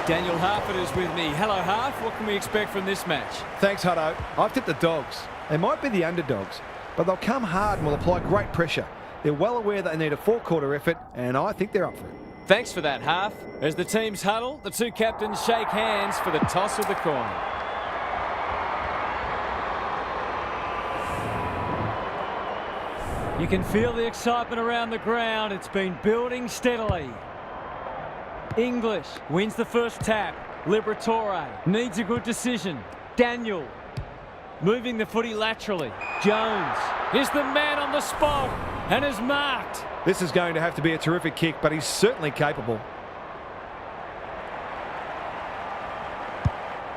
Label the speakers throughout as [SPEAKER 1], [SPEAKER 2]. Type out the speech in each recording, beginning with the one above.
[SPEAKER 1] Daniel Harford is with me. Hello, Harf. What can we expect from this match?
[SPEAKER 2] Thanks, Hutto. I've tipped the Dogs. They might be the underdogs, but they'll come hard and will apply great pressure. They're well aware that they need a four-quarter effort, and I think they're up for it.
[SPEAKER 1] Thanks for that, Harf. As the teams huddle, the two captains shake hands for the toss of the coin. You can feel the excitement around the ground. It's been building steadily. English wins the first tap. Liberatore needs a good decision. Daniel moving the footy laterally. Jones is the man on the spot and is marked.
[SPEAKER 2] This is going to have to be a terrific kick, but he's certainly capable.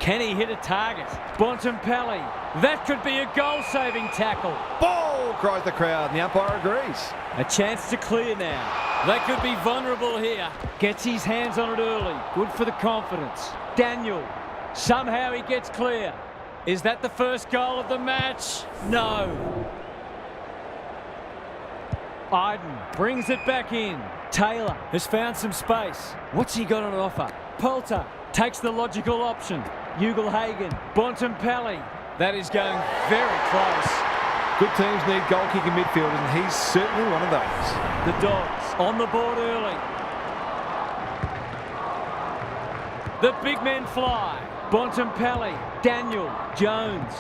[SPEAKER 1] Can he hit a target? Bontempelli. That could be a goal-saving tackle.
[SPEAKER 2] Ball, cries the crowd, and the umpire agrees.
[SPEAKER 1] A chance to clear now. They could be vulnerable here. Gets his hands on it early. Good for the confidence. Daniel. Somehow he gets clear. Is that the first goal of the match? No. Iden brings it back in. Taylor has found some space. What's he got on offer? Poulter takes the logical option. Ugle-Hagan. Bontempelli. That is going very close.
[SPEAKER 2] Good teams need goal-kicking midfielders, and he's certainly one of those.
[SPEAKER 1] The Dogs on the board early. The big men fly. Bontempelli, Daniel, Jones.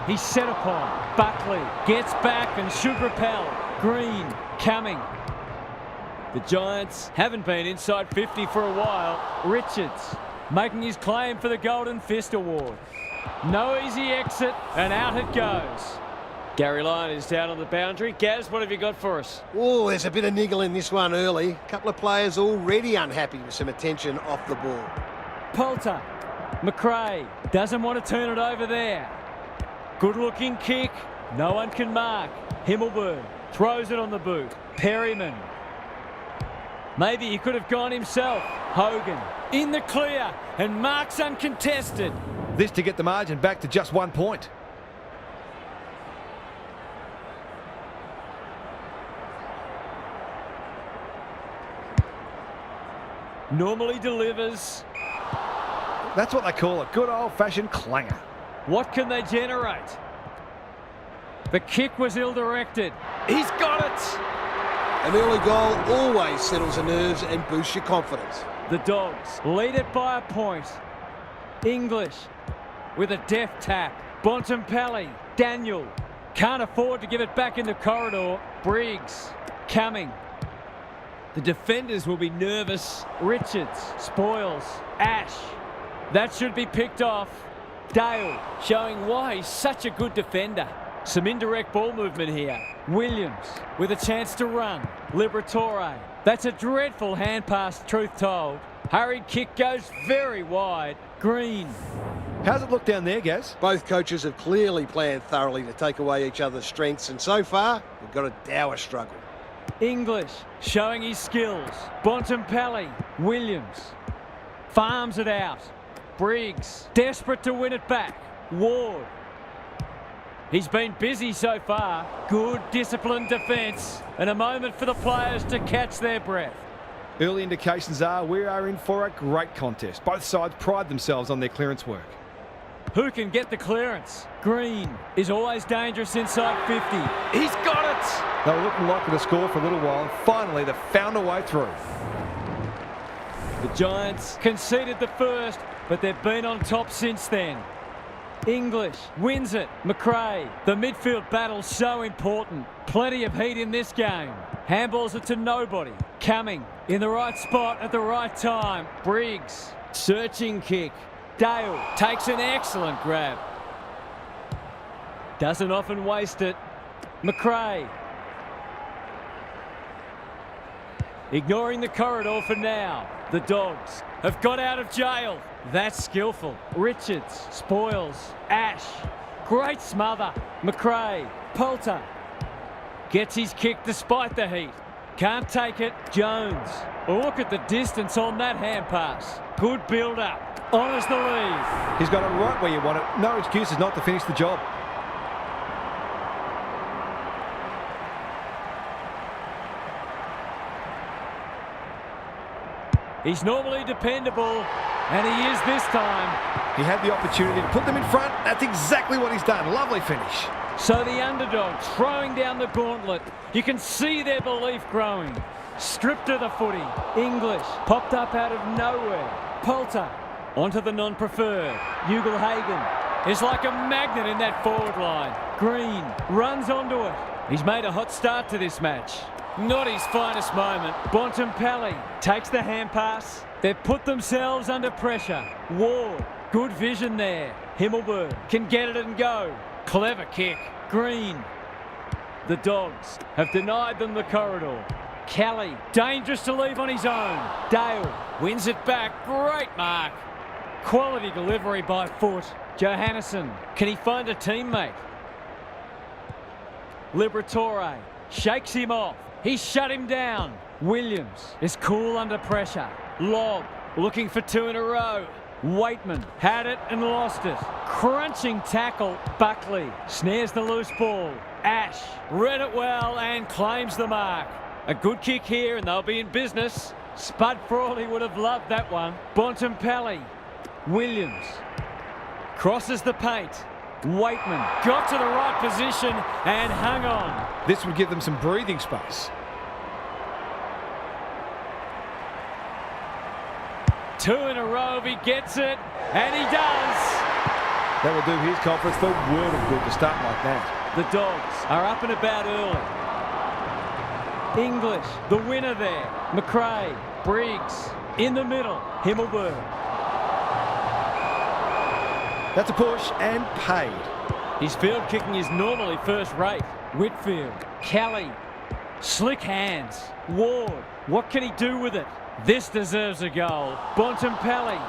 [SPEAKER 1] He's set upon. Buckley gets back and should repel. Green coming. The Giants haven't been inside 50 for a while. Richards making his claim for the Golden Fist Award. No easy exit, and out it goes. Gary Lyon is down on the boundary. Gaz, what have you got for us?
[SPEAKER 3] Oh, there's a bit of niggle in this one early. A couple of players already unhappy with some attention off the ball.
[SPEAKER 1] Poulter. McRae doesn't want to turn it over there. Good-looking kick. No one can mark. Himmelberg throws it on the boot. Perryman. Maybe he could have gone himself. Hogan in the clear and marks uncontested.
[SPEAKER 2] This to get the margin back to just 1 point.
[SPEAKER 1] Normally delivers.
[SPEAKER 2] That's what they call a good old-fashioned clanger.
[SPEAKER 1] What can they generate? The kick was ill-directed. He's got it!
[SPEAKER 3] An early goal always settles the nerves and boosts your confidence.
[SPEAKER 1] The Dogs lead it by a point. English with a deft tap. Bontempelli, Daniel. Can't afford to give it back in the corridor. Briggs coming. The defenders will be nervous. Richards, Spoils, Ash. That should be picked off. Dale showing why he's such a good defender. Some indirect ball movement here. Williams with a chance to run. Liberatore. That's a dreadful hand pass, truth told. Hurried kick goes very wide. Green.
[SPEAKER 2] How's it look down there, Gaz?
[SPEAKER 3] Both coaches have clearly planned thoroughly to take away each other's strengths, and so far, we've got a dour struggle.
[SPEAKER 1] English showing his skills. Bontempelli. Williams. Farms it out. Briggs desperate to win it back. Ward. He's been busy so far. Good disciplined defence. And a moment for the players to catch their breath.
[SPEAKER 2] Early indications are we are in for a great contest. Both sides pride themselves on their clearance work.
[SPEAKER 1] Who can get the clearance? Green is always dangerous inside 50. He's got it!
[SPEAKER 2] They were looking likely to score for a little while, and finally they found a way through.
[SPEAKER 1] The The Giants conceded the first, but they've been on top since then. English wins it. McRae. The midfield battle so important. Plenty of heat in this game. Handballs it to nobody. Cumming in the right spot at the right time. Briggs. Searching kick. Dale takes an excellent grab. Doesn't often waste it. McRae. Ignoring the corridor for now. The Dogs have got out of jail. That's skillful. Richards spoils. Ash. Great smother. McRae. Poulter. Gets his kick despite the heat. Can't take it. Jones. Look at the distance on that hand pass. Good build-up. Honours the lead.
[SPEAKER 2] He's got it right where you want it. No excuses not to finish the job.
[SPEAKER 1] He's normally dependable, and he is this time.
[SPEAKER 2] He had the opportunity to put them in front. That's exactly what he's done. Lovely finish.
[SPEAKER 1] So the underdog throwing down the gauntlet. You can see their belief growing. Stripped of the footy. English popped up out of nowhere. Poulter onto the non-preferred. Ugle-Hagan is like a magnet in that forward line. Green runs onto it. He's made a hot start to this match. Not his finest moment. Bontempelli takes the hand pass. They've put themselves under pressure. Ward, good vision there. Himmelberg can get it and go. Clever kick. Green. The Dogs have denied them the corridor. Kelly, dangerous to leave on his own. Dale wins it back. Great mark. Quality delivery by foot. Johannesson, can he find a teammate? Liberatore shakes him off. He shut him down. Williams is cool under pressure. Lobb looking for two in a row. Waitman had it and lost it. Crunching tackle. Buckley snares the loose ball. Ash read it well and claims the mark. A good kick here and they'll be in business. Spud Frawley would have loved that one. Bontempelli. Williams crosses the paint. Waitman got to the right position and hung on.
[SPEAKER 2] This would give them some breathing space.
[SPEAKER 1] Two in a row if he gets it, and he does.
[SPEAKER 2] That will do his conference the world of good to start like that.
[SPEAKER 1] The Dogs are up and about early. English, the winner there. McRae, Briggs, in the middle. Himmelberg.
[SPEAKER 2] That's a push and paid.
[SPEAKER 1] His field kicking is normally first rate. Whitfield, Kelly, slick hands. Ward, what can he do with it? This deserves a goal. Bontempelli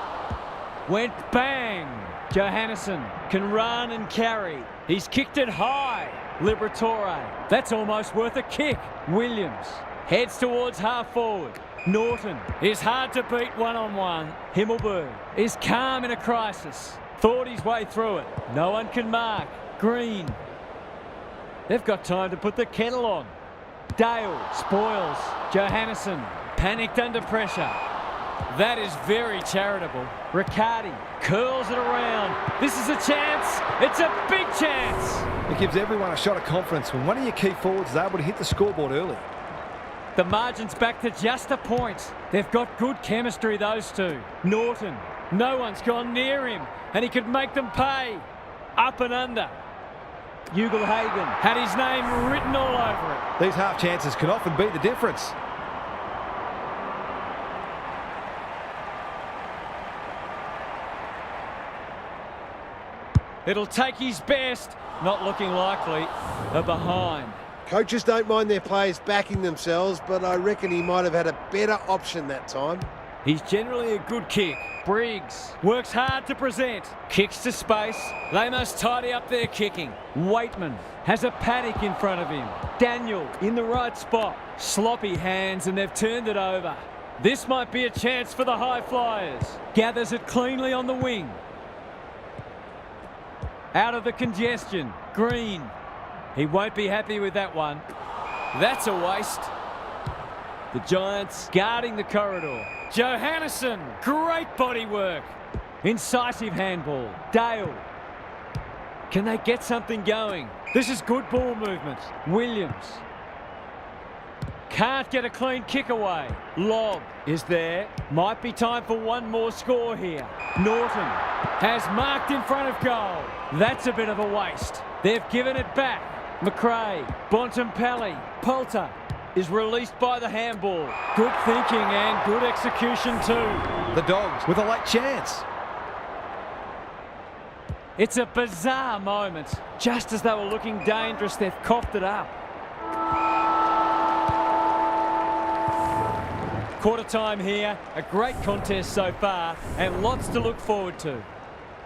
[SPEAKER 1] went bang. Johannesson can run and carry. He's kicked it high. Liberatore, that's almost worth a kick. Williams heads towards half forward. Norton is hard to beat one-on-one. Himmelberg is calm in a crisis. Thought his way through it. No one can mark. Green. They've got time to put the kettle on. Dale spoils. Johannesson panicked under pressure. That is very charitable. Riccardi curls it around. This is a chance. It's a big chance.
[SPEAKER 2] It gives everyone a shot of confidence when one of your key forwards is able to hit the scoreboard early.
[SPEAKER 1] The margin's back to just a point. They've got good chemistry, those two. Norton, no one's gone near him, and he could make them pay. Up and under. Ugle-Hagan had his name written all over it.
[SPEAKER 2] These half chances can often be the difference.
[SPEAKER 1] It'll take his best. Not looking likely. A behind.
[SPEAKER 3] Coaches don't mind their players backing themselves, but I reckon he might have had a better option that time.
[SPEAKER 1] He's generally a good kick. Briggs works hard to present. Kicks to space. They must tidy up their kicking. Waitman has a paddock in front of him. Daniel in the right spot. Sloppy hands and they've turned it over. This might be a chance for the high flyers. Gathers it cleanly on the wing. Out of the congestion. Green. He won't be happy with that one. That's a waste. The Giants guarding the corridor. Johannesson, great body work. Incisive handball. Dale. Can they get something going? This is good ball movement. Williams. Can't get a clean kick away. Lob is there. Might be time for one more score here. Norton has marked in front of goal. That's a bit of a waste. They've given it back. McRae, Bontempelli, Poulter is released by the handball. Good thinking and good execution too.
[SPEAKER 2] The Dogs with a late chance.
[SPEAKER 1] It's a bizarre moment. Just as they were looking dangerous, they've coughed it up. Quarter time here. A great contest so far and lots to look forward to.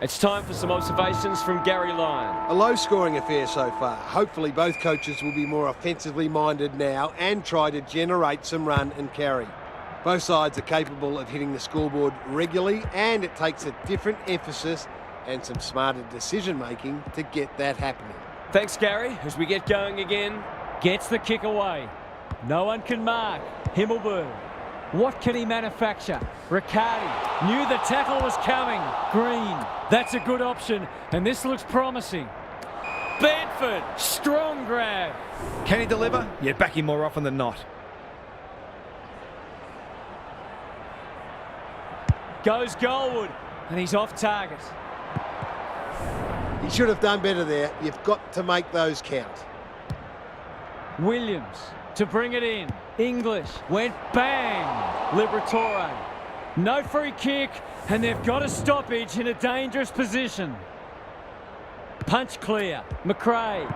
[SPEAKER 4] It's time for some observations from Gary Lyon.
[SPEAKER 3] A low-scoring affair so far. Hopefully both coaches will be more offensively minded now and try to generate some run and carry. Both sides are capable of hitting the scoreboard regularly, and it takes a different emphasis and some smarter decision-making to get that happening.
[SPEAKER 4] Thanks, Gary. As we get going again.
[SPEAKER 1] Gets the kick away. No one can mark. Himmelberg. What can he manufacture? Riccardi knew the tackle was coming. Green. That's a good option, and this looks promising. Bedford. Strong grab.
[SPEAKER 2] Can he deliver? Yeah, back him more often than not.
[SPEAKER 1] Goes Goldwood, and he's off target.
[SPEAKER 3] He should have done better there. You've got to make those count.
[SPEAKER 1] Williams to bring it in. English went bang. Liberatore. No free kick, and they've got a stoppage in a dangerous position. Punch clear. McRae.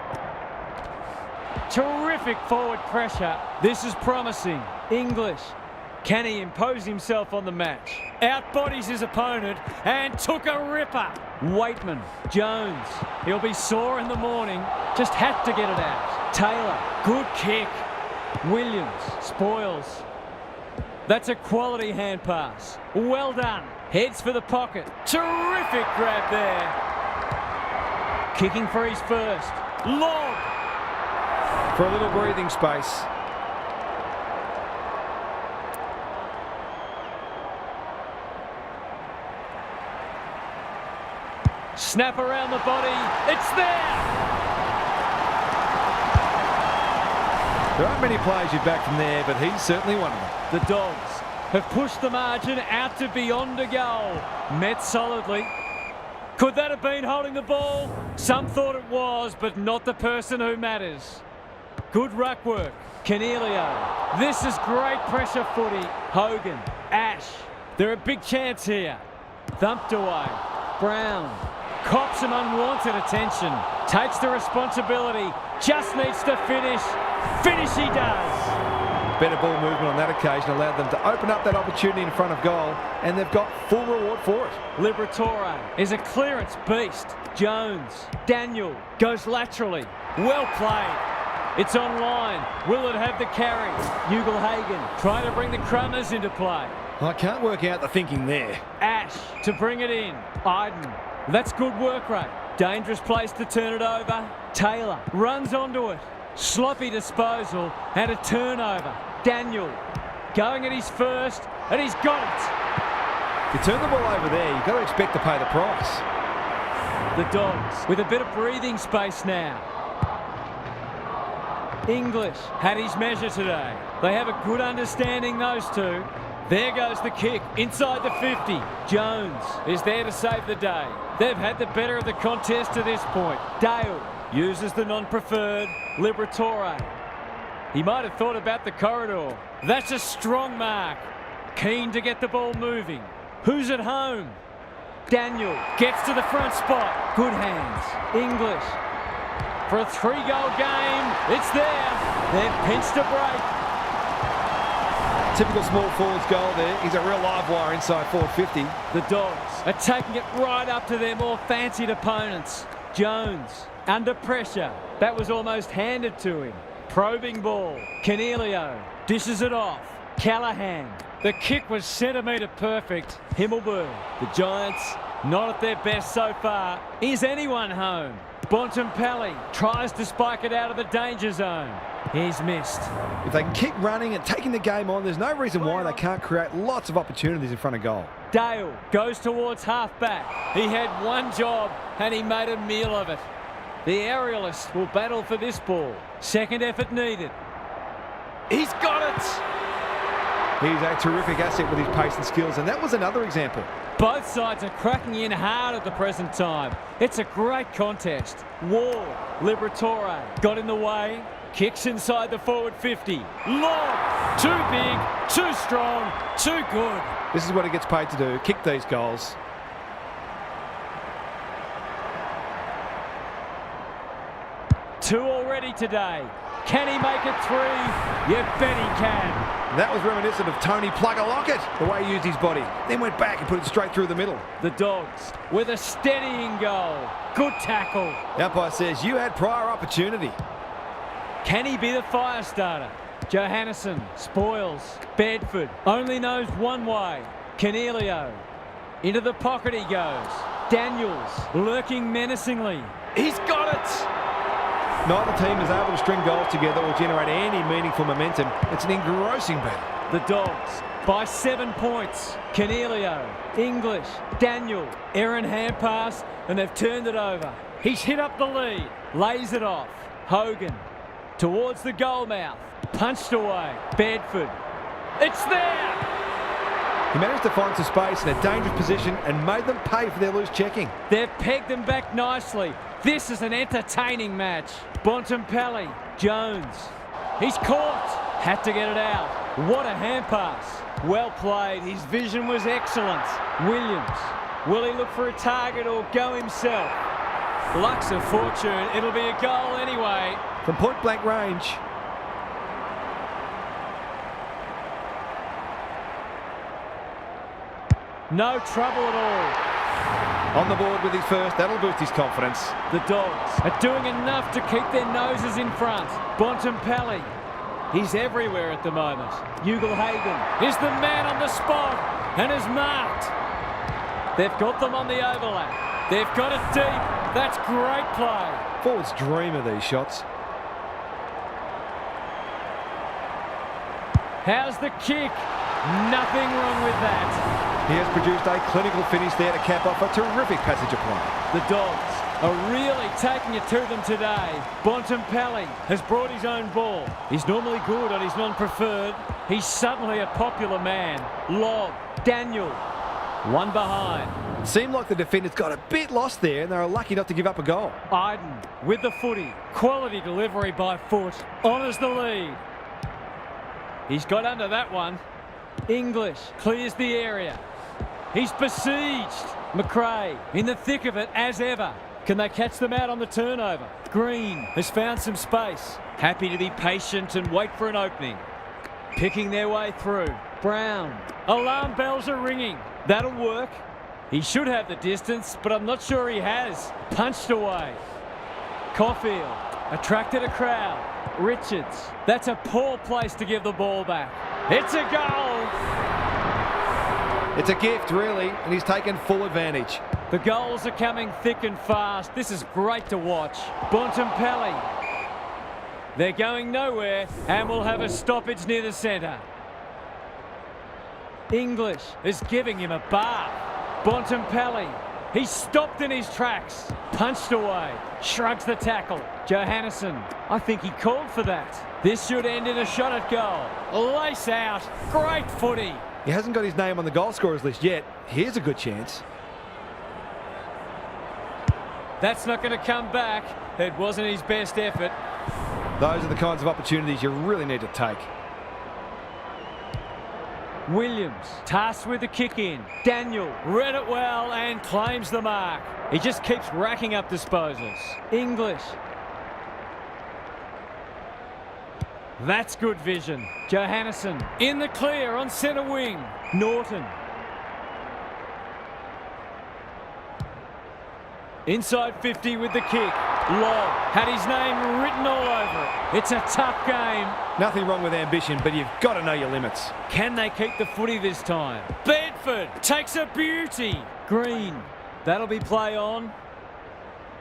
[SPEAKER 1] Terrific forward pressure. This is promising. English. Can he impose himself on the match? Outbodies his opponent and took a ripper. Waitman. Jones. He'll be sore in the morning. Just had to get it out. Taylor. Good kick. Williams. Spoils. That's a quality hand pass. Well done. Heads for the pocket. Terrific grab there. Kicking for his first. Lob.
[SPEAKER 2] For a little breathing space.
[SPEAKER 1] Snap around the body. It's there.
[SPEAKER 2] There aren't many players you'd back from there, but he's certainly one of them.
[SPEAKER 1] The Dogs have pushed the margin out to beyond a goal. Met solidly. Could that have been holding the ball? Some thought it was, but not the person who matters. Good ruck work. Canelio. This is great pressure footy. Hogan. Ash. They're a big chance here. Thumped away. Brown. Cops some unwanted attention. Takes the responsibility. Just needs to finish. Finish he does.
[SPEAKER 2] Better ball movement on that occasion allowed them to open up that opportunity in front of goal, and they've got full reward for it.
[SPEAKER 1] Liberatore is a clearance beast. Jones. Daniel goes laterally. Well played. It's online. Will it have the carry? Ugelhagen trying to bring the Crummers into play.
[SPEAKER 2] I can't work out the thinking there.
[SPEAKER 1] Ash to bring it in. Iden. That's good work rate. Dangerous place to turn it over. Taylor runs onto it. Sloppy disposal and a turnover. Daniel going at his first, and he's got it.
[SPEAKER 2] You turn the ball over there, you've got to expect to pay the price.
[SPEAKER 1] The Dogs with a bit of breathing space now. English had his measure today. They have a good understanding, those two. There goes the kick inside the 50. Jones is there to save the day. They've had the better of the contest to this point. Dale uses the non-preferred. Liberatore. He might have thought about the corridor. That's a strong mark. Keen to get the ball moving. Who's at home? Daniel gets to the front spot. Good hands. English. For a 3-goal game, it's there. They've pinched a break.
[SPEAKER 2] Typical small forwards goal there. He's a real live wire inside 450.
[SPEAKER 1] The Dogs are taking it right up to their more fancied opponents. Jones under pressure. That was almost handed to him. Probing ball. Canelio dishes it off. Callahan. The kick was centimetre perfect. Himmelberg. The Giants not at their best so far. Is anyone home? Bontempelli tries to spike it out of the danger zone. He's missed.
[SPEAKER 2] If they can keep running and taking the game on, there's no reason why they can't create lots of opportunities in front of goal.
[SPEAKER 1] Dale goes towards half-back. He had one job and he made a meal of it. The aerialists will battle for this ball. Second effort needed. He's got it!
[SPEAKER 2] He's a terrific asset with his pace and skills, and that was another example.
[SPEAKER 1] Both sides are cracking in hard at the present time. It's a great contest. Wall, Liberatore got in the way. Kicks inside the forward 50. Long, too big, too strong, too good.
[SPEAKER 2] This is what he gets paid to do, kick these goals.
[SPEAKER 1] Two already today. Can he make it three? You bet he can.
[SPEAKER 2] That was reminiscent of Tony Plugger-Lockett, the way he used his body. Then went back and put it straight through the middle.
[SPEAKER 1] The Dogs with a steadying goal. Good tackle.
[SPEAKER 2] The umpire says you had prior opportunity.
[SPEAKER 1] Can he be the fire starter? Johannesson spoils. Bedford only knows one way. Cornelio. Into the pocket he goes. Daniels lurking menacingly. He's got it!
[SPEAKER 2] Neither team is able to string goals together or generate any meaningful momentum. It's an engrossing battle.
[SPEAKER 1] The Dogs by 7 points. Cornelio, English, Daniel, Aaron hand pass, and they've turned it over. He's hit up the lead, lays it off. Hogan towards the goal mouth, punched away. Bedford, it's there!
[SPEAKER 2] He managed to find some space in a dangerous position and made them pay for their loose checking.
[SPEAKER 1] They've pegged them back nicely. This is an entertaining match. Bontempelli, Jones. He's caught. Had to get it out. What a hand pass. Well played. His vision was excellent. Williams. Will he look for a target or go himself? Luck's of fortune. It'll be a goal anyway.
[SPEAKER 2] From point blank range.
[SPEAKER 1] No trouble at all.
[SPEAKER 2] On the board with his first, that'll boost his confidence.
[SPEAKER 1] The Dogs are doing enough to keep their noses in front. Bontempelli, he's everywhere at the moment. Ugelhagen is the man on the spot and is marked. They've got them on the overlap. They've got it deep. That's great play.
[SPEAKER 2] Forwards dream of these shots.
[SPEAKER 1] How's the kick? Nothing wrong with that.
[SPEAKER 2] He has produced a clinical finish there to cap off a terrific passage of play.
[SPEAKER 1] The Dogs are really taking it to them today. Bontempelli has brought his own ball. He's normally good on his non-preferred. He's suddenly a popular man. Lobb, Daniel, one behind.
[SPEAKER 2] It seemed like the defenders got a bit lost there and they were lucky not to give up a goal.
[SPEAKER 1] Iden with the footy. Quality delivery by foot. Honours the lead. He's got under that one. English clears the area. He's besieged. McRae in the thick of it as ever. Can they catch them out on the turnover? Green has found some space. Happy to be patient and wait for an opening. Picking their way through. Brown. Alarm bells are ringing. That'll work. He should have the distance, but I'm not sure he has. Punched away. Caulfield attracted a crowd. Richards. That's a poor place to give the ball back. It's a goal.
[SPEAKER 2] It's a gift, really, and he's taken full advantage.
[SPEAKER 1] The goals are coming thick and fast. This is great to watch. Bontempelli. They're going nowhere, and we'll have a stoppage near the centre. English is giving him a bath. Bontempelli. He's stopped in his tracks. Punched away. Shrugs the tackle. Johannesson. I think he called for that. This should end in a shot at goal. Lace out. Great footy.
[SPEAKER 2] He hasn't got his name on the goal scorers list yet. Here's a good chance.
[SPEAKER 1] That's not going to come back. It wasn't his best effort.
[SPEAKER 2] Those are the kinds of opportunities you really need to take.
[SPEAKER 1] Williams tasked with the kick in. Daniel read it well and claims the mark. He just keeps racking up disposals. English. That's good vision. Johannesson in the clear on centre wing. Norton. Inside 50 with the kick. Lobb had his name written all over it. It's a tough game.
[SPEAKER 2] Nothing wrong with ambition, but you've got to know your limits.
[SPEAKER 1] Can they keep the footy this time? Bedford takes a beauty. Green. That'll be play on.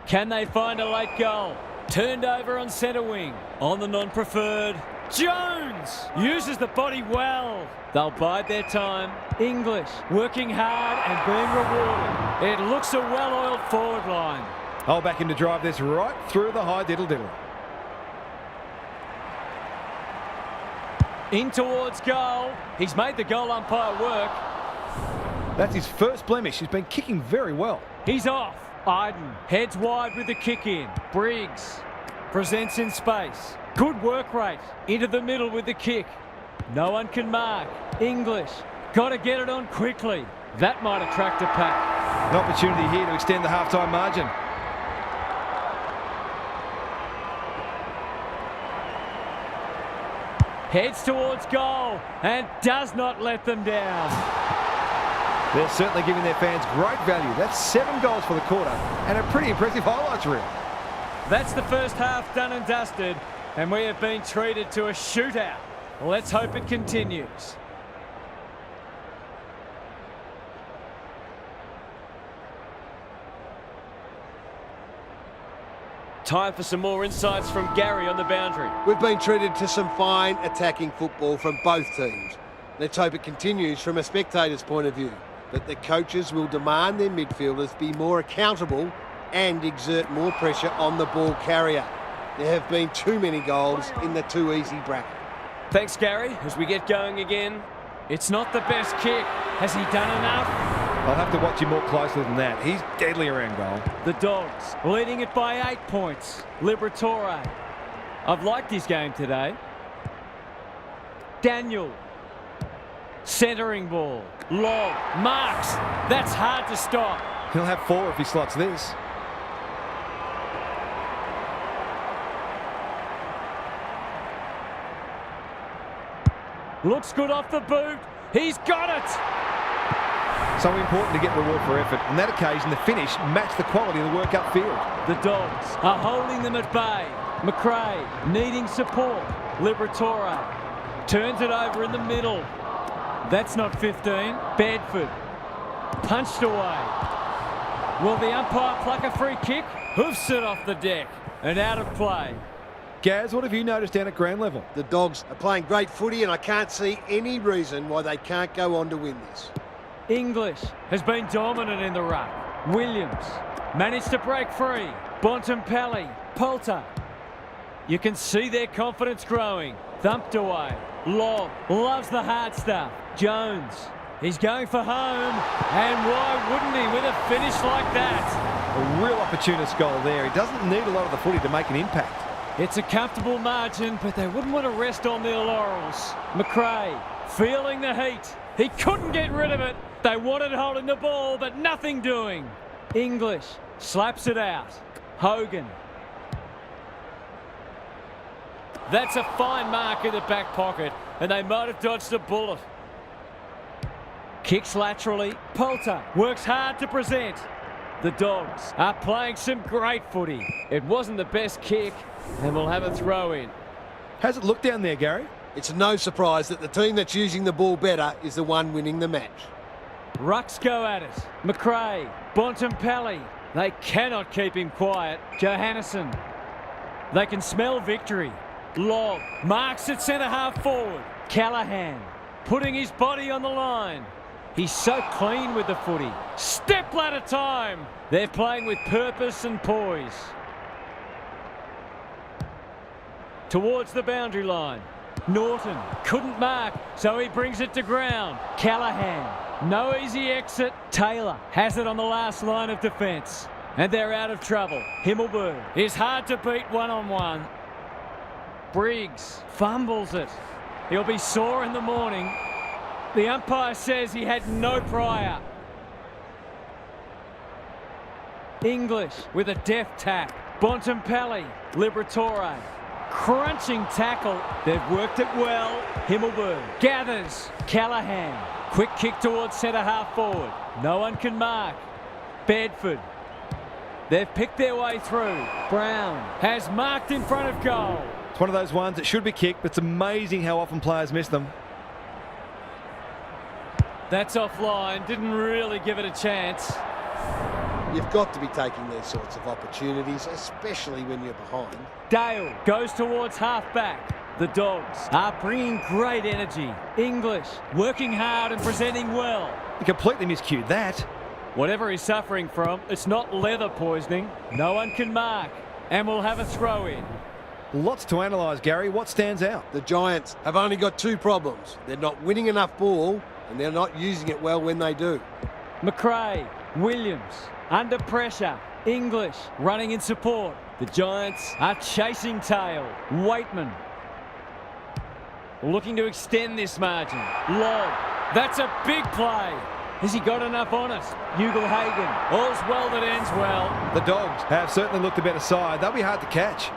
[SPEAKER 1] Can they find a late goal? Turned over on centre wing. On the non-preferred. Jones uses the body well. They'll bide their time. English working hard and being rewarded. It looks a well-oiled forward line.
[SPEAKER 2] I'll back him to drive this right through the high diddle-diddle.
[SPEAKER 1] In towards goal. He's made the goal umpire work.
[SPEAKER 2] That's his first blemish. He's been kicking very well.
[SPEAKER 1] He's off. Iden heads wide with the kick in. Briggs presents in space. Good work rate. Into the middle with the kick. No one can mark. English. Got to get it on quickly. That might attract a pack.
[SPEAKER 2] An opportunity here to extend the half-time margin.
[SPEAKER 1] Heads towards goal and does not let them down.
[SPEAKER 2] They're certainly giving their fans great value. That's 7 goals for the quarter and a pretty impressive highlights reel.
[SPEAKER 1] That's the first half done and dusted, and we have been treated to a shootout. Let's hope it continues.
[SPEAKER 4] Time for some more insights from Gary on the boundary.
[SPEAKER 3] We've been treated to some fine attacking football from both teams. Let's hope it continues from a spectator's point of view, that the coaches will demand their midfielders be more accountable and exert more pressure on the ball carrier. There have been too many goals in the too easy bracket.
[SPEAKER 4] Thanks, Gary. As we get going again.
[SPEAKER 1] It's not the best kick. Has he done enough?
[SPEAKER 2] I'll have to watch him more closely than that. He's deadly around goal.
[SPEAKER 1] The Dogs leading it by 8 points. Liberatore. I've liked his game today. Daniel. Centering ball. Lob. Marks. That's hard to stop.
[SPEAKER 2] He'll have 4 if he slots this.
[SPEAKER 1] Looks good off the boot. He's got it.
[SPEAKER 2] So important to get reward for effort. On that occasion, the finish matched the quality of the work upfield.
[SPEAKER 1] The Dogs are holding them at bay. McRae needing support. Liberatore turns it over in the middle. That's not 15. Bedford punched away. Will the umpire pluck a free kick? Hoofs it off the deck and out of play.
[SPEAKER 2] Gaz, what have you noticed down at ground level?
[SPEAKER 3] The Dogs are playing great footy and I can't see any reason why they can't go on to win this.
[SPEAKER 1] English has been dominant in the ruck. Williams managed to break free. Bontempelli, Poulter. You can see their confidence growing. Thumped away. Lob loves the hard stuff. Jones, he's going for home. And why wouldn't he with a finish like that?
[SPEAKER 2] A real opportunist goal there. He doesn't need a lot of the footy to make an impact.
[SPEAKER 1] It's a comfortable margin, but they wouldn't want to rest on their laurels. McRae feeling the heat. He couldn't get rid of it. They wanted holding the ball, but nothing doing. English slaps it out. Hogan. That's a fine mark in the back pocket, and they might have dodged a bullet. Kicks laterally. Poulter works hard to present. The Dogs are playing some great footy.
[SPEAKER 4] It wasn't the best kick, and we'll have a throw in.
[SPEAKER 2] How's it look down there, Gary?
[SPEAKER 3] It's no surprise that the team that's using the ball better is the one winning the match.
[SPEAKER 1] Rucks go at it. McRae, Bontempelli. They cannot keep him quiet. Johannesson. They can smell victory. Lob marks at centre half forward. Callahan putting his body on the line. He's so clean with the footy. Step ladder time. They're playing with purpose and poise. Towards the boundary line. Norton couldn't mark, so he brings it to ground. Callahan, no easy exit. Taylor has it on the last line of defence. And they're out of trouble. Himmelberg is hard to beat one-on-one. Briggs fumbles it. He'll be sore in the morning. The umpire says he had no prior. English with a deft tap. Bontempelli, Liberatore. Crunching tackle. They've worked it well. Himmelberg gathers. Callahan. Quick kick towards centre half forward. No one can mark. Bedford. They've picked their way through. Brown has marked in front of goal.
[SPEAKER 2] It's one of those ones that should be kicked, but it's amazing how often players miss them.
[SPEAKER 1] That's offline. Didn't really give it a chance.
[SPEAKER 3] You've got to be taking these sorts of opportunities, especially when you're behind.
[SPEAKER 1] Dale goes towards half-back. The Dogs are bringing great energy. English working hard and presenting well.
[SPEAKER 2] He completely miscued that.
[SPEAKER 1] Whatever he's suffering from, it's not leather poisoning. No one can mark. And we'll have a throw in.
[SPEAKER 2] Lots to analyse, Gary. What stands out?
[SPEAKER 3] The Giants have only got two problems. They're not winning enough ball and they're not using it well when they do.
[SPEAKER 1] McRae, Williams, under pressure. English running in support. The Giants are chasing tail. Waitman looking to extend this margin. Lobb, that's a big play. Has he got enough on it? Ugle-Hagan, all's well that ends well.
[SPEAKER 2] The Dogs have certainly looked a better side. They'll be hard to catch.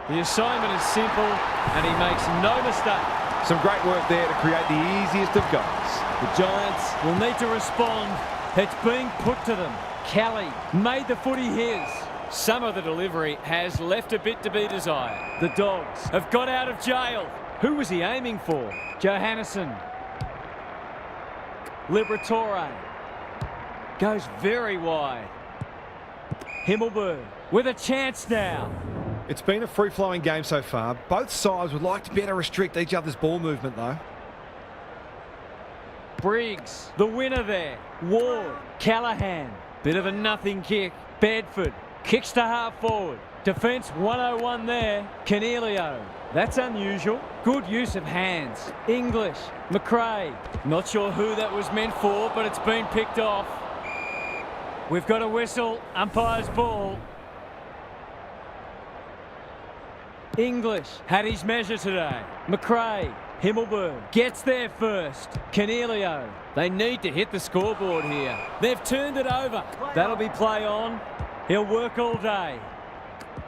[SPEAKER 1] The assignment is simple and he makes no mistake.
[SPEAKER 2] Some great work there to create the easiest of goals.
[SPEAKER 1] The Giants will need to respond. It's being put to them. Kelly made the footy his. Some of the delivery has left a bit to be desired. The Dogs have got out of jail. Who was he aiming for? Johannesson. Liberatore goes very wide. Himmelberg with a chance now.
[SPEAKER 2] It's been a free-flowing game so far. Both sides would like to better restrict each other's ball movement, though.
[SPEAKER 1] Briggs, the winner there. Ward, Callahan, bit of a nothing kick. Bedford, kicks to half forward. Defence 101 there. Canelio, that's unusual. Good use of hands. English, McRae, not sure who that was meant for, but it's been picked off. We've got a whistle, umpire's ball. English had his measure today. McRae, Himmelberg gets there first. Canelio, they need to hit the scoreboard here. They've turned it over. That'll be play on. He'll work all day.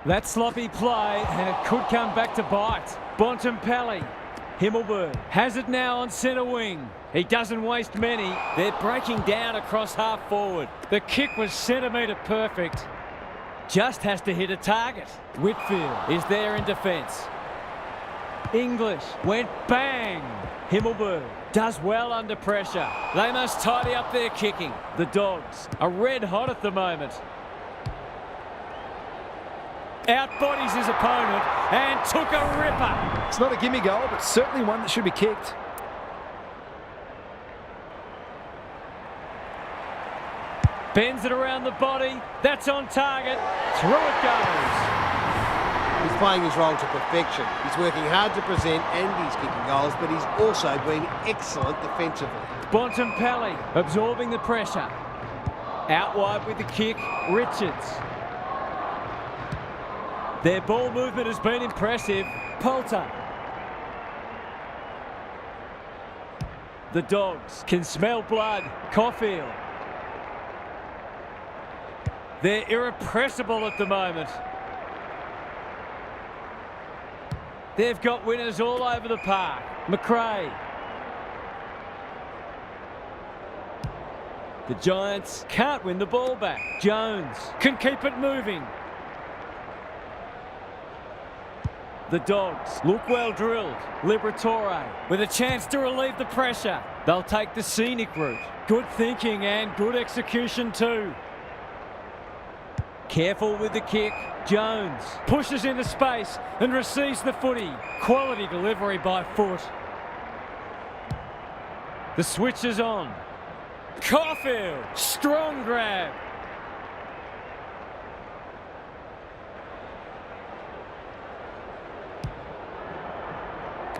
[SPEAKER 1] That sloppy play, and it could come back to bite. Bontempelli, Himmelberg has it now on centre wing. He doesn't waste many. They're breaking down across half forward. The kick was centimetre perfect. Just has to hit a target. Whitfield is there in defence. English went bang. Himmelberg does well under pressure. They must tidy up their kicking. The Dogs are red hot at the moment. Outbodies his opponent and took a ripper.
[SPEAKER 2] It's not a gimme goal, but certainly one that should be kicked.
[SPEAKER 1] Bends it around the body. That's on target. Through it goes.
[SPEAKER 3] He's playing his role to perfection. He's working hard to present and he's kicking goals, but he's also been excellent defensively.
[SPEAKER 1] Bontempelli absorbing the pressure. Out wide with the kick, Richards. Their ball movement has been impressive. Poulter. The Dogs can smell blood. Caulfield. They're irrepressible at the moment. They've got winners all over the park. McRae. The Giants can't win the ball back. Jones can keep it moving. The Dogs look well drilled. Liberatore with a chance to relieve the pressure. They'll take the scenic route. Good thinking and good execution too. Careful with the kick. Jones pushes into space and receives the footy. Quality delivery by foot. The switch is on. Caulfield, strong grab.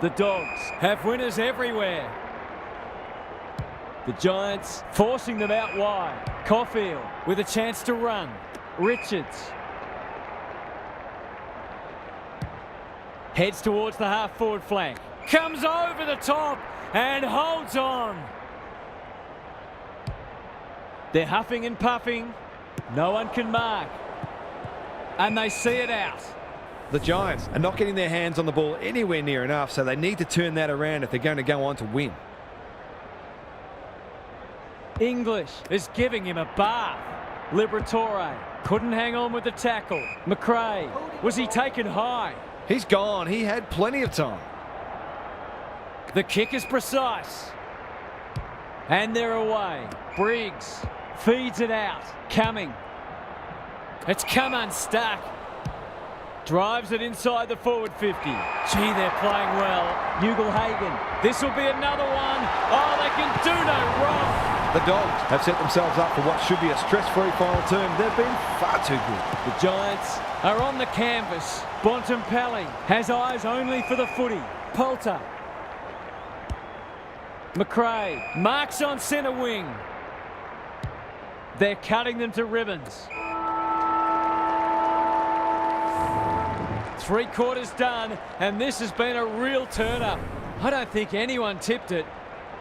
[SPEAKER 1] The Dogs have winners everywhere. The Giants forcing them out wide. Caulfield with a chance to run. Richards heads towards the half-forward flank. Comes over the top and holds on. They're huffing and puffing. No one can mark. And they see it out.
[SPEAKER 2] The Giants are not getting their hands on the ball anywhere near enough, so they need to turn that around if they're going to go on to win.
[SPEAKER 1] English is giving him a bath. Liberatore couldn't hang on with the tackle. McRae, was he taken high?
[SPEAKER 2] He's gone. He had plenty of time.
[SPEAKER 1] The kick is precise. And they're away. Briggs feeds it out. Cumming. It's come unstuck. Drives it inside the forward 50. Gee, they're playing well. Ugle-Hagan. This will be another one. Oh, they can do no wrong.
[SPEAKER 2] The Dogs have set themselves up for what should be a stress-free final term. They've been far too good.
[SPEAKER 1] The Giants are on the canvas. Bontempelli has eyes only for the footy. Poulter. McRae marks on centre wing. They're cutting them to ribbons. 3 quarters done, and this has been a real turn-up. I don't think anyone tipped it.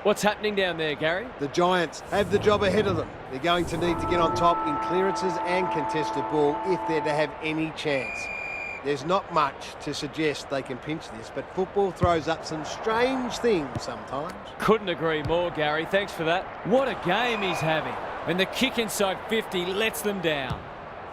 [SPEAKER 4] What's happening down there, Gary?
[SPEAKER 3] The Giants have the job ahead of them. They're going to need to get on top in clearances and contested ball if they're to have any chance. There's not much to suggest they can pinch this, but football throws up some strange things sometimes.
[SPEAKER 1] Couldn't agree more, Gary. Thanks for that. What a game he's having. And the kick inside 50 lets them down.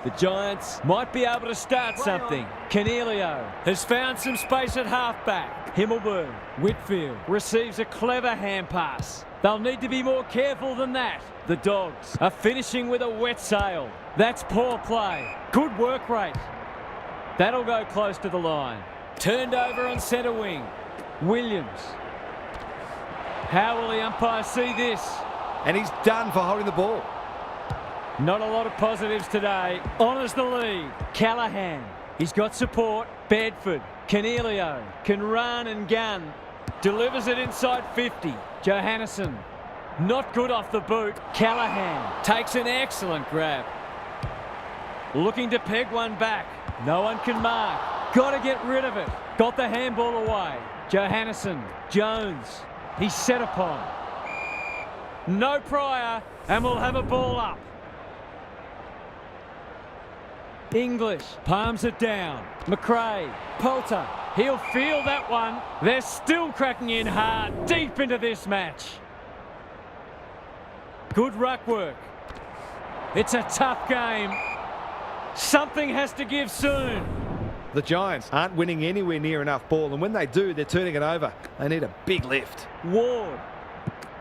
[SPEAKER 1] The Giants might be able to start something. Cornelio has found some space at halfback. Himmelberg, Whitfield receives a clever hand pass. They'll need to be more careful than that. The Dogs are finishing with a wet sail. That's poor play. Good work rate. That'll go close to the line. Turned over on centre wing. Williams. How will the umpire see this?
[SPEAKER 2] And he's done for holding the ball.
[SPEAKER 1] Not a lot of positives today. Honours the lead. Callahan. He's got support. Bedford. Cornelio can run and gun. Delivers it inside 50. Johannesson. Not good off the boot. Callahan takes an excellent grab. Looking to peg one back. No one can mark. Got to get rid of it. Got the handball away. Johannesson. Jones. He's set upon. No prior, and we'll have a ball up. English palms it down. McRae, Poulter, he'll feel that one. They're still cracking in hard, deep into this match. Good ruck work. It's a tough game. Something has to give soon.
[SPEAKER 2] The Giants aren't winning anywhere near enough ball, and when they do, they're turning it over. They need a big lift.
[SPEAKER 1] Ward.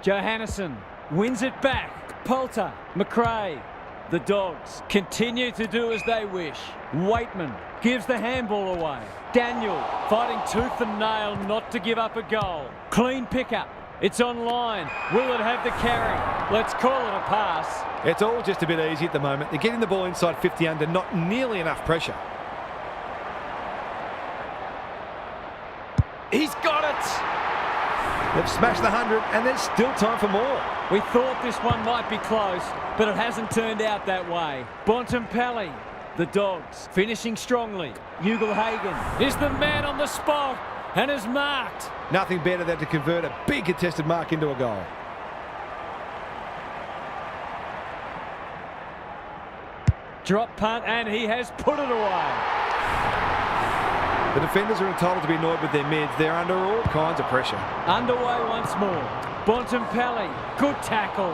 [SPEAKER 1] Johannesson wins it back. Poulter, McRae. The Dogs continue to do as they wish. Waitman gives the handball away. Daniel fighting tooth and nail not to give up a goal. Clean pickup. It's on line. Will it have the carry? Let's call it a pass.
[SPEAKER 2] It's all just a bit easy at the moment. They're getting the ball inside 50 under, not nearly enough pressure.
[SPEAKER 1] He's got it.
[SPEAKER 2] They've smashed the 100 and there's still time for more.
[SPEAKER 1] We thought this one might be close, but it hasn't turned out that way. Bontempelli, the Dogs, finishing strongly. Ugle-Hagan is the man on the spot and is marked.
[SPEAKER 2] Nothing better than to convert a big contested mark into a goal.
[SPEAKER 1] Drop punt, and he has put it away.
[SPEAKER 2] The defenders are entitled to be annoyed with their mids. They're under all kinds of pressure.
[SPEAKER 1] Underway once more. Bontempelli, good tackle.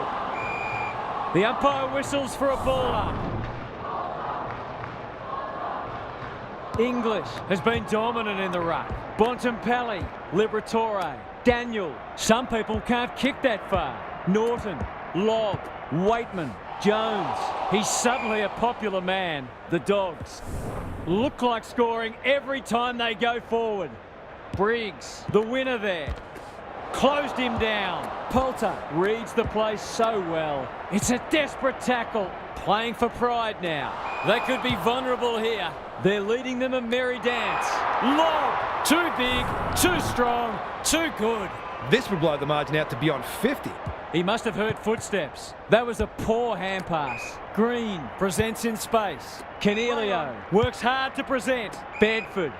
[SPEAKER 1] The umpire whistles for a ball up. English has been dominant in the ruck. Bontempelli, Liberatore, Daniel. Some people can't kick that far. Norton, Lobb, Waitman, Jones. He's suddenly a popular man. The Dogs look like scoring every time they go forward. Briggs, the winner there. Closed him down. Poulter reads the play so well. It's a desperate tackle. Playing for pride now. They could be vulnerable here. They're leading them a merry dance. Lob! Too big, too strong, too good.
[SPEAKER 2] This would blow the margin out to beyond 50.
[SPEAKER 1] He must have heard footsteps. That was a poor hand pass. Green presents in space. Cornelio works hard to present. Bedford.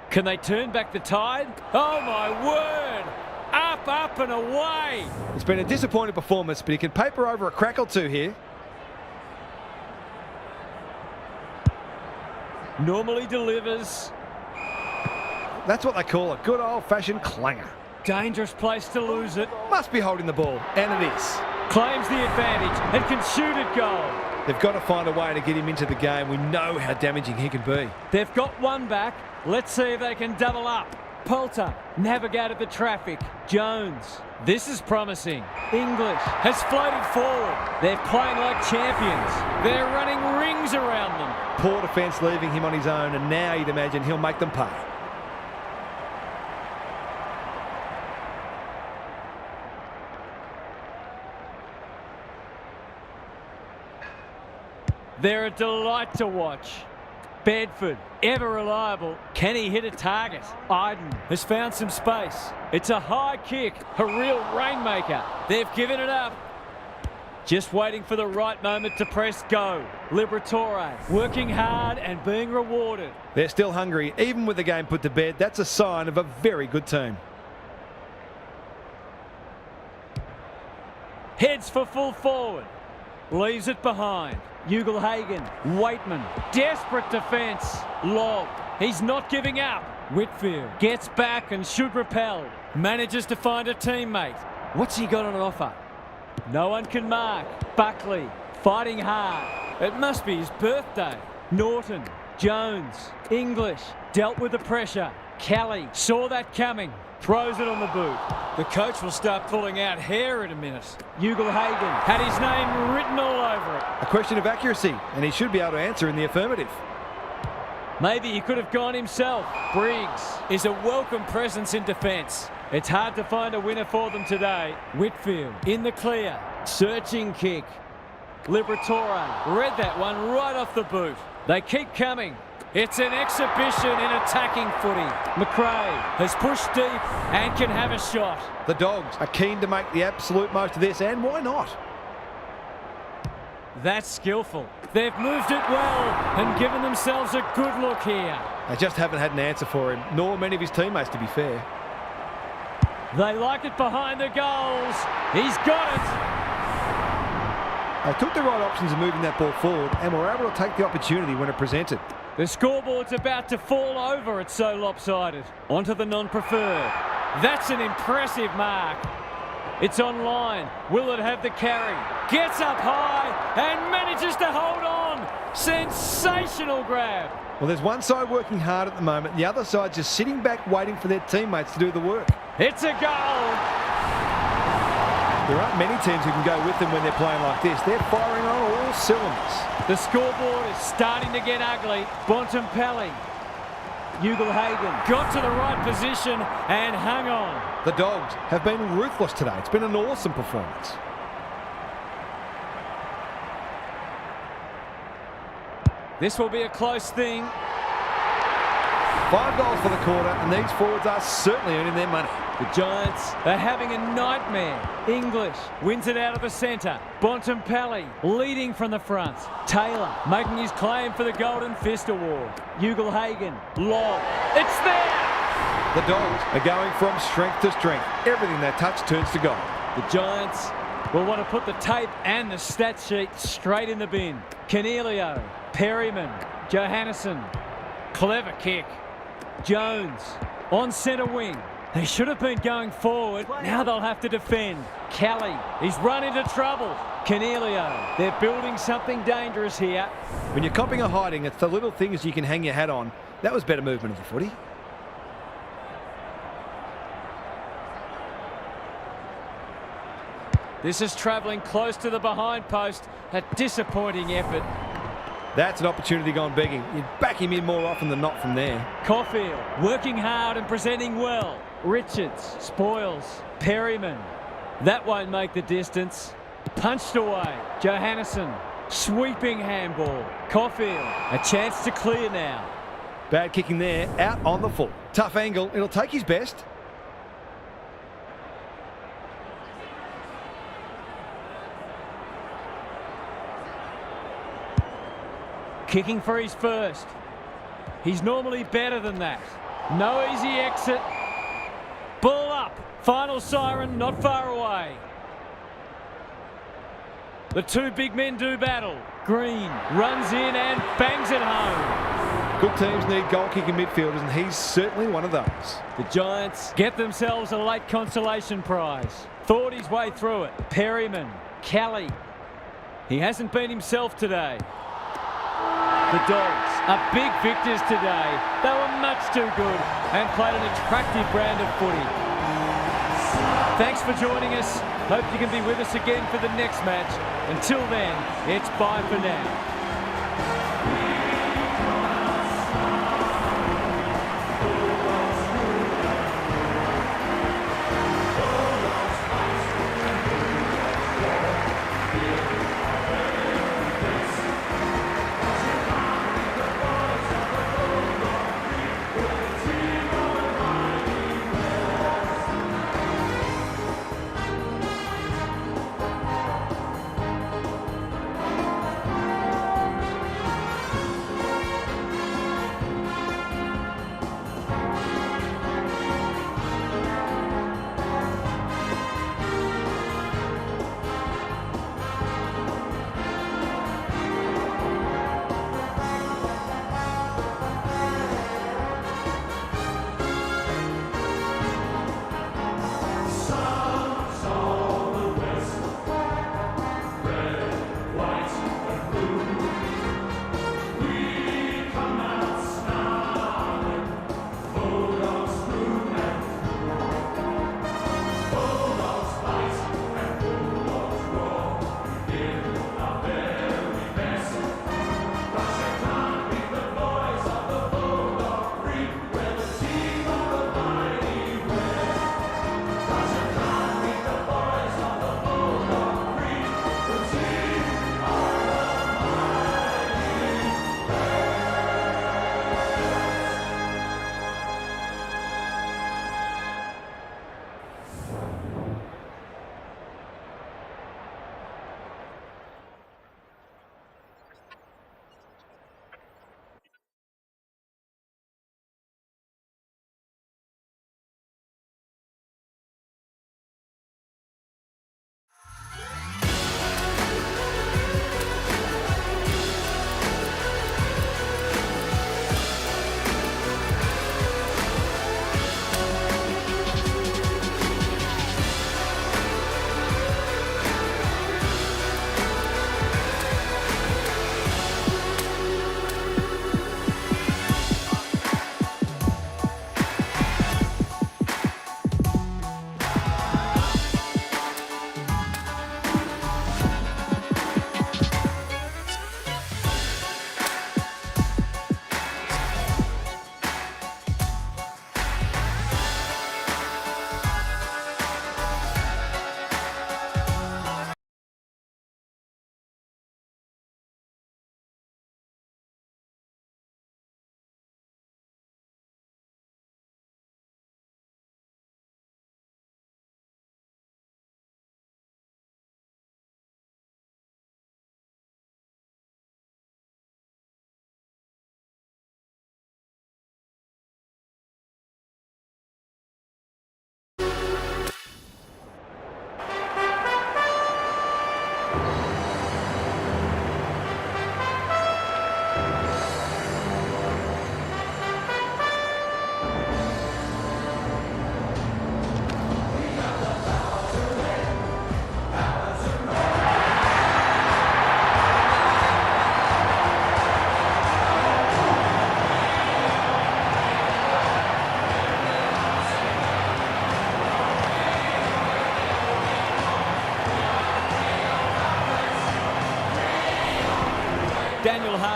[SPEAKER 1] Can they turn back the tide? Oh my word! Up, up and away!
[SPEAKER 2] It's been a disappointing performance, but he can paper over a crack or two here.
[SPEAKER 1] Normally delivers.
[SPEAKER 2] That's what they call a good old-fashioned clanger.
[SPEAKER 1] Dangerous place to lose it.
[SPEAKER 2] Must be holding the ball, and it is.
[SPEAKER 1] Claims the advantage and can shoot it goal.
[SPEAKER 2] They've got to find a way to get him into the game. We know how damaging he can be.
[SPEAKER 1] They've got one back. Let's see if they can double up. Poulter navigated the traffic. Jones. This is promising. English has floated forward. They're playing like champions. They're running rings around them.
[SPEAKER 2] Poor defence leaving him on his own, and now you'd imagine he'll make them pay.
[SPEAKER 1] They're a delight to watch. Bedford, ever reliable. Can he hit a target? Iden has found some space. It's a high kick, a real rainmaker. They've given it up. Just waiting for the right moment to press go. Liberatore working hard and being rewarded.
[SPEAKER 2] They're still hungry, even with the game put to bed. That's a sign of a very good team.
[SPEAKER 1] Heads for full forward. Leaves it behind. Ugelhagen, Waitman, desperate defence. Lobb, he's not giving up. Whitfield gets back and should repel. Manages to find a teammate. What's he got on offer? No one can mark. Buckley, fighting hard. It must be his birthday. Norton, Jones, English, dealt with the pressure. Kelly saw that coming. Throws it on the boot. The coach will start pulling out hair in a minute. Ugelhagen had his name written all over it.
[SPEAKER 2] A question of accuracy, and he should be able to answer in the affirmative.
[SPEAKER 1] Maybe he could have gone himself. Briggs is a welcome presence in defence. It's hard to find a winner for them today. Whitfield in the clear. Searching kick. Liberatore read that one right off the boot. They keep coming. It's an exhibition in attacking footy. McRae has pushed deep and can have a shot.
[SPEAKER 2] The Dogs are keen to make the absolute most of this, and why not?
[SPEAKER 1] That's skillful. They've moved it well and given themselves a good look here.
[SPEAKER 2] They just haven't had an answer for him, nor many of his teammates, to be fair.
[SPEAKER 1] They like it behind the goals. He's got it.
[SPEAKER 2] They took the right options in moving that ball forward and were able to take the opportunity when it presented.
[SPEAKER 1] The scoreboard's about to fall over, it's so lopsided. Onto the non-preferred. That's an impressive mark. It's online. Will it have the carry? Gets up high and manages to hold on. Sensational grab.
[SPEAKER 2] Well, there's one side working hard at the moment, the other side just sitting back waiting for their teammates to do the work.
[SPEAKER 1] It's a goal.
[SPEAKER 2] There aren't many teams who can go with them when they're playing like this. They're firing on all cylinders.
[SPEAKER 1] The scoreboard is starting to get ugly. Bontempelli. Ugelhagen got to the right position and hung on.
[SPEAKER 2] The Dogs have been ruthless today. It's been an awesome performance.
[SPEAKER 1] This will be a close thing.
[SPEAKER 2] 5 goals for the quarter, and these forwards are certainly earning their money.
[SPEAKER 1] The Giants are having a nightmare. English wins it out of the centre. Bontempelli leading from the front. Taylor making his claim for the Golden Fist Award. Ugelhagen, Lobb. It's there!
[SPEAKER 2] The Dogs are going from strength to strength. Everything they touch turns to gold.
[SPEAKER 1] The Giants will want to put the tape and the stat sheet straight in the bin. Cornelio, Perryman, Johannesson. Clever kick. Jones on centre wing. They should have been going forward. Now they'll have to defend. Kelly, he's run into trouble. Cornelio, they're building something dangerous here.
[SPEAKER 2] When you're copping or hiding, it's the little things you can hang your hat on. That was better movement of the footy.
[SPEAKER 1] This is travelling close to the behind post. A disappointing effort.
[SPEAKER 2] That's an opportunity gone begging. You'd back him in more often than not from there.
[SPEAKER 1] Caulfield working hard and presenting well. Richards spoils. Perryman. That won't make the distance. Punched away. Johannesson. Sweeping handball. Caulfield. A chance to clear now.
[SPEAKER 2] Bad kicking there. Out on the full. Tough angle. It'll take his best.
[SPEAKER 1] Kicking for his first. He's normally better than that. No easy exit. Ball up. Final siren not far away. The two big men do battle. Green runs in and bangs it home.
[SPEAKER 2] Good teams need goal-kicking midfielders, and he's certainly one of those.
[SPEAKER 1] The Giants get themselves a late consolation prize. Thought his way through it. Perryman. Kelly. He hasn't been himself today. The Dogs are big victors today. They were much too good and played an attractive brand of footy. Thanks for joining us. Hope you can be with us again for the next match. Until then, it's bye for now.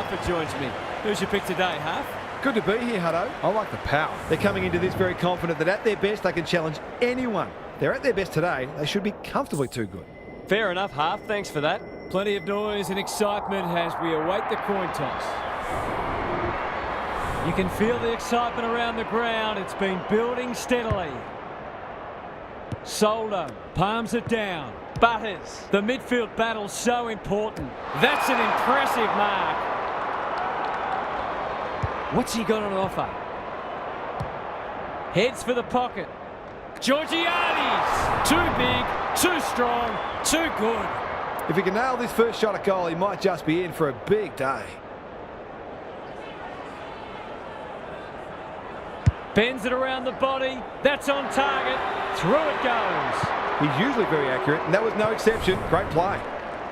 [SPEAKER 1] Halfer joins me. Who's your pick today, Half?
[SPEAKER 2] Good to be here, Hutto. I like the power. They're coming into this very confident that at their best they can challenge anyone. They're at their best today. They should be comfortably too good.
[SPEAKER 4] Fair enough, Half. Thanks for that.
[SPEAKER 1] Plenty of noise and excitement as we await the coin toss. You can feel the excitement around the ground. It's been building steadily. Soldo palms it down. Butters. The midfield battle's so important. That's an impressive mark. What's he got on offer? Heads for the pocket. Georgiades! Too big, too strong, too good.
[SPEAKER 2] If he can nail this first shot at goal, he might just be in for a big day.
[SPEAKER 1] Bends it around the body. That's on target. Through it goes.
[SPEAKER 2] He's usually very accurate, and that was no exception. Great play.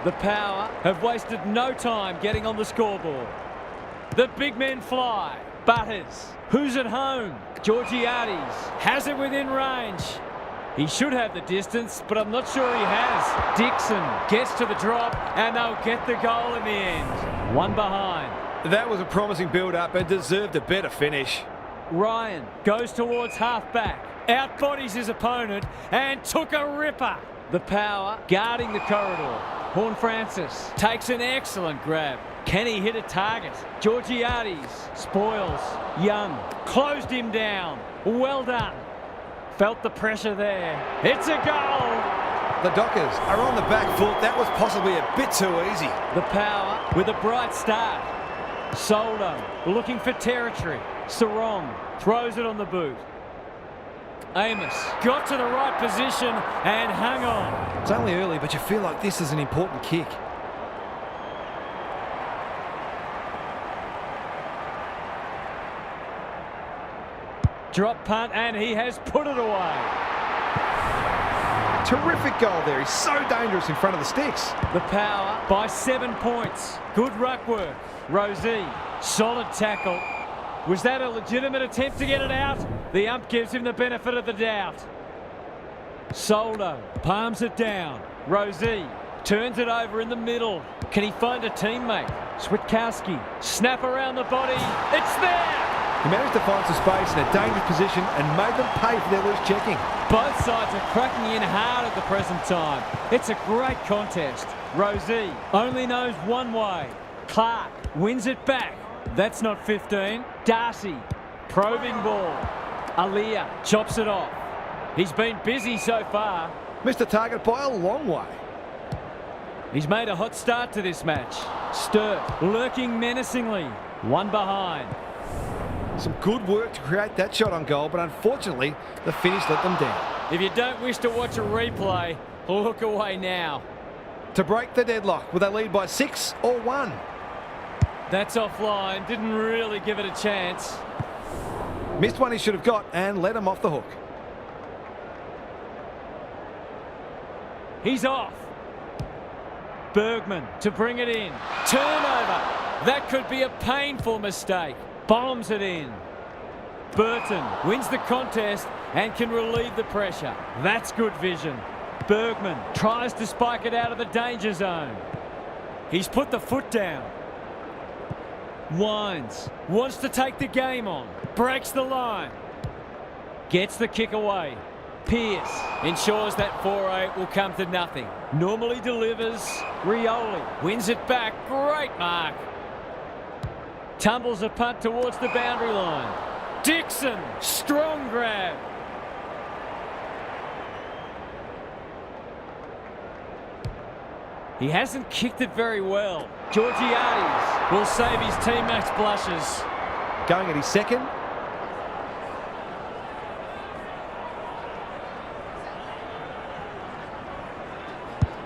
[SPEAKER 1] The Power have wasted no time getting on the scoreboard. The big men fly. Butters. Who's at home? Georgiades has it within range. He should have the distance, but I'm not sure he has. Dixon gets to the drop, and they'll get the goal in the end. One behind.
[SPEAKER 2] That was a promising build-up and deserved a better finish.
[SPEAKER 1] Ryan goes towards half-back. Outbodies his opponent and took a ripper. The Power guarding the corridor. Horne-Francis takes an excellent grab. Can he hit a target? Georgiades spoils. Young closed him down. Well done. Felt the pressure there. It's a goal.
[SPEAKER 2] The Dockers are on the back foot. That was possibly a bit too easy.
[SPEAKER 1] The Power with a bright start. Soldo looking for territory. Sarong throws it on the boot. Amos got to the right position and hung on.
[SPEAKER 2] It's only early, but you feel like this is an important kick.
[SPEAKER 1] Drop punt, and he has put it away.
[SPEAKER 2] Terrific goal there. He's so dangerous in front of the sticks.
[SPEAKER 1] The Power by 7 points. Good ruck work. Rosie, solid tackle. Was that a legitimate attempt to get it out? The ump gives him the benefit of the doubt. Soldo palms it down. Rosie turns it over in the middle. Can he find a teammate? Switkowski, snap around the body. It's there!
[SPEAKER 2] He managed to find some space in a dangerous position and made them pay for their loose checking.
[SPEAKER 1] Both sides are cracking in hard at the present time. It's a great contest. Rosie only knows one way. Clark wins it back. That's not 15. Darcy, probing ball. Aaliyah chops it off. He's been busy so far.
[SPEAKER 2] Missed the target by a long way.
[SPEAKER 1] He's made a hot start to this match. Sturt lurking menacingly. One behind.
[SPEAKER 2] Some good work to create that shot on goal, but unfortunately, the finish let them down.
[SPEAKER 1] If you don't wish to watch a replay, look away now.
[SPEAKER 2] To break the deadlock, will they lead by 6 or 1?
[SPEAKER 1] That's offline. Didn't really give it a chance.
[SPEAKER 2] Missed one he should have got and let him off the hook.
[SPEAKER 1] He's off. Bergman to bring it in. Turnover. That could be a painful mistake. Bombs it in. Burton wins the contest and can relieve the pressure. That's good vision. Bergman tries to spike it out of the danger zone. He's put the foot down. Wines. Wants to take the game on. Breaks the line. Gets the kick away. Pearce ensures that foray will come to nothing. Normally delivers. Rioli wins it back. Great mark. Tumbles a punt towards the boundary line. Dixon, strong grab. He hasn't kicked it very well. Georgiades will save his teammates' blushes.
[SPEAKER 2] Going at his second.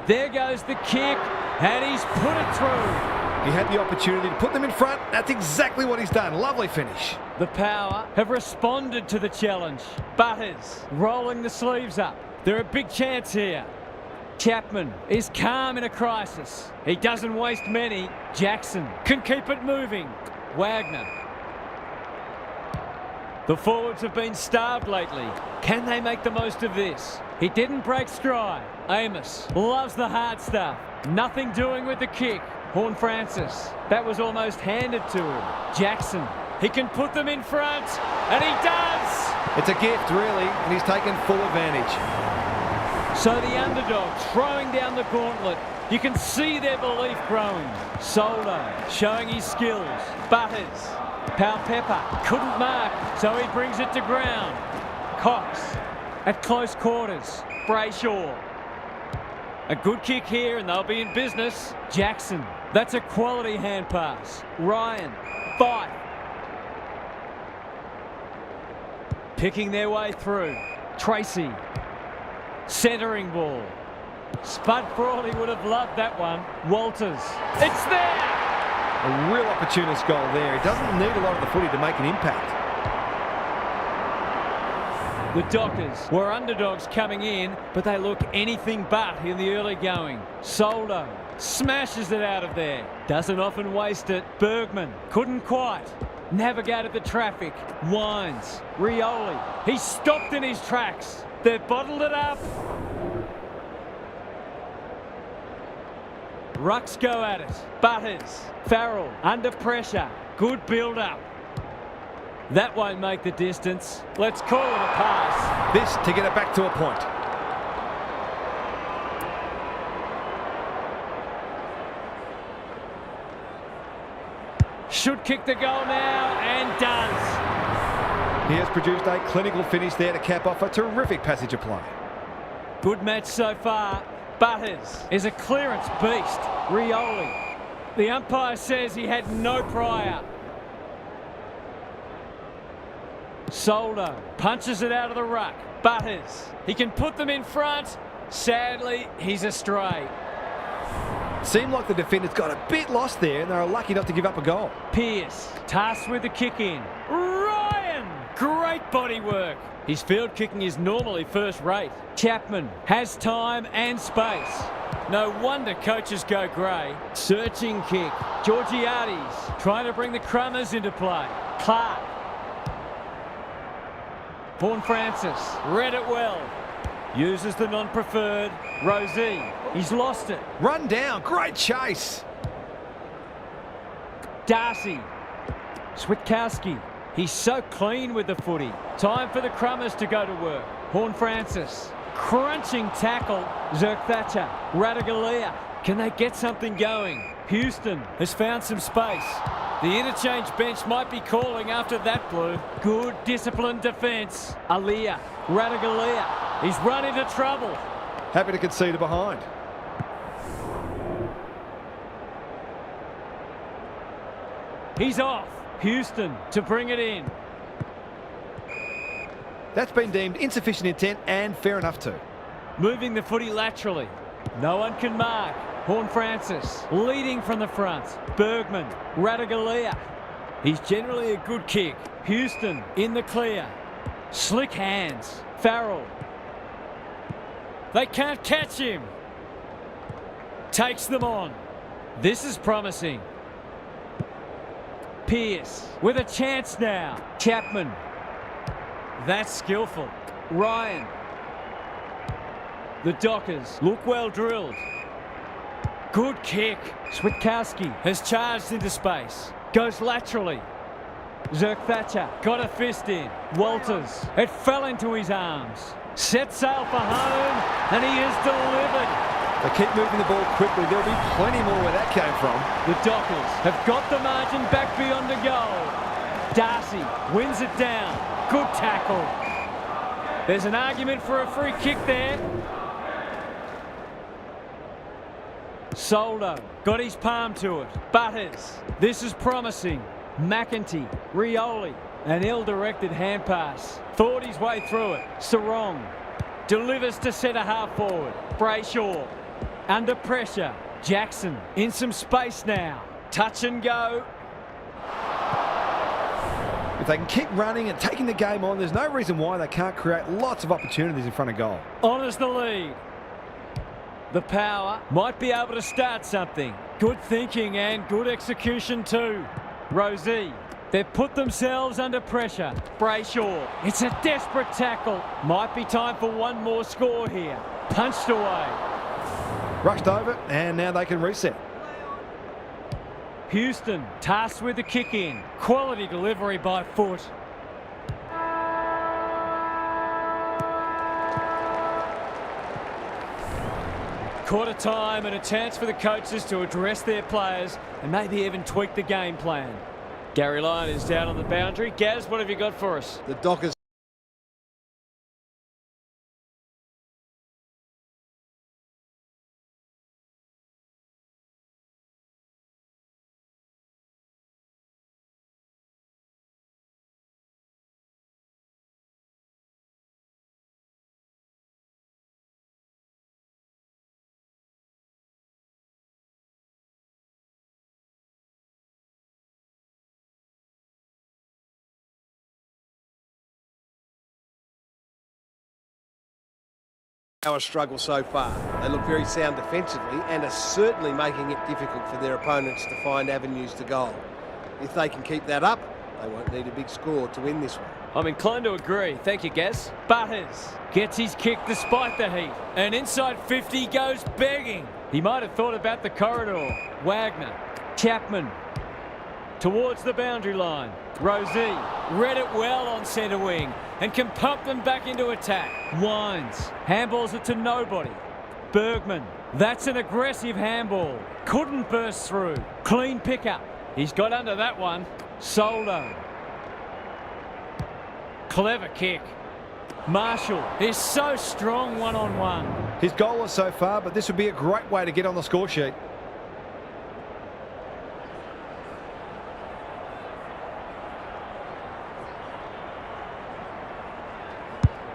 [SPEAKER 1] There goes the kick, and he's put it through.
[SPEAKER 2] He had the opportunity to put them in front. That's exactly what he's done. Lovely finish.
[SPEAKER 1] The Power have responded to the challenge. Butters rolling the sleeves up. They're a big chance here. Chapman is calm in a crisis. He doesn't waste many. Jackson can keep it moving. Wagner. The forwards have been starved lately. Can they make the most of this? He didn't break stride. Amos loves the hard stuff. Nothing doing with the kick. Horn Francis. That was almost handed to him. Jackson. He can put them in front, and he does!
[SPEAKER 2] It's a gift, really, and he's taken full advantage.
[SPEAKER 1] So the underdog throwing down the gauntlet. You can see their belief growing. Soldo showing his skills. Butters. Pepper couldn't mark, so he brings it to ground. Cox at close quarters. Brayshaw. A good kick here and they'll be in business. Jackson. That's a quality hand pass. Ryan. Fight. Picking their way through. Tracy. Centering ball. Spud Frawley would have loved that one. Walters. It's there!
[SPEAKER 2] A real opportunist goal there. He doesn't need a lot of the footy to make an impact.
[SPEAKER 1] The Dockers were underdogs coming in, but they look anything but in the early going. Soldo smashes it out of there. Doesn't often waste it. Bergman couldn't quite. Navigated the traffic. Wines. Rioli. He's stopped in his tracks. They've bottled it up. Rucks go at it. Butters. Farrell under pressure. Good build-up. That won't make the distance. Let's call it a pass.
[SPEAKER 2] This to get it back to a point.
[SPEAKER 1] Should kick the goal now, and does.
[SPEAKER 2] He has produced a clinical finish there to cap off a terrific passage of play.
[SPEAKER 1] Good match so far. Butters is a clearance beast. Rioli. The umpire says he had no prior. Soldo punches it out of the ruck. Butters. He can put them in front. Sadly, he's astray.
[SPEAKER 2] Seemed like the defenders got a bit lost there and they were lucky not to give up a goal.
[SPEAKER 1] Pearce tasked with the kick in. Ryan! Great body work. His field kicking is normally first rate. Chapman has time and space. No wonder coaches go grey. Searching kick. Georgiades trying to bring the Crummers into play. Clark. Horn Francis read it well. Uses the non-preferred. Rosie. He's lost it.
[SPEAKER 2] Run down. Great chase.
[SPEAKER 1] Darcy. Switkowski. He's so clean with the footy. Time for the Crummers to go to work. Horn Francis. Crunching tackle. Zerk Thatcher. Radagalia. Can they get something going? Houston has found some space. The interchange bench might be calling after that blue. Good disciplined defence. Aliyah. Radagalia. He's run into trouble.
[SPEAKER 2] Happy to concede it behind.
[SPEAKER 1] He's off. Houston to bring it in.
[SPEAKER 2] That's been deemed insufficient intent and fair enough too.
[SPEAKER 1] Moving the footy laterally. No one can mark. Horn Francis leading from the front. Bergman. Radagalia. He's generally a good kick. Houston in the clear. Slick hands. Farrell. They can't catch him. Takes them on. This is promising. Pearce with a chance now. Chapman. That's skillful. Ryan. The Dockers look well drilled. Good kick. Switkowski has charged into space. Goes laterally. Zerk Thatcher got a fist in. Walters. It fell into his arms. Set sail for home, and he is delivered.
[SPEAKER 2] They keep moving the ball quickly. There'll be plenty more where that came from.
[SPEAKER 1] The Dockers have got the margin back beyond the goal. Darcy wins it down. Good tackle. There's an argument for a free kick there. Soldo got his palm to it. Butters. This is promising. McEntee. Rioli. An ill-directed hand pass. Thought his way through it. Sarong. Delivers to centre half forward. Brayshaw. Under pressure. Jackson in some space now. Touch and go.
[SPEAKER 2] If they can keep running and taking the game on, there's no reason why they can't create lots of opportunities in front of goal.
[SPEAKER 1] Honours the lead. The power might be able to start something. Good thinking and good execution too. Rosie. They've put themselves under pressure. Brayshaw. It's a desperate tackle. Might be time for one more score here. Punched away.
[SPEAKER 2] Rushed over, and now they can reset.
[SPEAKER 1] Houston tasked with the kick in. Quality delivery by foot. Quarter time and a chance for the coaches to address their players and maybe even tweak the game plan. Gary Lyon is down on the boundary. Gaz, what have you got for us?
[SPEAKER 3] The Dockers our struggle so far. They look very sound defensively and are certainly making it difficult for their opponents to find avenues to goal. If they can keep that up, they won't need a big score to win this one.
[SPEAKER 1] I'm inclined to agree. Thank you, Gaz. Butters gets his kick despite the heat. And inside 50 goes begging. He might have thought about the corridor. Wagner, Chapman, towards the boundary line. Rosie read it well on centre wing and can pump them back into attack. Wines handballs it to nobody. Bergman, that's an aggressive handball. Couldn't burst through. Clean pickup. He's got under that one. Soldo. Clever kick. Marshall is so strong one-on-one.
[SPEAKER 2] His goalless so far, but this would be a great way to get on the score sheet.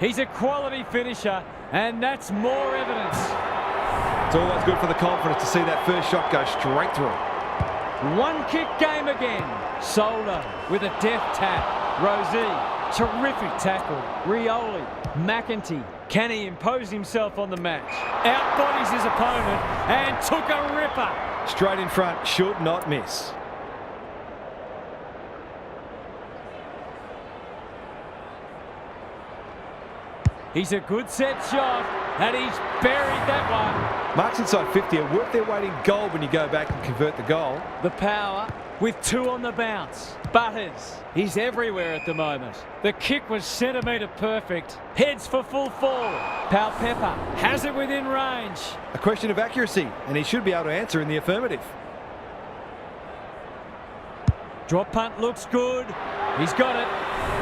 [SPEAKER 1] He's a quality finisher, and that's more evidence.
[SPEAKER 2] It's always good for the confidence to see that first shot go straight through.
[SPEAKER 1] One kick game again. Soldo with a deft tap. Rosie, terrific tackle. Rioli, McEntee. Can he impose himself on the match? Outbodies his opponent and took a ripper.
[SPEAKER 2] Straight in front, should not miss.
[SPEAKER 1] He's a good set shot, and he's buried that one.
[SPEAKER 2] Marks inside 50 are worth their weight in gold when you go back and convert the goal.
[SPEAKER 1] The power with two on the bounce. Butters, he's everywhere at the moment. The kick was centimetre perfect. Heads for full forward. Pepper has it within range.
[SPEAKER 2] A question of accuracy, and he should be able to answer in the affirmative.
[SPEAKER 1] Drop punt looks good. He's got it.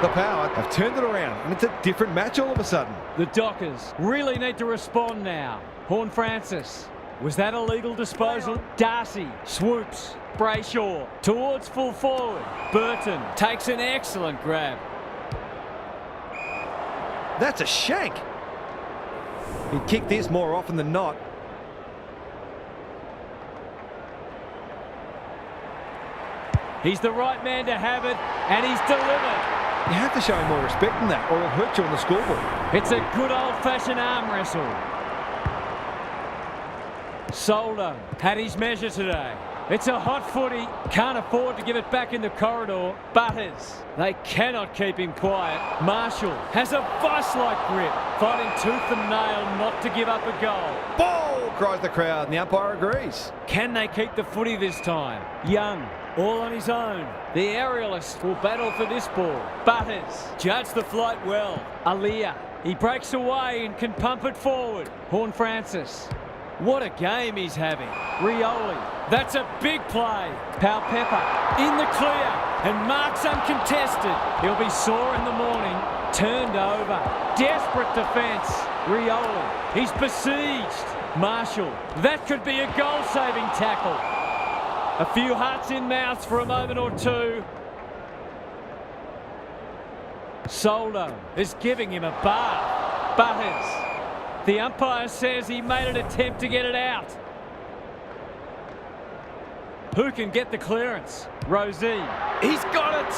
[SPEAKER 2] The Power have turned it around, and it's a different match all of a sudden.
[SPEAKER 1] The Dockers really need to respond now. Horne-Francis. Was that a legal disposal? Darcy swoops. Brayshaw towards full forward. Burton takes an excellent grab.
[SPEAKER 2] That's a shank. He'd kick this more often than not.
[SPEAKER 1] He's the right man to have it, and he's delivered.
[SPEAKER 2] You have to show him more respect than that, or he'll hurt you on the scoreboard.
[SPEAKER 1] It's a good old-fashioned arm wrestle. Soldo had his measure today. It's a hot footy. Can't afford to give it back in the corridor. Butters, they cannot keep him quiet. Marshall has a vice-like grip, fighting tooth and nail not to give up a goal.
[SPEAKER 2] Ball, cries the crowd, and the umpire agrees.
[SPEAKER 1] Can they keep the footy this time? Young, all on his own. The aerialist will battle for this ball. Butters judged the flight well. Aliyah, he breaks away and can pump it forward. Horne-Francis. What a game he's having. Rioli, that's a big play. Pepper in the clear and marks uncontested. He'll be sore in the morning. Turned over. Desperate defence. Rioli, he's besieged. Marshall, that could be a goal-saving tackle. A few hearts in mouths for a moment or two. Soldo is giving him a bath. Butters. The umpire says he made an attempt to get it out. Who can get the clearance? Rosie. He's got it!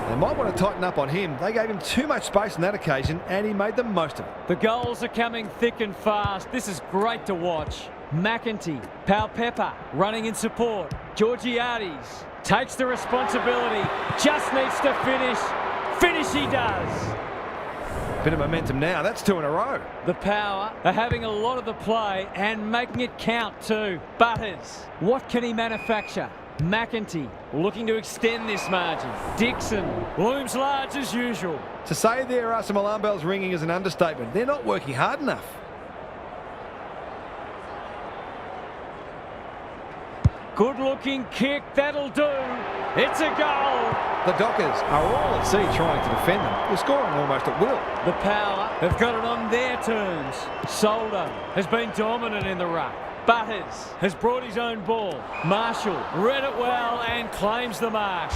[SPEAKER 2] They might want to tighten up on him. They gave him too much space on that occasion, and he made the most of it.
[SPEAKER 1] The goals are coming thick and fast. This is great to watch. McEntee, Pepper running in support. Georgiades takes the responsibility. Just needs to finish. Finish he does.
[SPEAKER 2] Bit of momentum now. That's 2 in a row.
[SPEAKER 1] The Power are having a lot of the play and making it count too. Butters, what can he manufacture? McEntee looking to extend this margin. Dixon looms large as usual.
[SPEAKER 2] To say there are some alarm bells ringing is an understatement. They're not working hard enough.
[SPEAKER 1] Good looking kick, that'll do. It's a goal.
[SPEAKER 2] The Dockers are all at sea trying to defend them. They're scoring almost at will.
[SPEAKER 1] The Power have got it on their terms. Soldo has been dominant in the ruck. Butters has brought his own ball. Marshall read it well and claims the mark.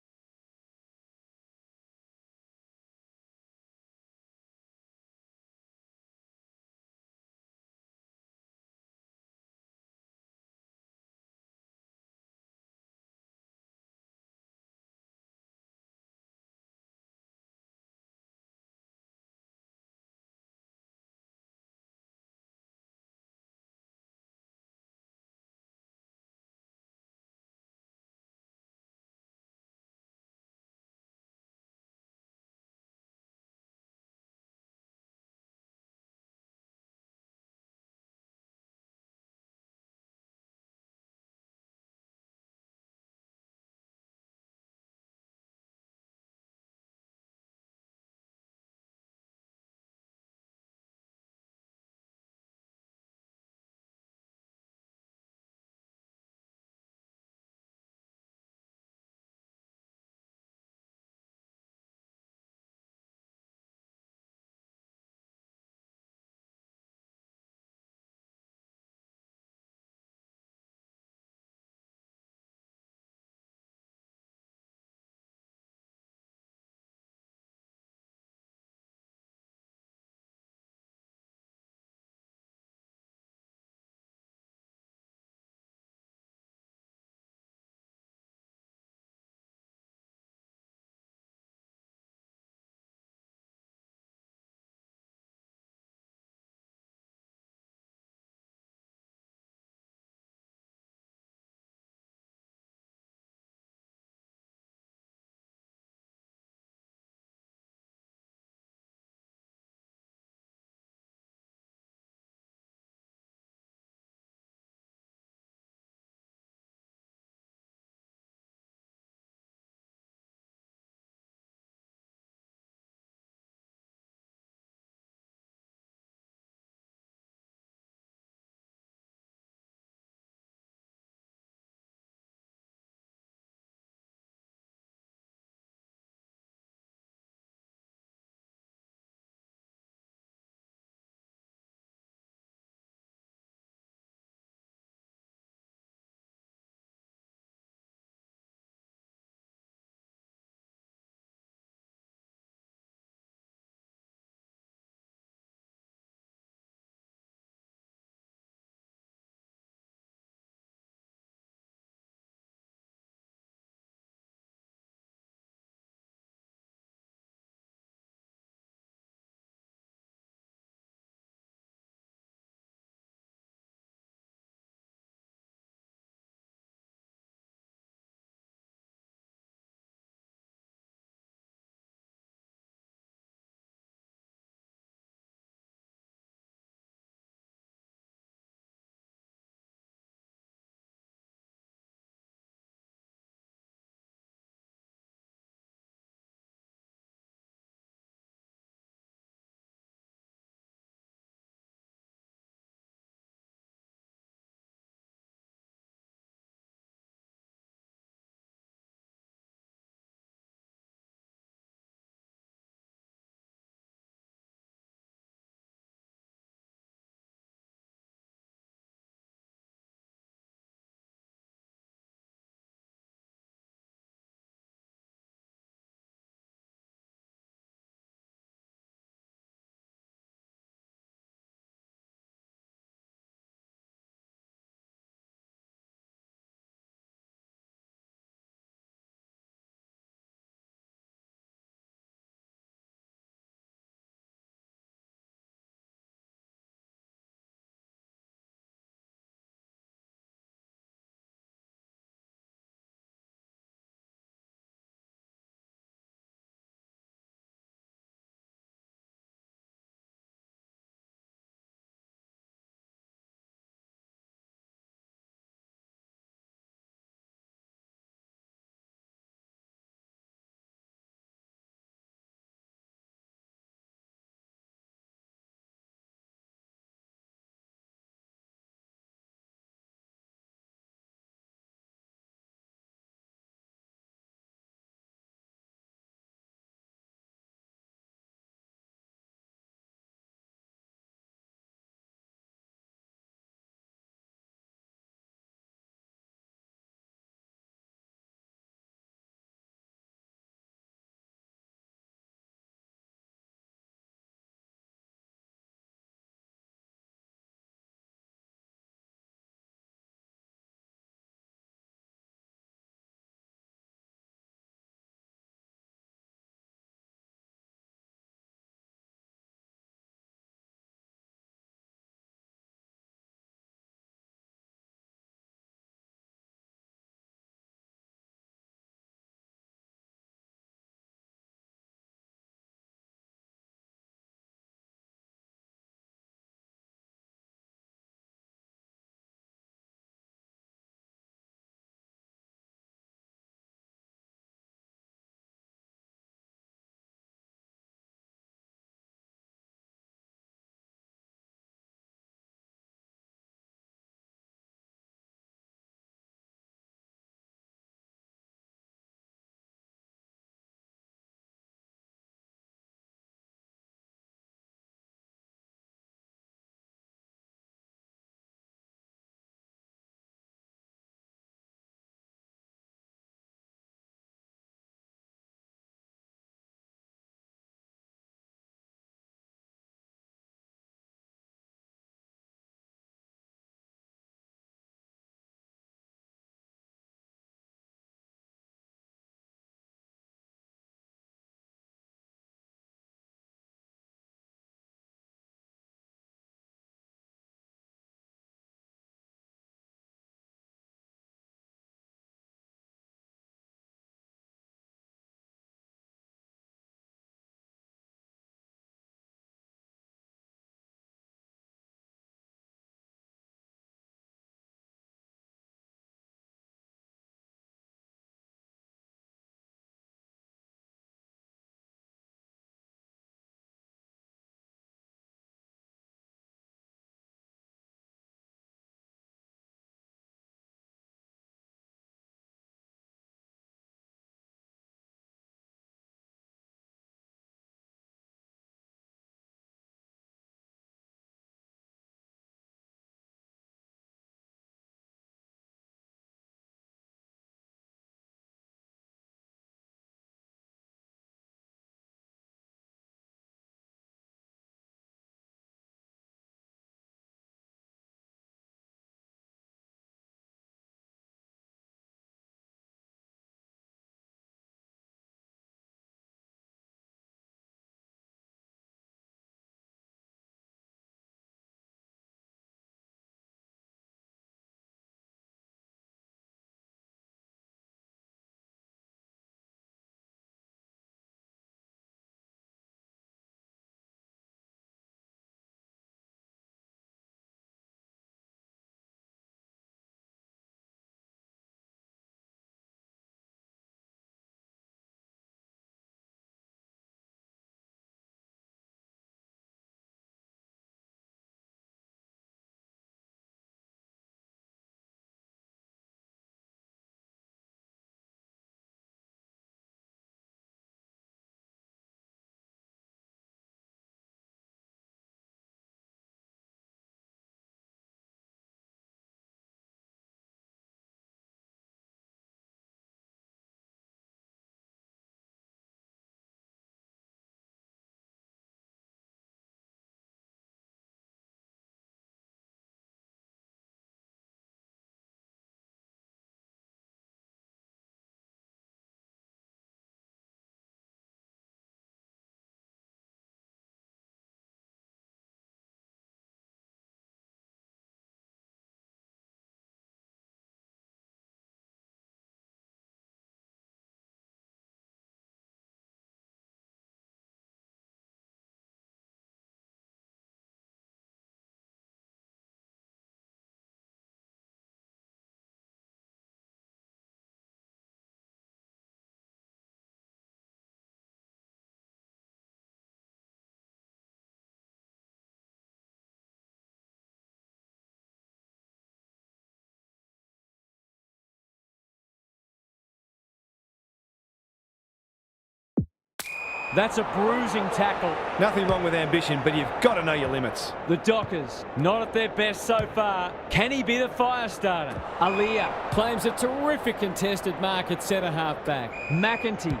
[SPEAKER 1] That's a bruising tackle.
[SPEAKER 2] Nothing wrong with ambition, but you've got to know your limits.
[SPEAKER 1] The Dockers, not at their best so far. Can he be the fire starter? Aaliyah claims a terrific contested mark at centre half back. McEntee.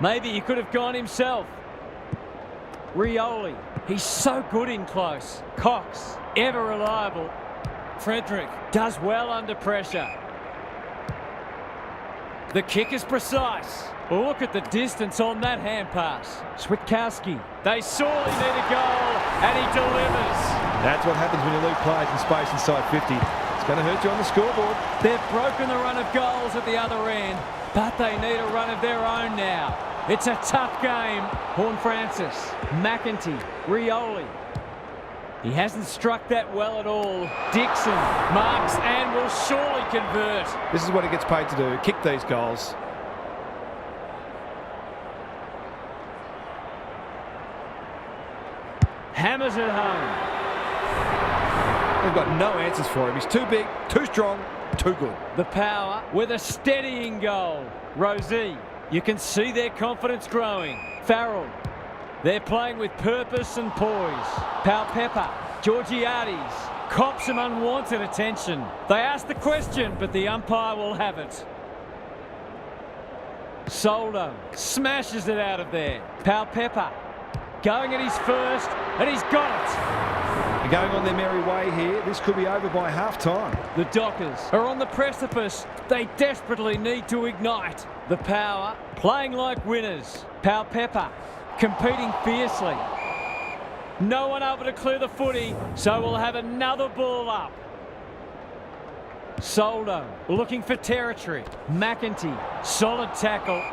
[SPEAKER 1] Maybe he could have gone himself. Rioli. He's so good in close. Cox, ever reliable. Frederick does well under pressure. The kick is precise. Look at the distance on that hand pass. Switkowski. They sorely need a goal, and he delivers.
[SPEAKER 2] That's what happens when you leave players in space inside 50. It's going to hurt you on the scoreboard.
[SPEAKER 1] They've broken the run of goals at the other end, but they need a run of their own now. It's a tough game. Horne-Francis, McEntee, Rioli. He hasn't struck that well at all. Dixon marks and will surely convert.
[SPEAKER 2] This is what he gets paid to do, kick these goals.
[SPEAKER 1] Hammers it home.
[SPEAKER 2] They've got no answers for him. He's too big, too strong, too good.
[SPEAKER 1] The Power with a steadying goal. Rosie. You can see their confidence growing. Farrell. They're playing with purpose and poise. Palpepper, Georgiades, cops some unwanted attention. They ask the question, but the umpire will have it. Soldo smashes it out of there. Palpepper going at his first, and he's got it.
[SPEAKER 2] They're going on their merry way here. This could be over by half-time.
[SPEAKER 1] The Dockers are on the precipice. They desperately need to ignite. The Power playing like winners. Palpepper competing fiercely. No one able to clear the footy, so we'll have another ball up. Soldo looking for territory. McEntee, solid tackle.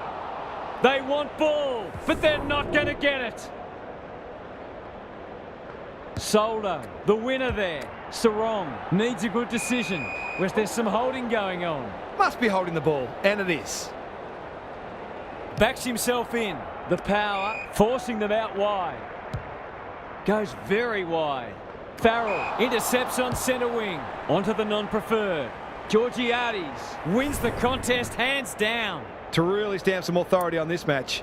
[SPEAKER 1] They want ball, but they're not going to get it. Soldo, the winner there. Sarong needs a good decision. Whereas there's some holding going on.
[SPEAKER 2] Must be holding the ball, and it is.
[SPEAKER 1] Backs himself in. The Power forcing them out wide. Goes very wide. Farrell intercepts on centre wing. Onto the non-preferred. Georgiades wins the contest hands down.
[SPEAKER 2] To really stamp some authority on this match.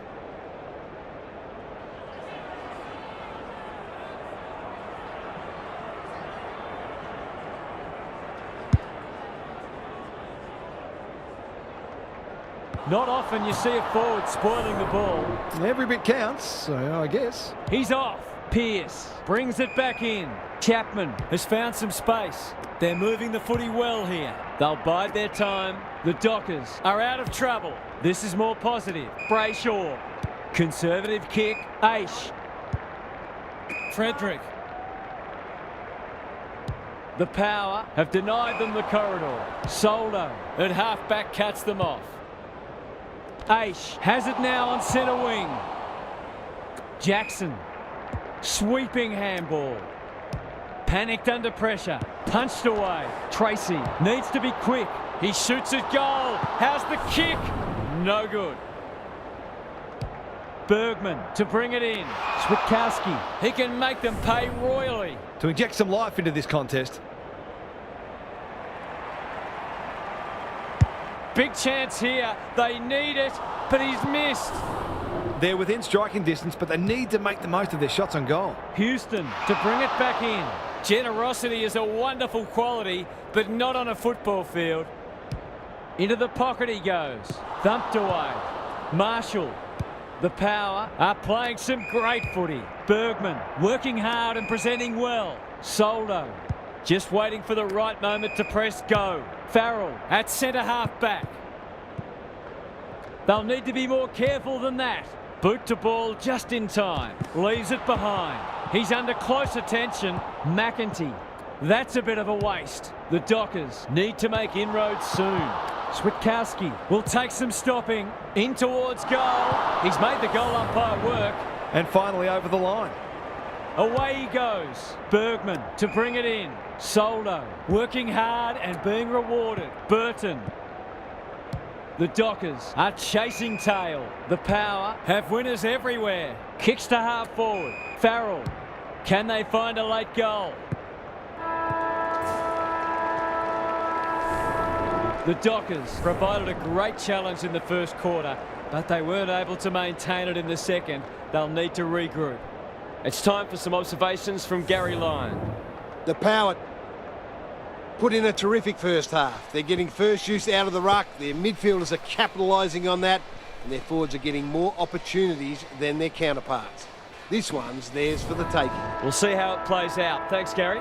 [SPEAKER 1] Not often you see a forward spoiling the ball.
[SPEAKER 2] Every bit counts, so I guess.
[SPEAKER 1] He's off. Pearce brings it back in. Chapman has found some space. They're moving the footy well here. They'll bide their time. The Dockers are out of trouble. This is more positive. Brayshaw. Conservative kick. Aish. Frederick. The Power have denied them the corridor. Soldo at half-back cuts them off. Aish has it now on centre wing. Jackson. Sweeping handball. Panicked under pressure. Punched away. Tracy needs to be quick. He shoots at goal. How's the kick? No good. Bergman to bring it in. Switkowski. He can make them pay royally.
[SPEAKER 2] To inject some life into this contest.
[SPEAKER 1] Big chance here. They need it, but he's missed.
[SPEAKER 2] They're within striking distance, but they need to make the most of their shots on goal.
[SPEAKER 1] Houston to bring it back in. Generosity is a wonderful quality, but not on a football field. Into the pocket he goes. Thumped away. Marshall. The Power are playing some great footy. Bergman working hard and presenting well. Soldo just waiting for the right moment to press go. Farrell at centre half back. They'll need to be more careful than that. Boot to ball just in time. Leaves it behind. He's under close attention. McEntee. That's a bit of a waste. The Dockers need to make inroads soon. Switkowski will take some stopping. In towards goal. He's made the goal umpire work.
[SPEAKER 2] And finally over the line.
[SPEAKER 1] Away he goes. Bergman to bring it in. Soldo working hard and being rewarded. Burton. The Dockers are chasing tail. The Power have winners everywhere. Kicks to half forward. Farrell. Can they find a late goal? The Dockers provided a great challenge in the first quarter, but they weren't able to maintain it in the second. They'll need to regroup.
[SPEAKER 4] It's time for some observations from Gary Lyon.
[SPEAKER 3] The Power put in a terrific first half. They're getting first use out of the ruck. Their midfielders are capitalising on that, and their forwards are getting more opportunities than their counterparts. This one's theirs for the taking.
[SPEAKER 4] We'll see how it plays out. Thanks, Gary.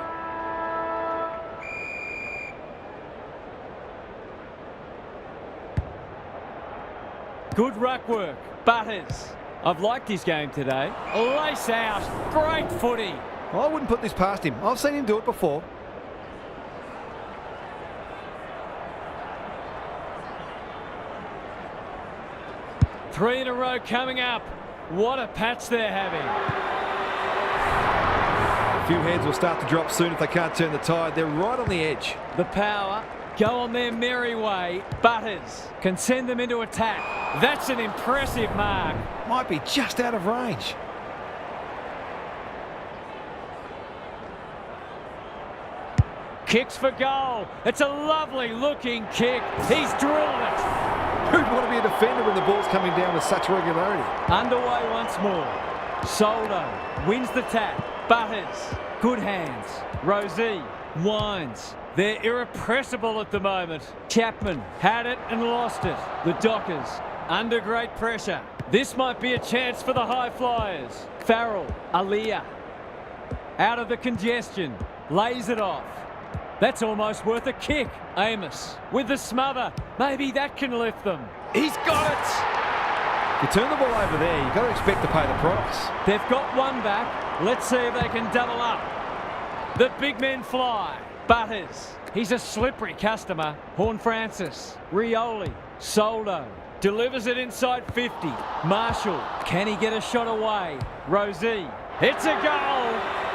[SPEAKER 1] Good ruck work. Butters. I've liked his game today. Lace out. Great footy.
[SPEAKER 2] Well, I wouldn't put this past him. I've seen him do it before.
[SPEAKER 1] Three in a row coming up. What a patch they're having.
[SPEAKER 2] A few heads will start to drop soon if they can't turn the tide. They're right on the edge.
[SPEAKER 1] The Power go on their merry way. Butters can send them into attack. That's an impressive mark.
[SPEAKER 2] Might be just out of range.
[SPEAKER 1] Kicks for goal. It's a lovely looking kick. He's drilled it.
[SPEAKER 2] Who'd want to be a defender when the ball's coming down with such regularity?
[SPEAKER 1] Underway once more. Soldo wins the tap. Butters. Good hands. Rosie winds. They're irrepressible at the moment. Chapman had it and lost it. The Dockers under great pressure. This might be a chance for the high flyers. Farrell, Aaliyah. Out of the congestion. Lays it off. That's almost worth a kick. Amos with the smother. Maybe that can lift them. He's got it.
[SPEAKER 2] If you turn the ball over there, you've got to expect to pay the price.
[SPEAKER 1] They've got one back. Let's see if they can double up. The big men fly. Butters. He's a slippery customer. Horne-Francis. Rioli. Soldo. Delivers it inside 50. Marshall. Can he get a shot away? Rosie. It's a goal.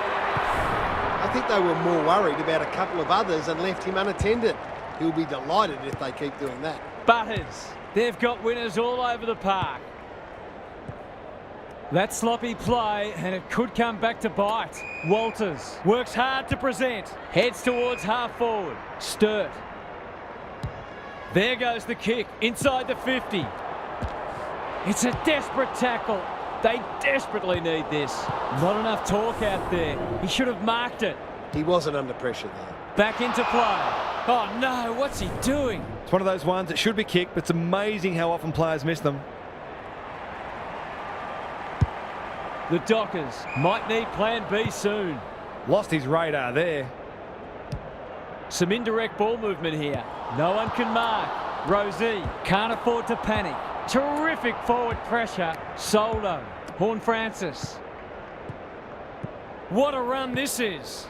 [SPEAKER 3] I think they were more worried about a couple of others and left him unattended. He'll be delighted if they keep doing that.
[SPEAKER 1] Butters. They've got winners all over the park. That sloppy play, and it could come back to bite. Walters works hard to present. Heads towards half forward. Sturt. There goes the kick inside the 50. It's a desperate tackle. They desperately need this. Not enough torque out there. He should have marked it.
[SPEAKER 3] He wasn't under pressure there.
[SPEAKER 1] Back into play. Oh no, what's he doing?
[SPEAKER 2] It's one of those ones that should be kicked, but it's amazing how often players miss them.
[SPEAKER 1] The Dockers might need plan B soon.
[SPEAKER 2] Lost his radar there.
[SPEAKER 1] Some indirect ball movement here. No one can mark. Rosie can't afford to panic. Terrific forward pressure. Soldo. Horne-Francis. What a run this is.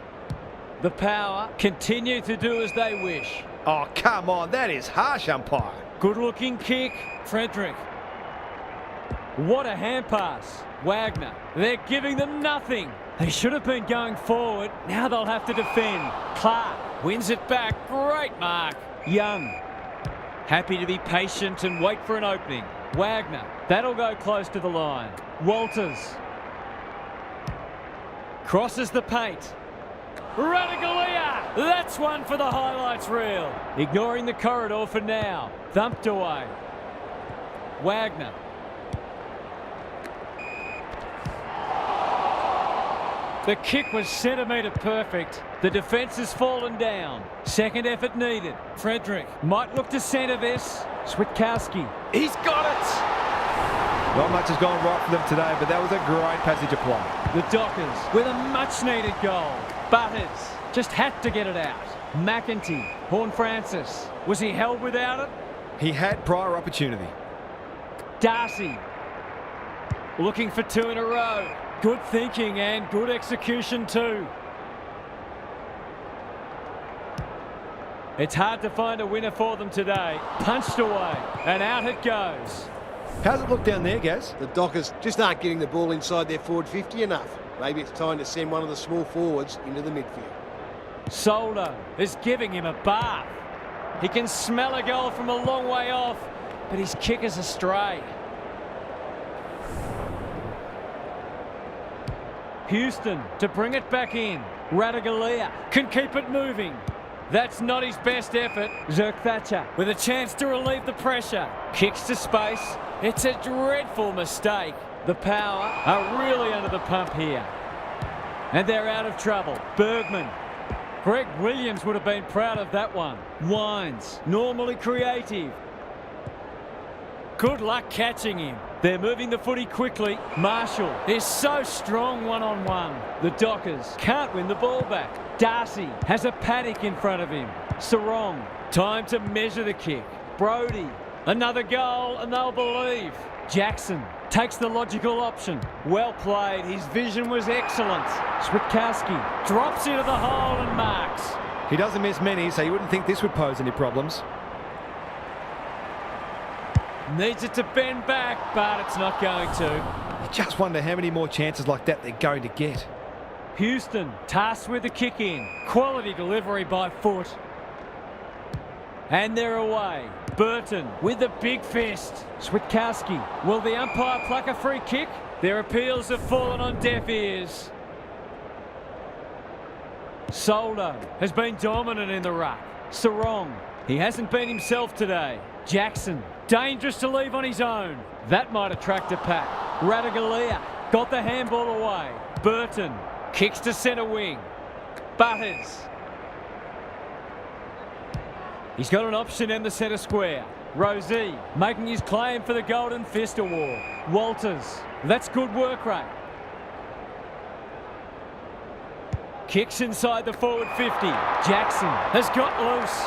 [SPEAKER 1] The Power continue to do as they wish.
[SPEAKER 2] Oh, come on. That is harsh, umpire.
[SPEAKER 1] Good looking kick. Frederick. What a hand pass. Wagner. They're giving them nothing. They should have been going forward. Now they'll have to defend. Clark wins it back. Great mark. Young. Happy to be patient and wait for an opening. Wagner. That'll go close to the line. Walters. Crosses the paint. Radagalia! That's one for the highlights reel. Ignoring the corridor for now. Thumped away. Wagner. The kick was centimetre perfect. The defence has fallen down. Second effort needed. Frederick might look to centre this. Switkowski. He's got it!
[SPEAKER 2] Not much has gone right for them today, but that was a great passage of play.
[SPEAKER 1] The Dockers with a much-needed goal. Butters just had to get it out. McEntee. Horne-Francis. Was he held without it?
[SPEAKER 2] He had prior opportunity.
[SPEAKER 1] Darcy. Looking for two in a row. Good thinking and good execution too. It's hard to find a winner for them today. Punched away and out it goes.
[SPEAKER 2] How's it look down there, Gaz?
[SPEAKER 3] The Dockers just aren't getting the ball inside their forward 50 enough. Maybe it's time to send one of the small forwards into the midfield.
[SPEAKER 1] Soldo is giving him a bath. He can smell a goal from a long way off, but his kick is astray. Houston to bring it back in. Radagalia can keep it moving. That's not his best effort. Thatcher with a chance to relieve the pressure. Kicks to space. It's a dreadful mistake. The Power are really under the pump here. And they're out of trouble. Bergman. Greg Williams would have been proud of that one. Wines, normally creative. Good luck catching him. They're moving the footy quickly. Marshall is so strong one-on-one. The Dockers can't win the ball back. Darcy has a paddock in front of him. Sarong, time to measure the kick. Brody, another goal and they'll believe. Jackson takes the logical option. Well played. His vision was excellent. Switkowski drops into the hole and marks.
[SPEAKER 2] He doesn't miss many, so you wouldn't think this would pose any problems.
[SPEAKER 1] Needs it to bend back, but it's not going to.
[SPEAKER 2] You just wonder how many more chances like that they're going to get.
[SPEAKER 1] Houston tasked with the kick in. Quality delivery by foot. And they're away. Burton with the big fist. Switkowski. Will the umpire pluck a free kick? Their appeals have fallen on deaf ears. Soldo has been dominant in the ruck. Sarong. He hasn't been himself today. Jackson. Dangerous to leave on his own. That might attract a pack. Radagalia got the handball away. Burton kicks to centre wing. Butters. He's got an option in the centre square. Rosie making his claim for the Golden Fist Award. Walters. That's good work rate. Kicks inside the forward 50. Jackson has got loose.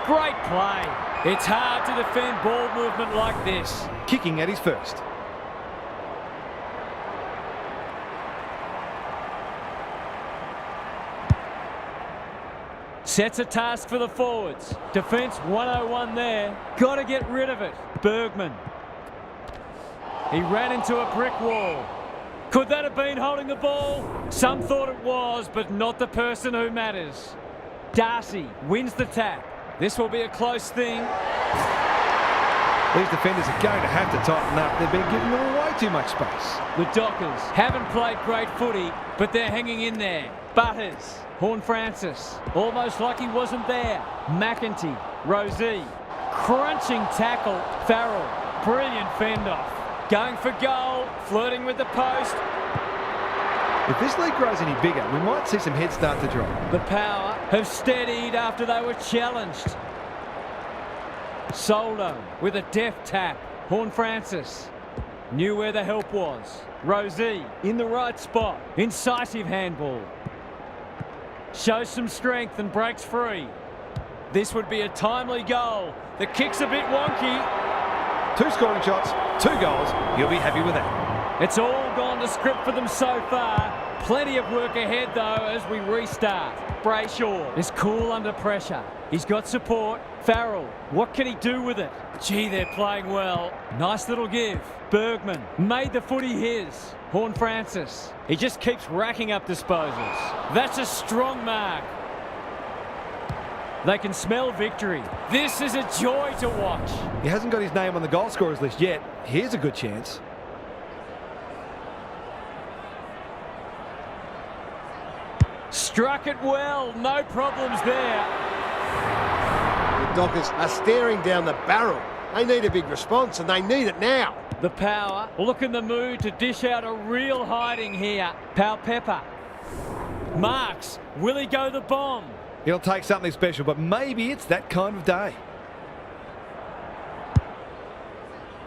[SPEAKER 1] Great play. It's hard to defend ball movement like this.
[SPEAKER 2] Kicking at his first.
[SPEAKER 1] Sets a task for the forwards. Defence 101 there. Got to get rid of it. Bergman. He ran into a brick wall. Could that have been holding the ball? Some thought it was, but not the person who matters. Darcy wins the tap. This will be a close thing.
[SPEAKER 2] These defenders are going to have to tighten up. They've been giving them way too much space.
[SPEAKER 1] The Dockers haven't played great footy, but they're hanging in there. Butters, Horne-Francis, almost like he wasn't there. McEntee, Rosie, crunching tackle. Farrell, brilliant fend-off. Going for goal, flirting with the post.
[SPEAKER 2] If this league grows any bigger, we might see some heads start to drop.
[SPEAKER 1] The Power have steadied after they were challenged. Soldo with a deft tap. Horne-Francis knew where the help was. Rosie in the right spot. Incisive handball. Shows some strength and breaks free. This would be a timely goal. The kick's a bit wonky.
[SPEAKER 2] 2 scoring shots, 2 goals. You'll be happy with that.
[SPEAKER 1] It's all gone to script for them so far. Plenty of work ahead, though, as we restart. Brayshaw is cool under pressure. He's got support. Farrell, what can he do with it? Gee, they're playing well. Nice little give. Bergman made the footy his. Horne-Francis, he just keeps racking up disposals. That's a strong mark. They can smell victory. This is a joy to watch.
[SPEAKER 2] He hasn't got his name on the goal scorers list yet. Here's a good chance.
[SPEAKER 1] Struck it well, no problems there.
[SPEAKER 3] The Dockers are staring down the barrel. They need a big response, and they need it now.
[SPEAKER 1] The Power look in the mood to dish out a real hiding here. Pepper. Marks, will he go the bomb?
[SPEAKER 2] It'll take something special, but maybe it's that kind of day.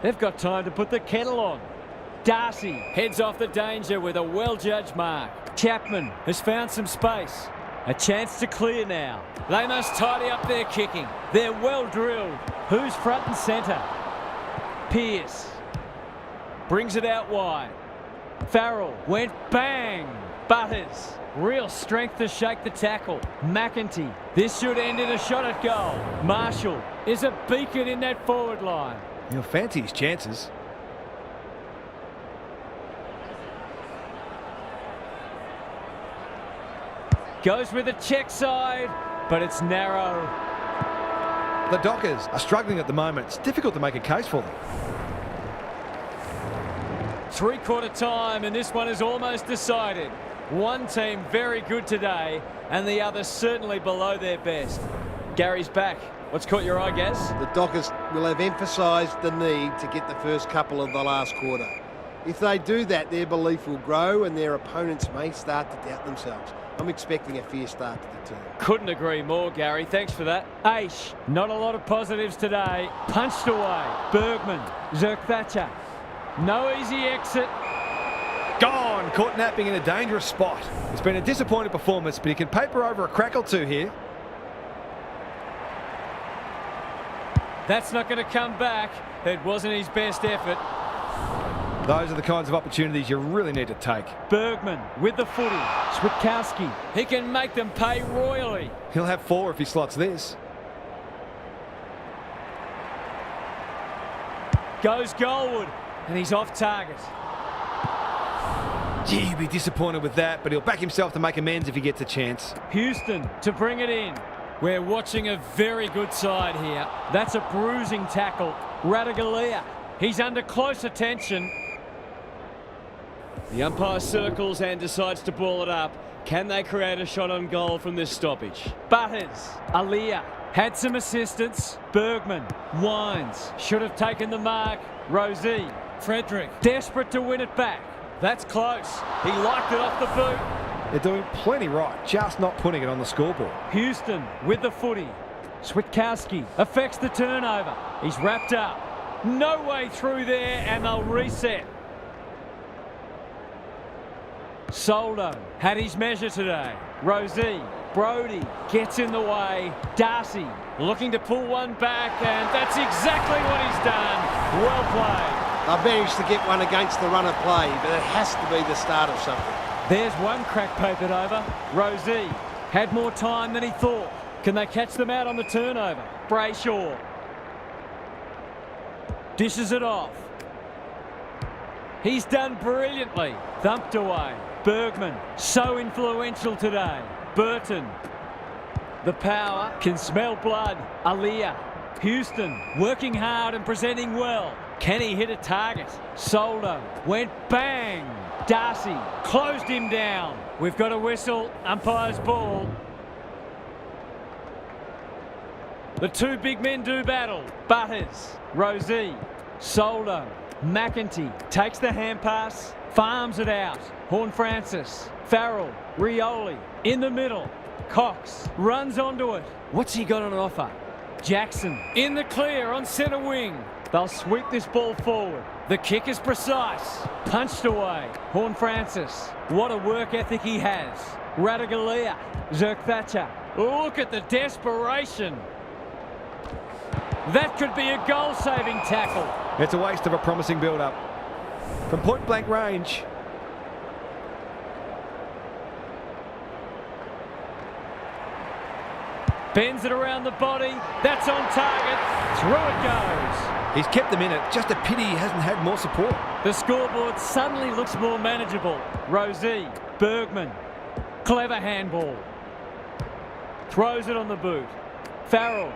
[SPEAKER 1] They've got time to put the kettle on. Darcy heads off the danger with a well-judged mark. Chapman has found some space. A chance to clear now. They must tidy up their kicking. They're well drilled. Who's front and centre? Pearce brings it out wide. Farrell went bang. Butters, real strength to shake the tackle. McEntee, this should end in a shot at goal. Marshall is a beacon in that forward line.
[SPEAKER 2] You'll fancy his chances.
[SPEAKER 1] Goes with a check side, but it's narrow.
[SPEAKER 2] The Dockers are struggling at the moment. It's difficult to make a case for them.
[SPEAKER 1] Three-quarter time, and this one is almost decided. One team very good today, and the other certainly below their best.
[SPEAKER 4] Gary's back. What's caught your eye, Gaz?
[SPEAKER 3] The Dockers will have emphasised the need to get the first couple of the last quarter. If they do that, their belief will grow and their opponents may start to doubt themselves. I'm expecting a fierce start to the term.
[SPEAKER 4] Couldn't agree more, Gary. Thanks for that.
[SPEAKER 1] Aish, not a lot of positives today. Punched away. Bergman, Zerk-Thatcher. No easy exit.
[SPEAKER 2] Gone, caught napping in a dangerous spot. It's been a disappointing performance, but he can paper over a crack or two here.
[SPEAKER 1] That's not going to come back. It wasn't his best effort.
[SPEAKER 2] Those are the kinds of opportunities you really need to take.
[SPEAKER 1] Bergman with the footy. Switkowski. He can make them pay royally.
[SPEAKER 2] He'll have 4 if he slots this.
[SPEAKER 1] Goes goalward. And he's off target.
[SPEAKER 2] Gee, he'll be disappointed with that, but he'll back himself to make amends if he gets a chance.
[SPEAKER 1] Houston to bring it in. We're watching a very good side here. That's a bruising tackle. Radigalia. He's under close attention.
[SPEAKER 4] The umpire circles and decides to ball it up. Can they create a shot on goal from this stoppage?
[SPEAKER 1] Butters. Alia. Had some assistance. Bergman. Wines. Should have taken the mark. Rosie. Frederick. Desperate to win it back. That's close. He liked it off the boot.
[SPEAKER 2] They're doing plenty right, just not putting it on the scoreboard.
[SPEAKER 1] Houston with the footy. Switkowski affects the turnover. He's wrapped up. No way through there, and they'll reset. Soldo had his measure today. Rosie, Brody gets in the way. Darcy looking to pull one back, and that's exactly what he's done. Well played.
[SPEAKER 3] They've managed to get one against the run of play, but it has to be the start of something.
[SPEAKER 1] There's one crack papered over. Rosie had more time than he thought. Can they catch them out on the turnover? Brayshaw dishes it off. He's done brilliantly. Thumped away. Bergman, so influential today. Burton. The power can smell blood. Alia. Houston working hard and presenting well. Can he hit a target? Soldo went bang. Darcy closed him down. We've got a whistle. Umpire's ball. The two big men do battle. Butters, Rosie, Soldo, McEntee takes the hand pass, farms it out. Horne-Francis, Farrell, Rioli in the middle. Cox runs onto it. What's he got on offer? Jackson in the clear on centre wing. They'll sweep this ball forward. The kick is precise. Punched away. Horne-Francis. What a work ethic he has. Radigalia. Zerk-Thatcher. Look at the desperation. That could be a goal-saving tackle.
[SPEAKER 2] It's a waste of a promising build-up. From point-blank range.
[SPEAKER 1] Bends it around the body. That's on target. Through it goes.
[SPEAKER 2] He's kept them in it. Just a pity he hasn't had more support.
[SPEAKER 1] The scoreboard suddenly looks more manageable. Rosie, Bergman, clever handball. Throws it on the boot. Farrell.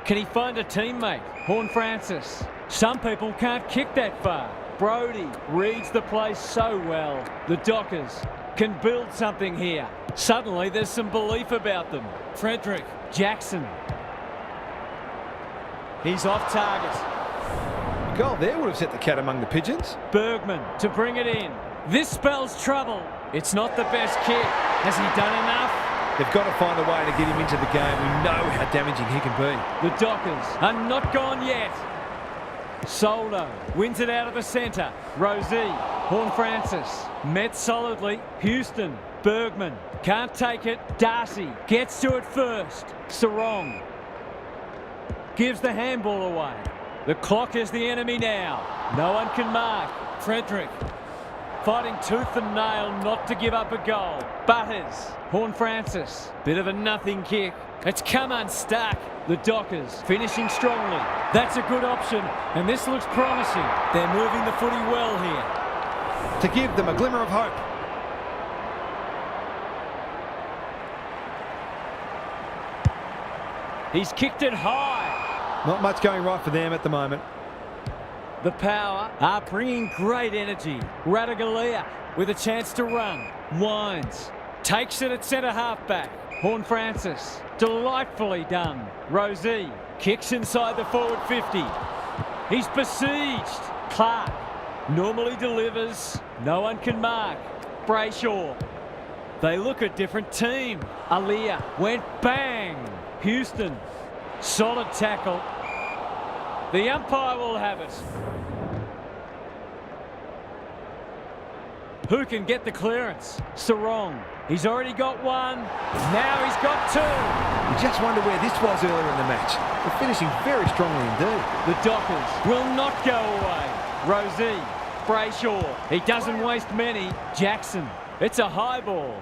[SPEAKER 1] Can he find a teammate? Horne-Francis. Some people can't kick that far. Brody reads the play so well. The Dockers can build something here. Suddenly there's some belief about them. Frederick, Jackson. He's off target.
[SPEAKER 2] A goal there would have set the cat among the pigeons.
[SPEAKER 1] Bergman to bring it in. This spells trouble. It's not the best kick. Has he done enough?
[SPEAKER 2] They've got to find a way to get him into the game. We know how damaging he can be.
[SPEAKER 1] The Dockers are not gone yet. Soldo wins it out of the centre. Rosie, Horne-Francis, met solidly. Houston, Bergman, can't take it. Darcy gets to it first. Sarong gives the handball away. The clock is the enemy now. No one can mark. Frederick fighting tooth and nail not to give up a goal. Butters, Horne-Francis, bit of a nothing kick. It's come unstuck. The Dockers finishing strongly. That's a good option, and this looks promising. They're moving the footy well here.
[SPEAKER 2] To give them a glimmer of hope.
[SPEAKER 1] He's kicked it high.
[SPEAKER 2] Not much going right for them at the moment.
[SPEAKER 1] The Power are bringing great energy. Radigalia with a chance to run. Wines takes it at centre halfback. Horn Francis, delightfully done. Rosie kicks inside the forward 50. He's besieged. Clark normally delivers. No one can mark. Brayshaw. They look a different team. Aaliyah went bang. Houston, solid tackle. The umpire will have it. Who can get the clearance? Sarong. He's already got one. Now he's got two.
[SPEAKER 2] You just wonder where this was earlier in the match. They're finishing very strongly indeed.
[SPEAKER 1] The Dockers will not go away. Rosie. Brayshaw. He doesn't waste many. Jackson. It's a high ball.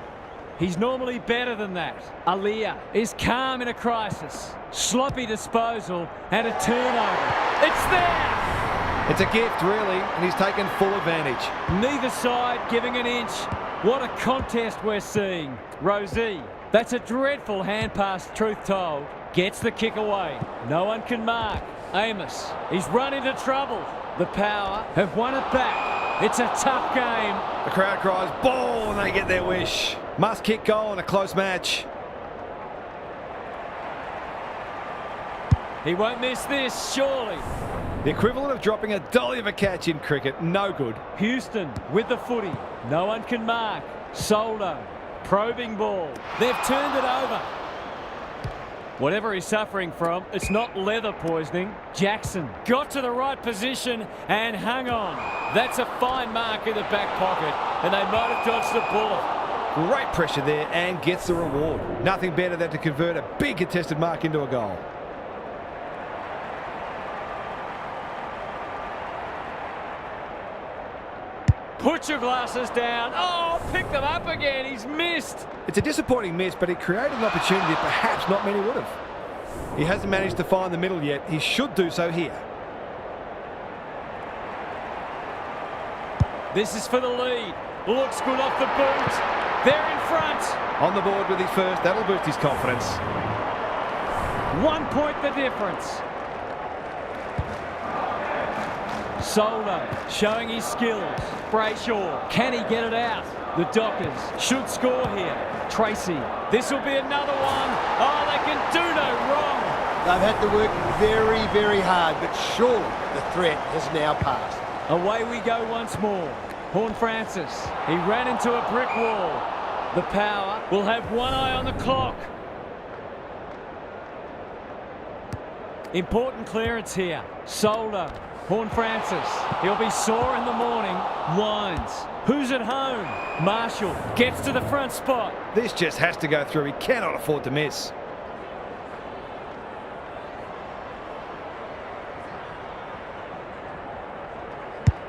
[SPEAKER 1] He's normally better than that. Aaliyah is calm in a crisis. Sloppy disposal and a turnover. It's there!
[SPEAKER 2] It's a gift, really, and he's taken full advantage.
[SPEAKER 1] Neither side giving an inch. What a contest we're seeing. Rosie, that's a dreadful hand pass, truth told. Gets the kick away. No one can mark. Amos, he's run into trouble. The Power have won it back. It's a tough game.
[SPEAKER 2] The crowd cries ball and they get their wish. Must kick goal in a close match.
[SPEAKER 1] He won't miss this, surely.
[SPEAKER 2] The equivalent of dropping a dolly of a catch in cricket. No good.
[SPEAKER 1] Houston with the footy. No one can mark. Soldo. Probing ball. They've turned it over. Whatever he's suffering from, it's not leather poisoning. Jackson got to the right position and hung on. That's a fine mark in the back pocket, and they might have dodged a bullet.
[SPEAKER 2] Great pressure there and gets the reward. Nothing better than to convert a big contested mark into a goal.
[SPEAKER 1] Put your glasses down. Oh, pick them up again. He's missed.
[SPEAKER 2] It's a disappointing miss, but he created an opportunity that perhaps not many would have. He hasn't managed to find the middle yet. He should do so here.
[SPEAKER 1] This is for the lead. Looks good off the boot. They're in front.
[SPEAKER 2] On the board with his first. That'll boost his confidence.
[SPEAKER 1] 1 point the difference. Soldo showing his skills. Brayshaw, can he get it out? The Dockers should score here. Tracy, this will be another one. Oh, they can do no wrong.
[SPEAKER 3] They've had to work very, very hard, but surely the threat has now passed.
[SPEAKER 1] Away we go once more. Horn Francis, he ran into a brick wall. The Power will have one eye on the clock. Important clearance here. Soldo. Horn Francis, he'll be sore in the morning. Wines. Who's at home? Marshall gets to the front spot.
[SPEAKER 2] This just has to go through. He cannot afford to miss.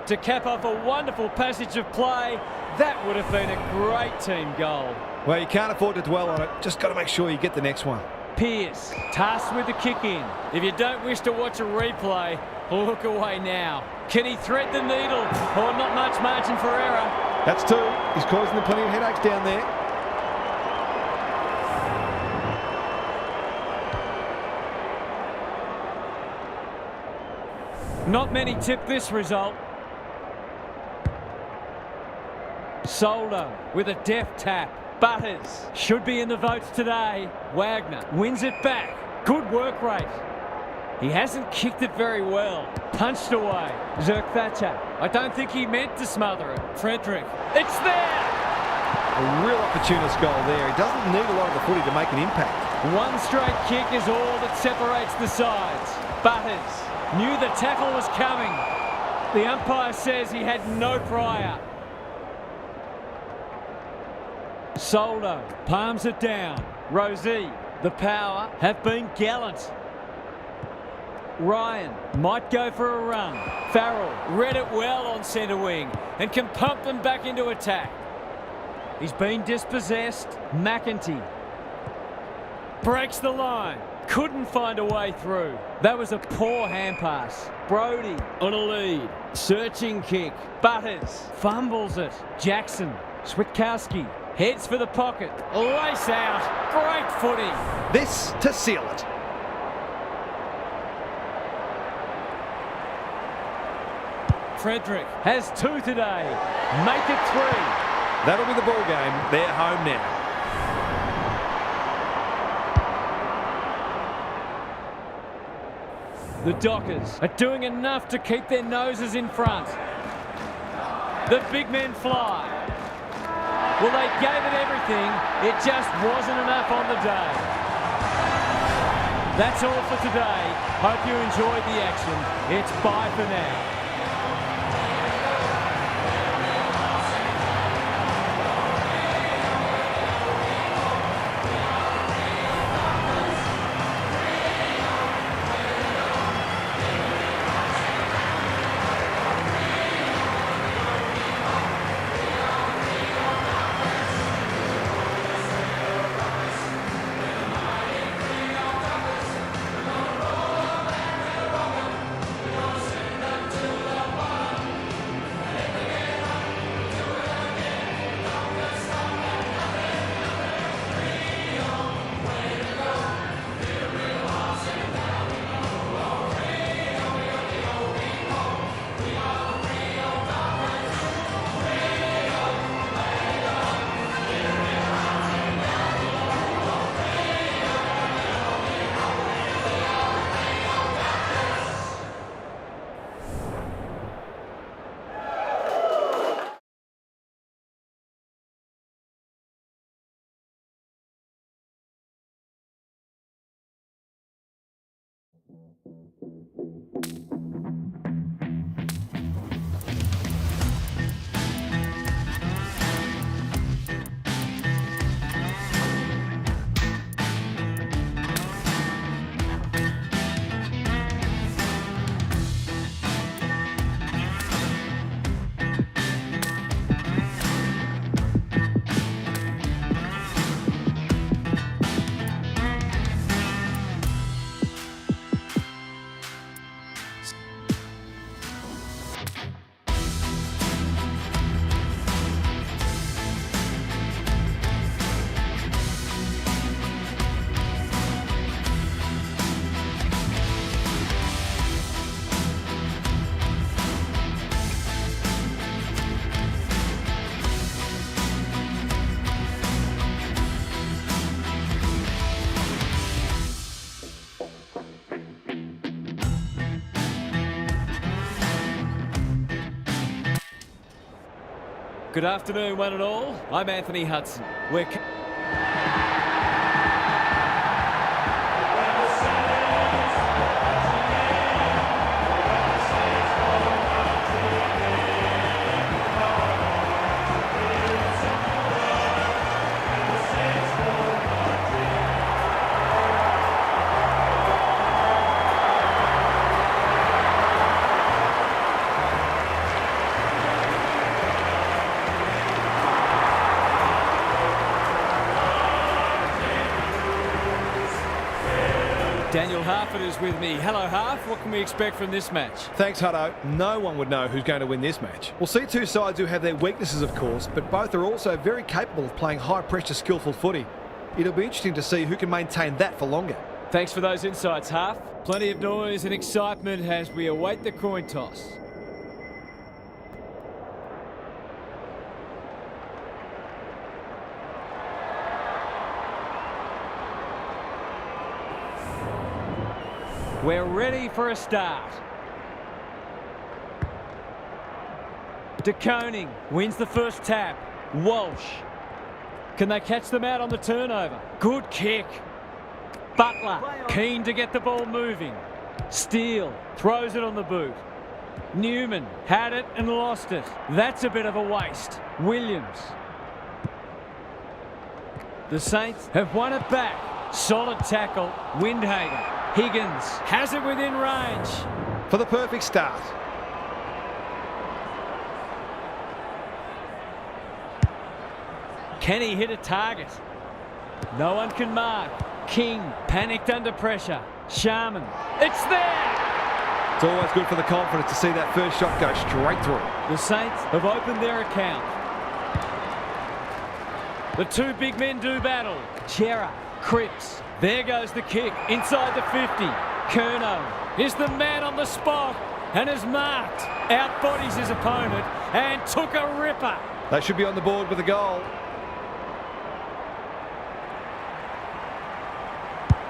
[SPEAKER 1] To cap off a wonderful passage of play, that would have been a great team goal.
[SPEAKER 2] Well, you can't afford to dwell on it. Just got to make sure you get the next one.
[SPEAKER 1] Pierce, tasked with the kick in. If you don't wish to watch a replay, look away now. Can he thread the needle? Or not much margin for error.
[SPEAKER 2] That's two. He's causing them plenty of headaches down there.
[SPEAKER 1] Not many tip this result. Soldo with a deft tap. Butters should be in the votes today. Wagner wins it back. Good work rate. He hasn't kicked it very well. Punched away. Zerk Thatcher. I don't think he meant to smother it. Frederick. It's there!
[SPEAKER 2] A real opportunist goal there. He doesn't need a lot of the footy to make an impact.
[SPEAKER 1] One straight kick is all that separates the sides. Butters knew the tackle was coming. The umpire says he had no prior. Soldo palms it down. Rosie, the Power have been gallant. Ryan might go for a run. Farrell read it well on centre wing and can pump them back into attack. He's been dispossessed. McEntee breaks the line. Couldn't find a way through. That was a poor hand pass. Brody on a lead. Searching kick. Butters fumbles it. Jackson. Switkowski heads for the pocket. Lace out. Great footy.
[SPEAKER 2] This to seal it.
[SPEAKER 1] Frederick has two today. Make it three.
[SPEAKER 2] That'll be the ball game. They're home now.
[SPEAKER 1] The Dockers are doing enough to keep their noses in front. The big men fly. Well, they gave it everything. It just wasn't enough on the day. That's all for today. Hope you enjoyed the action. It's bye for now. Good afternoon, one and all. I'm Anthony Hudson. We're Daniel Harford is with me. Hello, Harf. What can we expect from this match?
[SPEAKER 2] Thanks, Hutto. No one would know who's going to win this match. We'll see two sides who have their weaknesses, of course, but both are also very capable of playing high-pressure, skillful footy. It'll be interesting to see who can maintain that for longer.
[SPEAKER 1] Thanks for those insights, Harf. Plenty of noise and excitement as we await the coin toss. We're ready for a start. De Koning wins the first tap. Walsh. Can they catch them out on the turnover? Good kick. Butler, keen to get the ball moving. Steele throws it on the boot. Newman had it and lost it. That's a bit of a waste. Williams. The Saints have won it back. Solid tackle. Windhager. Higgins has it within range.
[SPEAKER 2] For the perfect start.
[SPEAKER 1] Can he hit a target? No one can mark. King panicked under pressure. Sharman. It's there!
[SPEAKER 2] It's always good for the confidence to see that first shot go straight through.
[SPEAKER 1] The Saints have opened their account. The two big men do battle. Chera, Cripps. There goes the kick inside the 50. Curnow is the man on the spot and has marked, outbodies his opponent and took a ripper.
[SPEAKER 2] They should be on the board with a goal.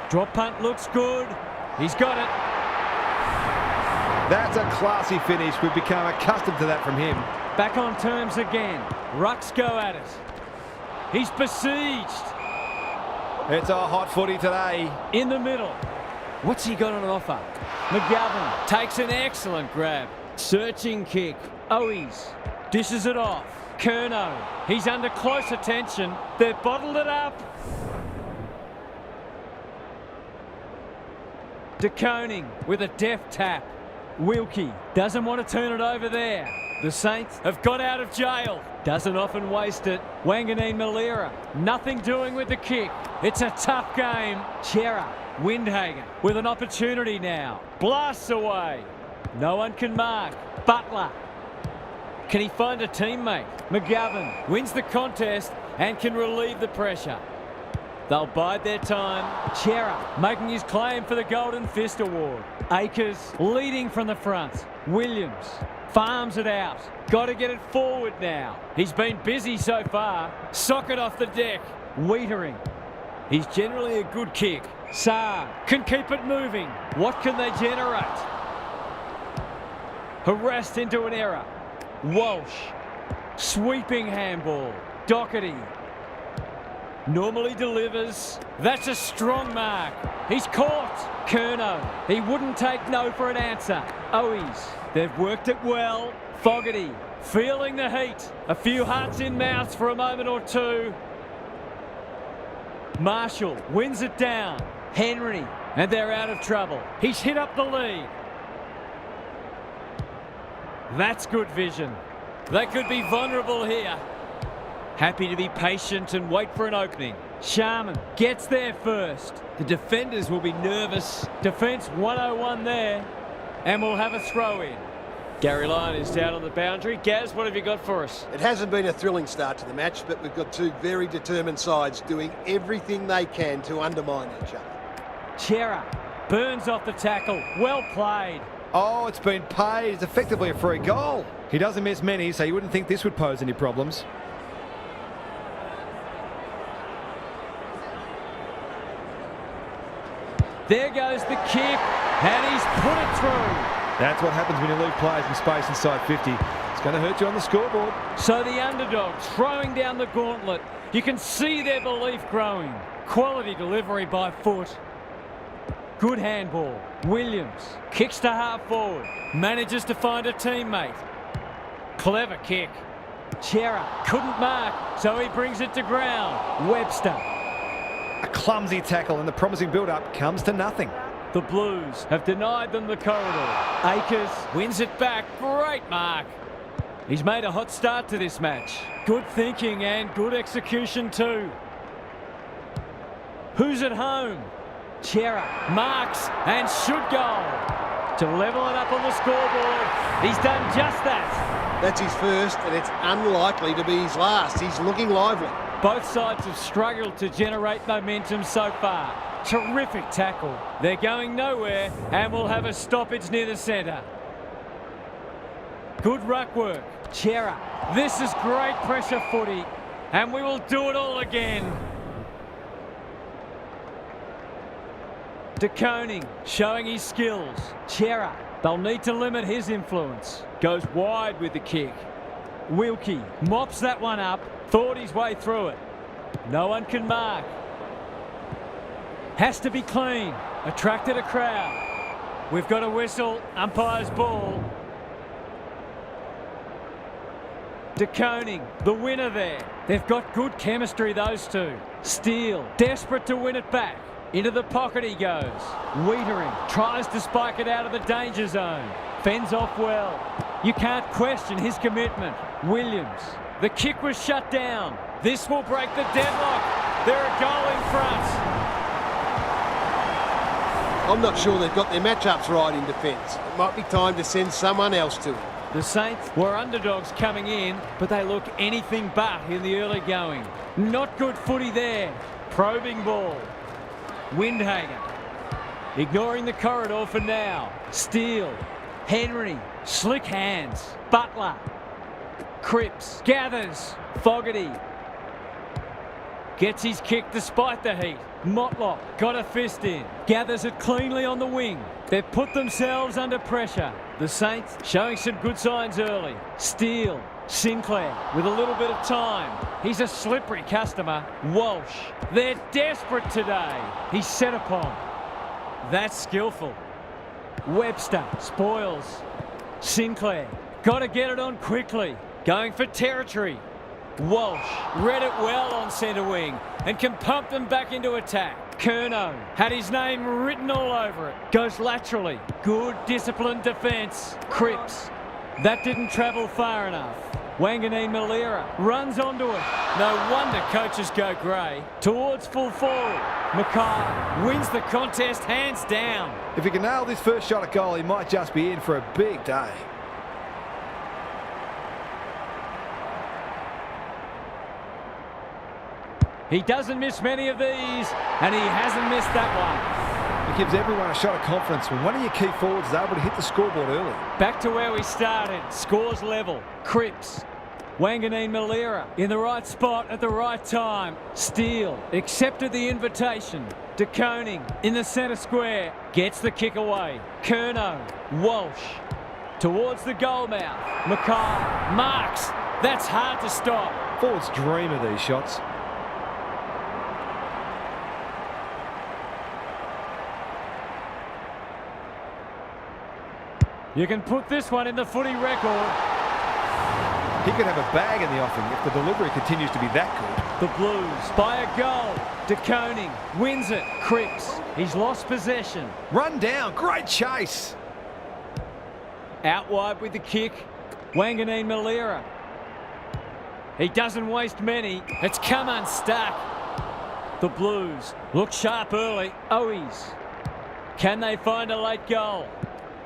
[SPEAKER 1] Drop punt looks good. He's got it.
[SPEAKER 2] That's a classy finish. We've become accustomed to that from him.
[SPEAKER 1] Back on terms again. Rucks go at it. He's besieged.
[SPEAKER 2] It's a hot footy today.
[SPEAKER 1] In the middle. What's he got on offer? McGovern takes an excellent grab. Searching kick. Owies dishes it off. Curnow. He's under close attention. They've bottled it up. De Koning with a deft tap. Wilkie doesn't want to turn it over there. The Saints have got out of jail. Doesn't often waste it. Wanganeen Malera, nothing doing with the kick. It's a tough game. Chera, Windhagen with an opportunity now. Blasts away. No one can mark. Butler. Can he find a teammate? McGovern wins the contest and can relieve the pressure. They'll bide their time. Chera making his claim for the Golden Fist Award. Akers leading from the front. Williams farms it out. Got to get it forward now. He's been busy so far. Socket off the deck. Wiedering. He's generally a good kick. Saar can keep it moving. What can they generate? Harassed into an error. Walsh. Sweeping handball. Doherty. Normally delivers. That's a strong mark. He's caught. Curnow. He wouldn't take no for an answer. Owies. They've worked it well. Fogarty. Feeling the heat. A few hearts in mouths for a moment or two. Marshall wins it down. Henry. And they're out of trouble. He's hit up the lead. That's good vision. They could be vulnerable here. Happy to be patient and wait for an opening. Sharman gets there first. The defenders will be nervous. Defence 101 there. And we'll have a throw in. Gary Lyon is down on the boundary. Gaz, what have you got for us?
[SPEAKER 3] It hasn't been a thrilling start to the match, but we've got two very determined sides doing everything they can to undermine each other.
[SPEAKER 1] Chera burns off the tackle. Well played.
[SPEAKER 2] Oh, it's been paid. It's effectively a free goal. He doesn't miss many, so you wouldn't think this would pose any problems.
[SPEAKER 1] There goes the kick, and he's put it through.
[SPEAKER 2] That's what happens when you leave players in space inside 50. It's going to hurt you on the scoreboard.
[SPEAKER 1] So the underdogs throwing down the gauntlet. You can see their belief growing. Quality delivery by foot. Good handball. Williams kicks to half forward. Manages to find a teammate. Clever kick. Chera couldn't mark, so he brings it to ground. Webster.
[SPEAKER 2] A clumsy tackle and the promising build-up comes to nothing.
[SPEAKER 1] The Blues have denied them the corridor. Akers wins it back. Great mark. He's made a hot start to this match. Good thinking and good execution too. Who's at home? Chera marks and should goal. To level it up on the scoreboard. He's done just that.
[SPEAKER 3] That's his first, and it's unlikely to be his last. He's looking lively.
[SPEAKER 1] Both sides have struggled to generate momentum so far. Terrific tackle. They're going nowhere and will have a stoppage near the centre. Good ruck work. Chera. This is great pressure footy, and we will do it all again. De Koning showing his skills. Chera. They'll need to limit his influence. Goes wide with the kick. Wilkie mops that one up. Thought his way through it. No one can mark. Has to be clean. Attracted a crowd. We've got a whistle. Umpire's ball. De Koning, the winner there. They've got good chemistry, those two. Steele, desperate to win it back. Into the pocket he goes. Wiedering tries to spike it out of the danger zone. Fends off well. You can't question his commitment. Williams. The kick was shut down. This will break the deadlock. They're a goal in front.
[SPEAKER 3] I'm not sure they've got their matchups right in defence. It might be time to send someone else to him.
[SPEAKER 1] The Saints were underdogs coming in, but they look anything but in the early going. Not good footy there. Probing ball. Windhagen. Ignoring the corridor for now. Steele. Henry. Slick hands. Butler. Cripps. Gathers. Fogarty. Gets his kick despite the heat. Motlop got a fist in. Gathers it cleanly on the wing. They've put themselves under pressure. The Saints showing some good signs early. Steele. Sinclair with a little bit of time. He's a slippery customer. Walsh. They're desperate today. He's set upon. That's skillful. Webster spoils. Sinclair. Got to get it on quickly. Going for territory. Walsh read it well on centre wing and can pump them back into attack. Curnow had his name written all over it. Goes laterally. Good disciplined defence. Cripps. That didn't travel far enough. Wanganeen Malira runs onto it. No wonder coaches go grey. Towards full forward. Mackay wins the contest hands down.
[SPEAKER 2] If he can nail this first shot at goal, he might just be in for a big day.
[SPEAKER 1] He doesn't miss many of these, and he hasn't missed that one.
[SPEAKER 2] It gives everyone a shot of confidence when one of your key forwards is able to hit the scoreboard early.
[SPEAKER 1] Back to where we started. Scores level. Cripps. Wanganeen Malira in the right spot at the right time. Steele accepted the invitation. De Koning in the centre square. Gets the kick away. Curnow. Walsh. Towards the goal mouth. Mackay. Marks. That's hard to stop.
[SPEAKER 2] Forwards dream of these shots.
[SPEAKER 1] You can put this one in the footy record.
[SPEAKER 2] He could have a bag in the offing if the delivery continues to be that good.
[SPEAKER 1] The Blues by a goal. De Koning wins it. Cripps. He's lost possession.
[SPEAKER 2] Run down. Great chase.
[SPEAKER 1] Out wide with the kick. Wanganeen Malira. He doesn't waste many. It's come unstuck. The Blues look sharp early. Owies. Can they find a late goal?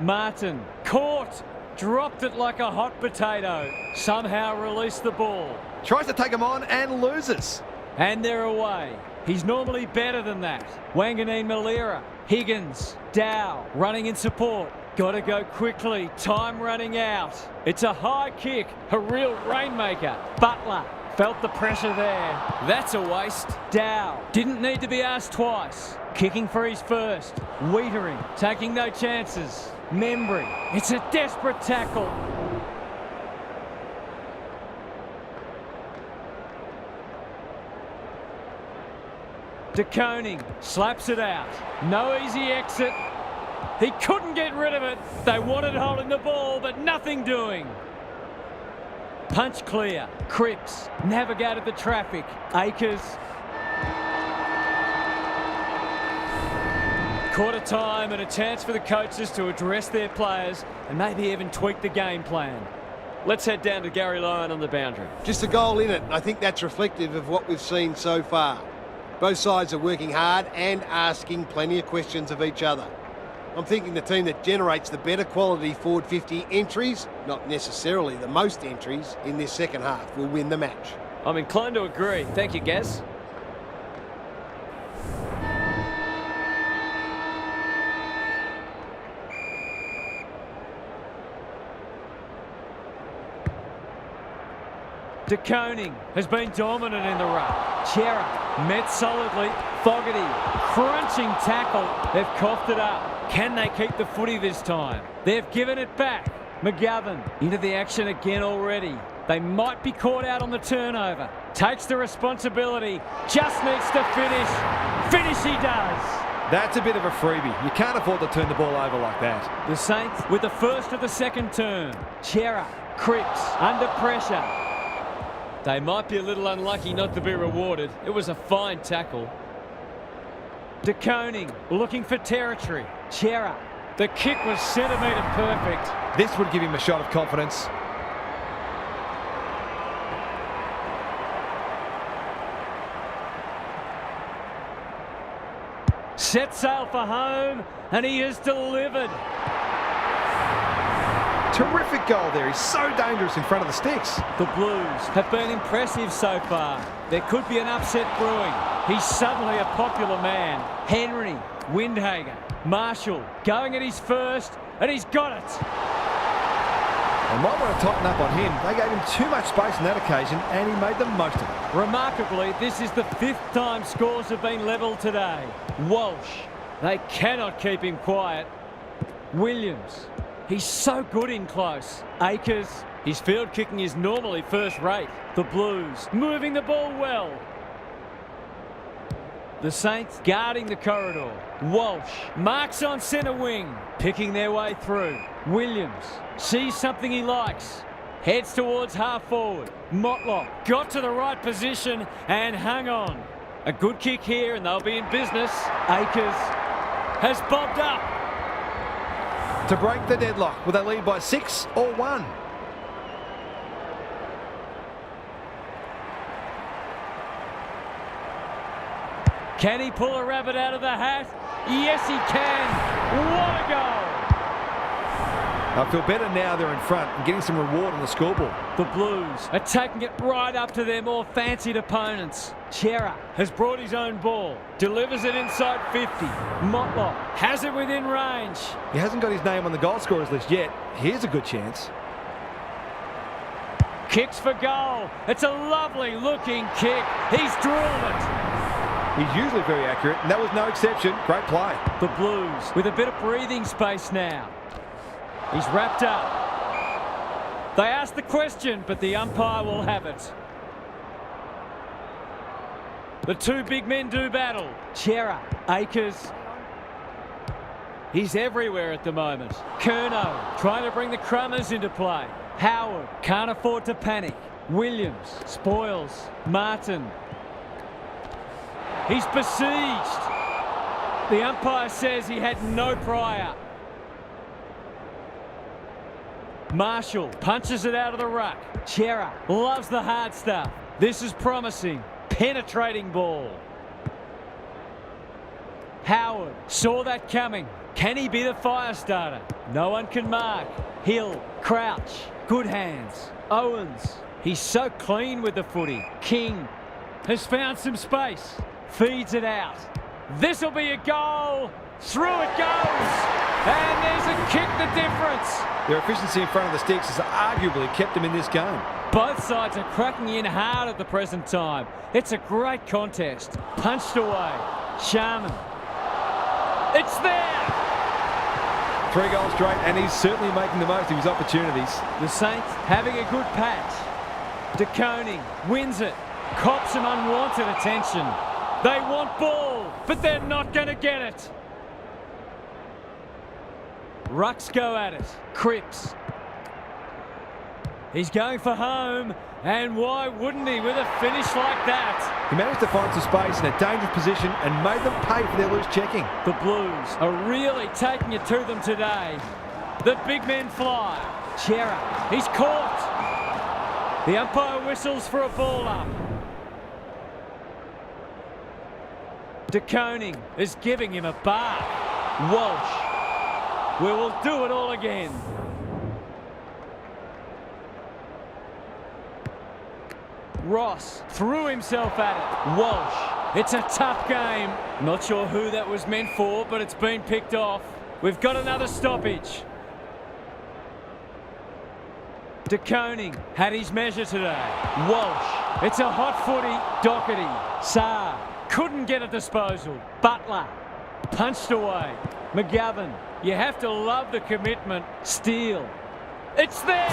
[SPEAKER 1] Martin caught, dropped it like a hot potato, somehow released the ball.
[SPEAKER 2] Tries to take him on and loses.
[SPEAKER 1] And they're away. He's normally better than that. Wanganeen Malira, Higgins, Dow running in support. Got to go quickly, time running out. It's a high kick, a real rainmaker. Butler felt the pressure there. That's a waste. Dow didn't need to be asked twice. Kicking for his first. Wiedering taking no chances. Membry, it's a desperate tackle. De Koning slaps it out. No easy exit. He couldn't get rid of it. They wanted holding the ball, but nothing doing. Punch clear. Cripps navigated the traffic. Akers. Quarter time and a chance for the coaches to address their players and maybe even tweak the game plan.
[SPEAKER 4] Let's head down to Gary Lyon on the boundary.
[SPEAKER 3] Just a goal in it, and I think that's reflective of what we've seen so far. Both sides are working hard and asking plenty of questions of each other. I'm thinking the team that generates the better quality forward 50 entries, not necessarily the most entries, in this second half will win the match.
[SPEAKER 4] I'm inclined to agree. Thank you, Gaz.
[SPEAKER 1] De Koning has been dominant in the ruck. Chera met solidly. Fogarty, crunching tackle. They've coughed it up. Can they keep the footy this time? They've given it back. McGovern into the action again already. They might be caught out on the turnover. Takes the responsibility. Just needs to finish. Finish he does.
[SPEAKER 2] That's a bit of a freebie. You can't afford to turn the ball over like that.
[SPEAKER 1] The Saints with the first of the second turn. Chera, Cripps under pressure.
[SPEAKER 4] They might be a little unlucky not to be rewarded. It was a fine tackle.
[SPEAKER 1] De Koning looking for territory. Chera. The kick was centimetre perfect.
[SPEAKER 2] This would give him a shot of confidence.
[SPEAKER 1] Set sail for home, and he has delivered.
[SPEAKER 2] Terrific goal there. He's so dangerous in front of the sticks.
[SPEAKER 1] The Blues have been impressive so far. There could be an upset brewing. He's suddenly a popular man. Henry, Windhager, Marshall going at his first, and he's got it.
[SPEAKER 2] They might want to tighten up on him. They gave him too much space on that occasion, and he made the most of it.
[SPEAKER 1] Remarkably, this is the 5th time scores have been levelled today. Walsh, they cannot keep him quiet. Williams, he's so good in close. Akers, his field kicking is normally first rate. The Blues, moving the ball well. The Saints guarding the corridor. Walsh marks on centre wing, picking their way through. Williams sees something he likes, heads towards half forward. Motlop got to the right position and hung on. A good kick here and they'll be in business. Akers has bobbed up.
[SPEAKER 2] To break the deadlock, will they lead by 6 or 1?
[SPEAKER 1] Can he pull a rabbit out of the hat? Yes, he can. What a goal!
[SPEAKER 2] I feel better now they're in front and getting some reward on the scoreboard.
[SPEAKER 1] The Blues are taking it right up to their more fancied opponents. Chera has brought his own ball, delivers it inside 50. Motlop has it within range.
[SPEAKER 2] He hasn't got his name on the goal scorers list yet. Here's a good chance.
[SPEAKER 1] Kicks for goal. It's a lovely looking kick. He's drilled it.
[SPEAKER 2] He's usually very accurate, and that was no exception. Great play.
[SPEAKER 1] The Blues with a bit of breathing space now. He's wrapped up. They asked the question, but the umpire will have it. The two big men do battle. Chera, Akers. He's everywhere at the moment. Curnow trying to bring the Crummers into play. Howard can't afford to panic. Williams spoils. Martin. He's besieged. The umpire says he had no prior. Marshall punches it out of the ruck. Chera loves the hard stuff. This is promising. Penetrating ball. Howard saw that coming. Can he be the fire starter? No one can mark. Hill, Crouch, good hands. Owens, he's so clean with the footy. King has found some space. Feeds it out. This'll be a goal. Through it goes. And there's a kick the difference.
[SPEAKER 2] Their efficiency in front of the sticks has arguably kept them in this game.
[SPEAKER 1] Both sides are cracking in hard at the present time. It's a great contest. Punched away. Sharman. It's there.
[SPEAKER 2] 3 goals straight, and he's certainly making the most of his opportunities.
[SPEAKER 1] The Saints having a good patch. De Koning wins it. Cops some unwanted attention. They want ball, but they're not going to get it. Rucks go at it. Cripps. He's going for home, and why wouldn't he with a finish like that?
[SPEAKER 2] He managed to find some space in a dangerous position and made them pay for their loose checking.
[SPEAKER 1] The Blues are really taking it to them today. The big men fly. Chera, he's caught. The umpire whistles for a ball up. De Koning is giving him a bath. Walsh. We will do it all again. Ross threw himself at it. Walsh. It's a tough game. Not sure who that was meant for, but it's been picked off. We've got another stoppage. De Koning had his measure today. Walsh. It's a hot footy. Doherty. Saar. Couldn't get a disposal. Butler. Punched away. McGovern. You have to love the commitment. Steele. It's there!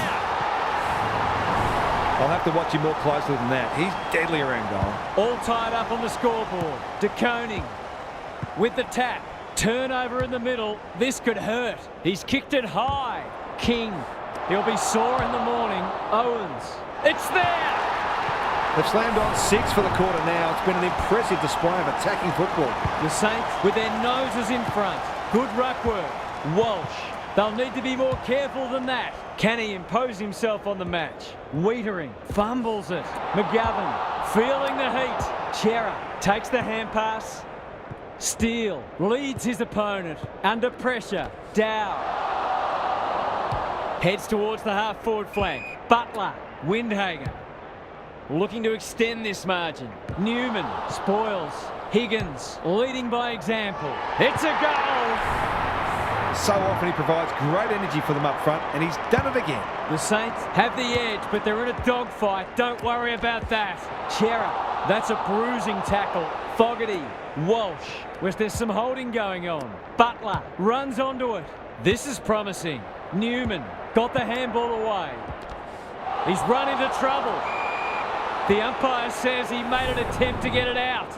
[SPEAKER 2] I'll have to watch him more closely than that. He's deadly around goal.
[SPEAKER 1] All tied up on the scoreboard. De Koning with the tap. Turnover in the middle. This could hurt. He's kicked it high. King. He'll be sore in the morning. Owens. It's there!
[SPEAKER 2] They've slammed on 6 for the quarter now. It's been an impressive display of attacking football.
[SPEAKER 1] The Saints with their noses in front. Good ruck work. Walsh. They'll need to be more careful than that. Can he impose himself on the match? Wiedering fumbles it. McGovern feeling the heat. Chera takes the hand pass. Steele leads his opponent. Under pressure. Dow heads towards the half-forward flank. Butler. Windhager looking to extend this margin. Newman spoils. Higgins leading by example. It's a goal.
[SPEAKER 2] So often he provides great energy for them up front, and he's done it again.
[SPEAKER 1] The Saints have the edge, but they're in a dogfight. Don't worry about that. Chera, that's a bruising tackle. Fogarty, Walsh, where there's some holding going on. Butler runs onto it. This is promising. Newman got the handball away. He's run into trouble. The umpire says he made an attempt to get it out.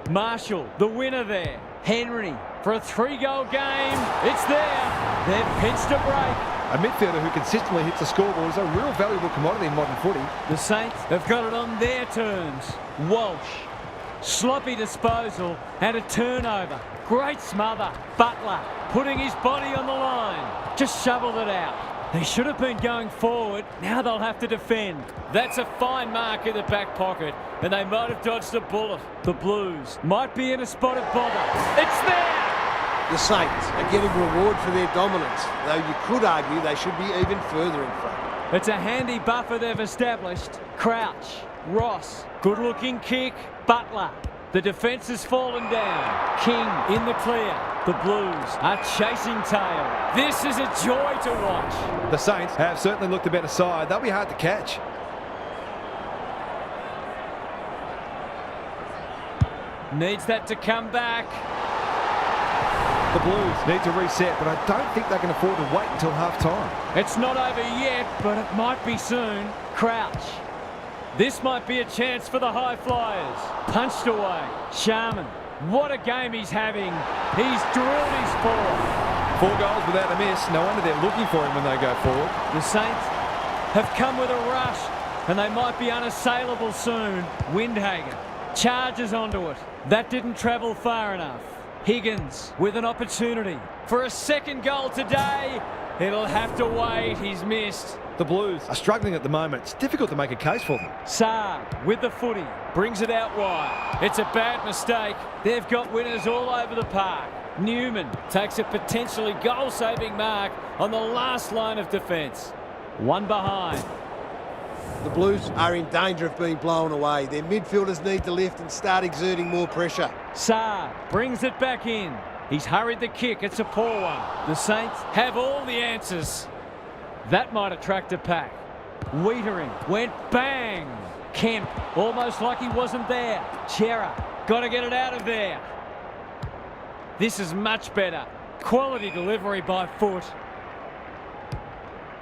[SPEAKER 1] Marshall, the winner there. Henry for a 3-goal game. It's there. They've pinched a break.
[SPEAKER 2] A midfielder who consistently hits the scoreboard is a real valuable commodity in modern footy.
[SPEAKER 1] The Saints have got it on their terms. Walsh, sloppy disposal and a turnover. Great smother. Butler putting his body on the line. Just shoveled it out. They should have been going forward. Now they'll have to defend.
[SPEAKER 4] That's a fine mark in the back pocket, and they might have dodged a bullet.
[SPEAKER 1] The Blues might be in a spot of bother. It's there!
[SPEAKER 3] The Saints are getting reward for their dominance, though you could argue they should be even further in front.
[SPEAKER 1] It's a handy buffer they've established. Crouch, Ross, good-looking kick. Butler. The defence has fallen down. King in the clear. The Blues are chasing tail. This is a joy to watch.
[SPEAKER 2] The Saints have certainly looked a better side. They'll be hard to catch.
[SPEAKER 1] Needs that to come back.
[SPEAKER 2] The Blues need to reset, but I don't think they can afford to wait until half-time.
[SPEAKER 1] It's not over yet, but it might be soon. Crouch. This might be a chance for the high flyers. Punched away. Sharman. What a game he's having. He's drilled his 4.
[SPEAKER 2] 4 goals without a miss. No wonder they're looking for him when they go forward.
[SPEAKER 1] The Saints have come with a rush, and they might be unassailable soon. Windhager charges onto it. That didn't travel far enough. Higgins with an opportunity for a second goal today. It'll have to wait. He's missed.
[SPEAKER 2] The Blues are struggling at the moment. It's difficult to make a case for them.
[SPEAKER 1] Saab with the footy. Brings it out wide. It's a bad mistake. They've got winners all over the park. Newman takes a potentially goal-saving mark on the last line of defence. One behind.
[SPEAKER 3] The Blues are in danger of being blown away. Their midfielders need to lift and start exerting more pressure.
[SPEAKER 1] Saab brings it back in. He's hurried the kick. It's a poor one. The Saints have all the answers. That might attract a pack. Wiedering went bang. Kemp almost like he wasn't there. Chera got to get it out of there. This is much better. Quality delivery by foot.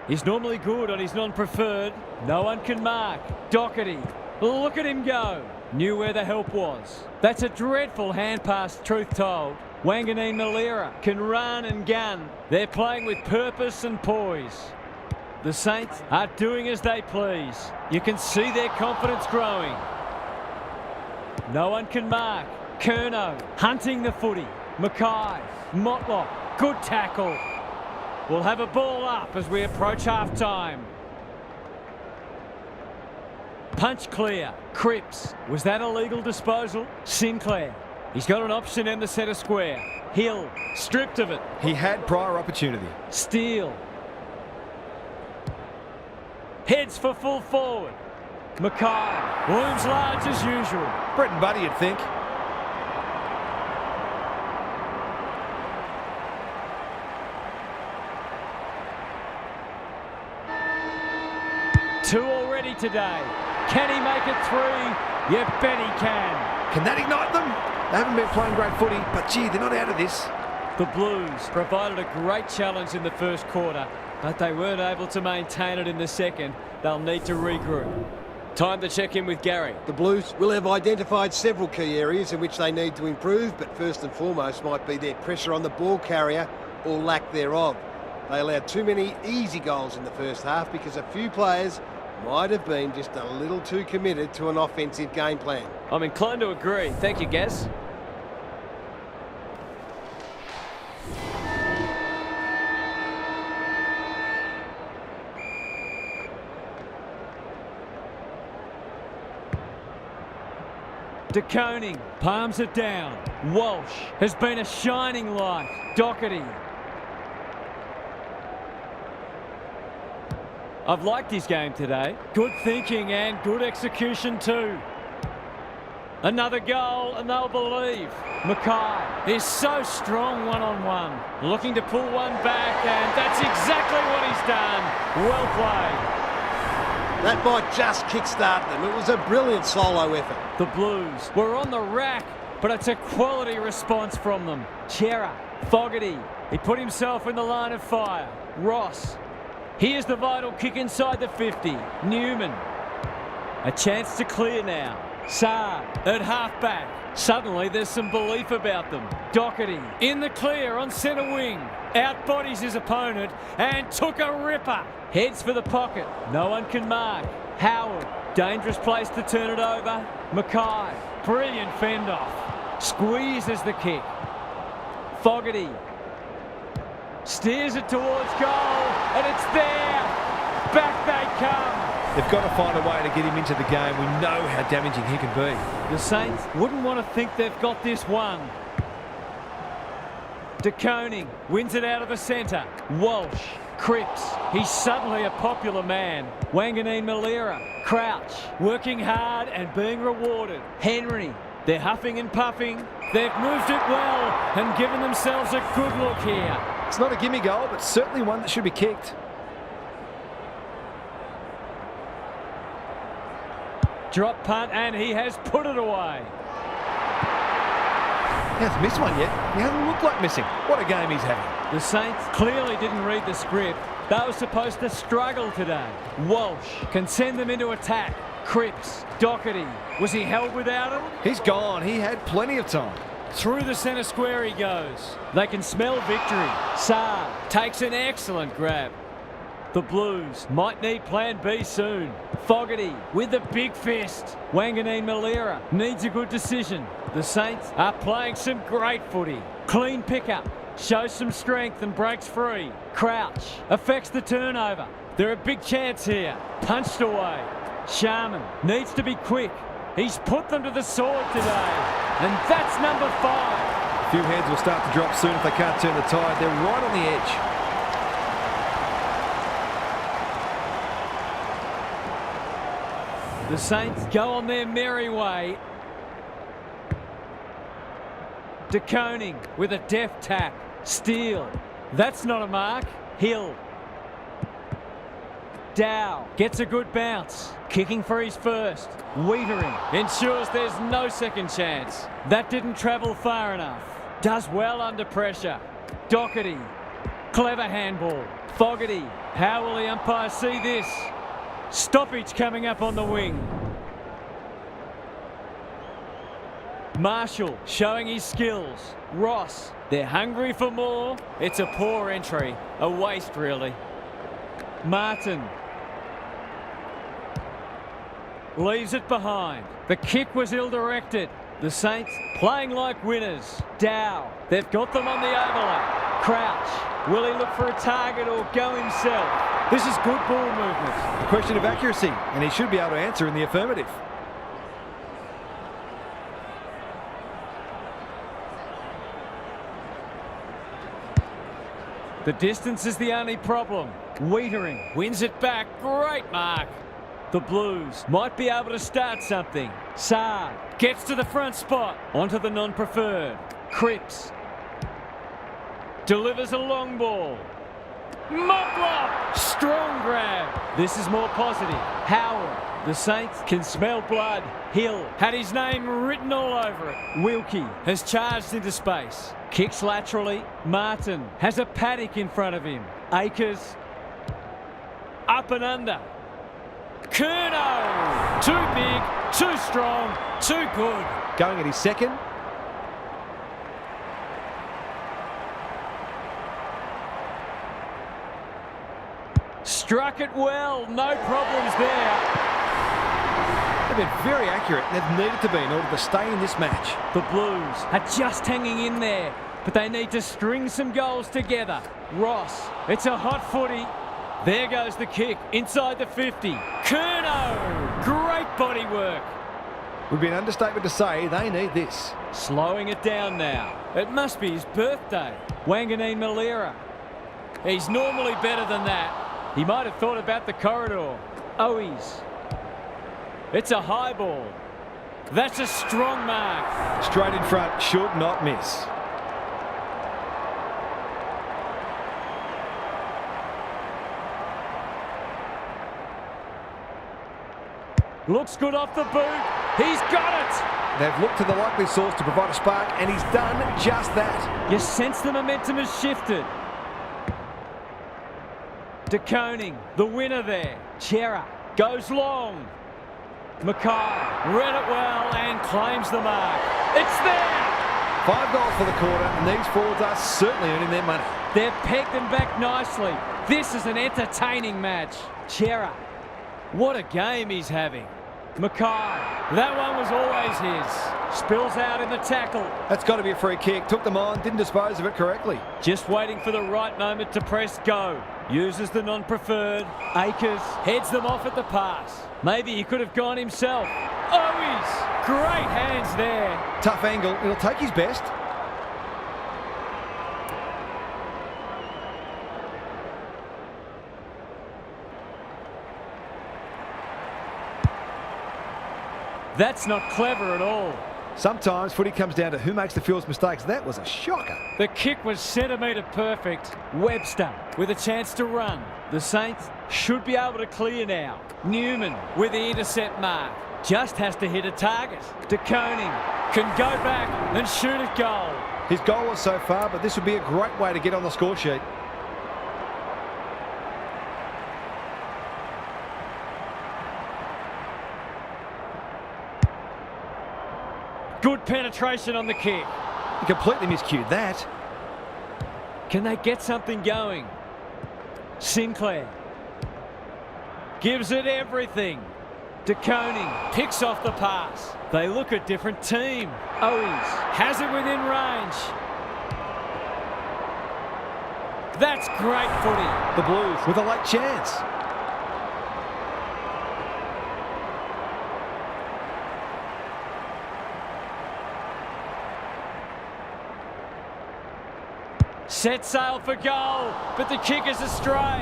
[SPEAKER 1] He's normally good on his non-preferred. No one can mark. Doherty. Look at him go. Knew where the help was. That's a dreadful hand pass, truth told. Wanganeen Malera can run and gun. They're playing with purpose and poise. The Saints are doing as they please. You can see their confidence growing. No one can mark. Curnow hunting the footy. Mackay, Motlock, good tackle. We'll have a ball up as we approach half-time. Punch clear. Cripps. Was that a legal disposal? Sinclair. He's got an option in the centre square. Hill, stripped of it.
[SPEAKER 2] He had prior opportunity.
[SPEAKER 1] Steele. Heads for full forward. Mackay looms large as usual.
[SPEAKER 2] Brett and Buddy, you'd think.
[SPEAKER 1] Two already today. Can he make it 3? You bet he can.
[SPEAKER 2] Can that ignite them? They haven't been playing great footy, but gee, they're not out of this.
[SPEAKER 1] The Blues provided a great challenge in the first quarter, but they weren't able to maintain it in the second. They'll need to regroup.
[SPEAKER 4] Time to check in with Gary.
[SPEAKER 3] The Blues will have identified several key areas in which they need to improve, but first and foremost might be their pressure on the ball carrier or lack thereof. They allowed too many easy goals in the first half because a few players might have been just a little too committed to an offensive game plan.
[SPEAKER 4] I'm inclined to agree. Thank you, Gaz.
[SPEAKER 1] De Koning palms it down. Walsh has been a shining light. Doherty. I've liked his game today. Good thinking and good execution too. Another goal and they'll believe. Mackay is so strong one-on-one. Looking to pull one back, and that's exactly what he's done. Well played.
[SPEAKER 3] That might just kickstart them. It was a brilliant solo effort.
[SPEAKER 1] The Blues were on the rack, but it's a quality response from them. Chera, Fogarty, he put himself in the line of fire. Ross, here's the vital kick inside the 50. Newman, a chance to clear now. Saar at halfback. Suddenly there's some belief about them. Doherty in the clear on centre wing. Outbodies his opponent and took a ripper. Heads for the pocket. No one can mark. Howard, dangerous place to turn it over. Mackay, brilliant fend off. Squeezes the kick. Fogarty steers it towards goal, and it's there. Back they come.
[SPEAKER 2] They've got to find a way to get him into the game. We know how damaging he can be.
[SPEAKER 1] The Saints wouldn't want to think they've got this one. De Koning wins it out of the centre. Walsh, Cripps, he's suddenly a popular man. Wanganeen Malira, Crouch, working hard and being rewarded. Henry, they're huffing and puffing. They've moved it well and given themselves a good look here.
[SPEAKER 2] It's not a gimme goal, but certainly one that should be kicked.
[SPEAKER 1] Drop punt, and he has put it away.
[SPEAKER 2] He hasn't missed one yet. He hasn't looked like missing. What a game he's having.
[SPEAKER 1] The Saints clearly didn't read the script. They were supposed to struggle today. Walsh can send them into attack. Cripps, Doherty, was he held without him?
[SPEAKER 2] He's gone. He had plenty of time.
[SPEAKER 1] Through the centre square he goes. They can smell victory. Saar takes an excellent grab. The Blues might need plan B soon. Fogarty with the big fist. Wanganeen Malira needs a good decision. The Saints are playing some great footy. Clean pickup. Shows some strength and breaks free. Crouch affects the turnover. They're a big chance here. Punched away. Sharman needs to be quick. He's put them to the sword today. And that's number 5.
[SPEAKER 2] A few heads will start to drop soon if they can't turn the tide. They're right on the edge.
[SPEAKER 1] The Saints go on their merry way. De Koning with a deft tap. Steele. That's not a mark. Hill. Dow gets a good bounce. Kicking for his first. Wiedering ensures there's no second chance. That didn't travel far enough. Does well under pressure. Doherty. Clever handball. Fogarty. How will the umpire see this? Stoppage coming up on the wing. Marshall showing his skills. Ross, they're hungry for more. It's a poor entry. A waste, really. Martin leaves it behind. The kick was ill-directed. The Saints playing like winners. Dow, they've got them on the overlap. Crouch, will he look for a target or go himself? This is good ball movement.
[SPEAKER 2] A question of accuracy, and he should be able to answer in the affirmative.
[SPEAKER 1] The distance is the only problem. Wiedering wins it back. Great mark. The Blues might be able to start something. Saar gets to the front spot. Onto the non-preferred. Cripps delivers a long ball. Motlop! Strong grab. This is more positive. Howard. The Saints can smell blood. Hill had his name written all over it. Wilkie has charged into space. Kicks laterally. Martin has a paddock in front of him. Akers. Up and under. Curnow. Too big, too strong, too good.
[SPEAKER 2] Going at his second.
[SPEAKER 1] Struck it well, no problems there.
[SPEAKER 2] They've been very accurate and they've needed to be in order to stay in this match.
[SPEAKER 1] The Blues are just hanging in there, but they need to string some goals together. Ross, it's a hot footy. There goes the kick, inside the 50. Curnow, great body work.
[SPEAKER 2] Would be an understatement to say they need this.
[SPEAKER 1] Slowing it down now. It must be his birthday. Wanganeen Malira. He's normally better than that. He might have thought about the corridor. Owies. It's a high ball. That's a strong mark.
[SPEAKER 2] Straight in front, should not miss.
[SPEAKER 1] Looks good off the boot. He's got it.
[SPEAKER 2] They've looked to the likely source to provide a spark, and he's done just that.
[SPEAKER 1] You sense the momentum has shifted. De Koning, the winner there. Chera goes long. Mackay read it well and claims the mark. It's there.
[SPEAKER 2] 5 goals for the quarter, and these forwards are certainly earning their money.
[SPEAKER 1] They've pegged them back nicely. This is an entertaining match. Chera, what a game he's having. Mackay, that one was always his. Spills out in the tackle.
[SPEAKER 2] That's got to be a free kick. Took them on, didn't dispose of it correctly.
[SPEAKER 1] Just waiting for the right moment to press go. Uses the non-preferred. Akers heads them off at the pass. Maybe he could have gone himself. Owies, great hands there.
[SPEAKER 2] Tough angle. He'll take his best.
[SPEAKER 1] That's not clever at all.
[SPEAKER 2] Sometimes footy comes down to who makes the field's mistakes. That was a shocker.
[SPEAKER 1] The kick was centimetre perfect. Webster with a chance to run. The Saints should be able to clear now. Newman with the intercept mark. Just has to hit a target. De Koning can go back and shoot at goal.
[SPEAKER 2] His goal was so far, but this would be a great way to get on the score sheet.
[SPEAKER 1] Good penetration on the kick.
[SPEAKER 2] He completely miscued that.
[SPEAKER 1] Can they get something going? Sinclair gives it everything. De Koning picks off the pass. They look a different team. Owies has it within range. That's great footy.
[SPEAKER 2] The Blues with a late chance.
[SPEAKER 1] Set sail for goal, but the kick is astray.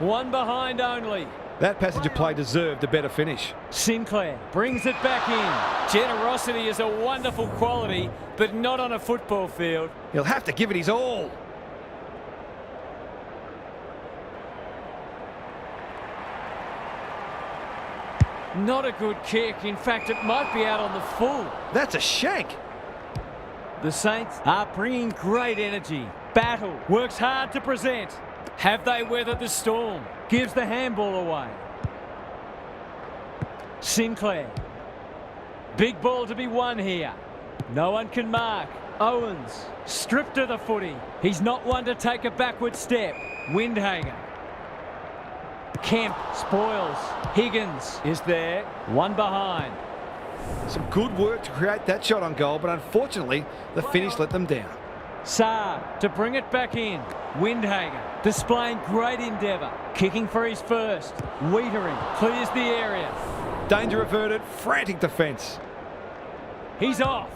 [SPEAKER 1] One behind only.
[SPEAKER 2] That passage of play deserved a better finish.
[SPEAKER 1] Sinclair brings it back in. Generosity is a wonderful quality, but not on a football field.
[SPEAKER 2] He'll have to give it his all.
[SPEAKER 1] Not a good kick. In fact, it might be out on the full.
[SPEAKER 2] That's a shank.
[SPEAKER 1] The Saints are bringing great energy. Battle works hard to present. Have they weathered the storm? Gives the handball away. Sinclair. Big ball to be won here. No one can mark. Owens stripped of the footy. He's not one to take a backward step. Windhager. Kemp spoils. Higgins is there. One behind.
[SPEAKER 2] Some good work to create that shot on goal, but unfortunately, the finish let them down.
[SPEAKER 1] Saab to bring it back in. Windhager displaying great endeavour. Kicking for his first. Wiedering clears the area.
[SPEAKER 2] Danger averted, frantic defence.
[SPEAKER 1] He's off.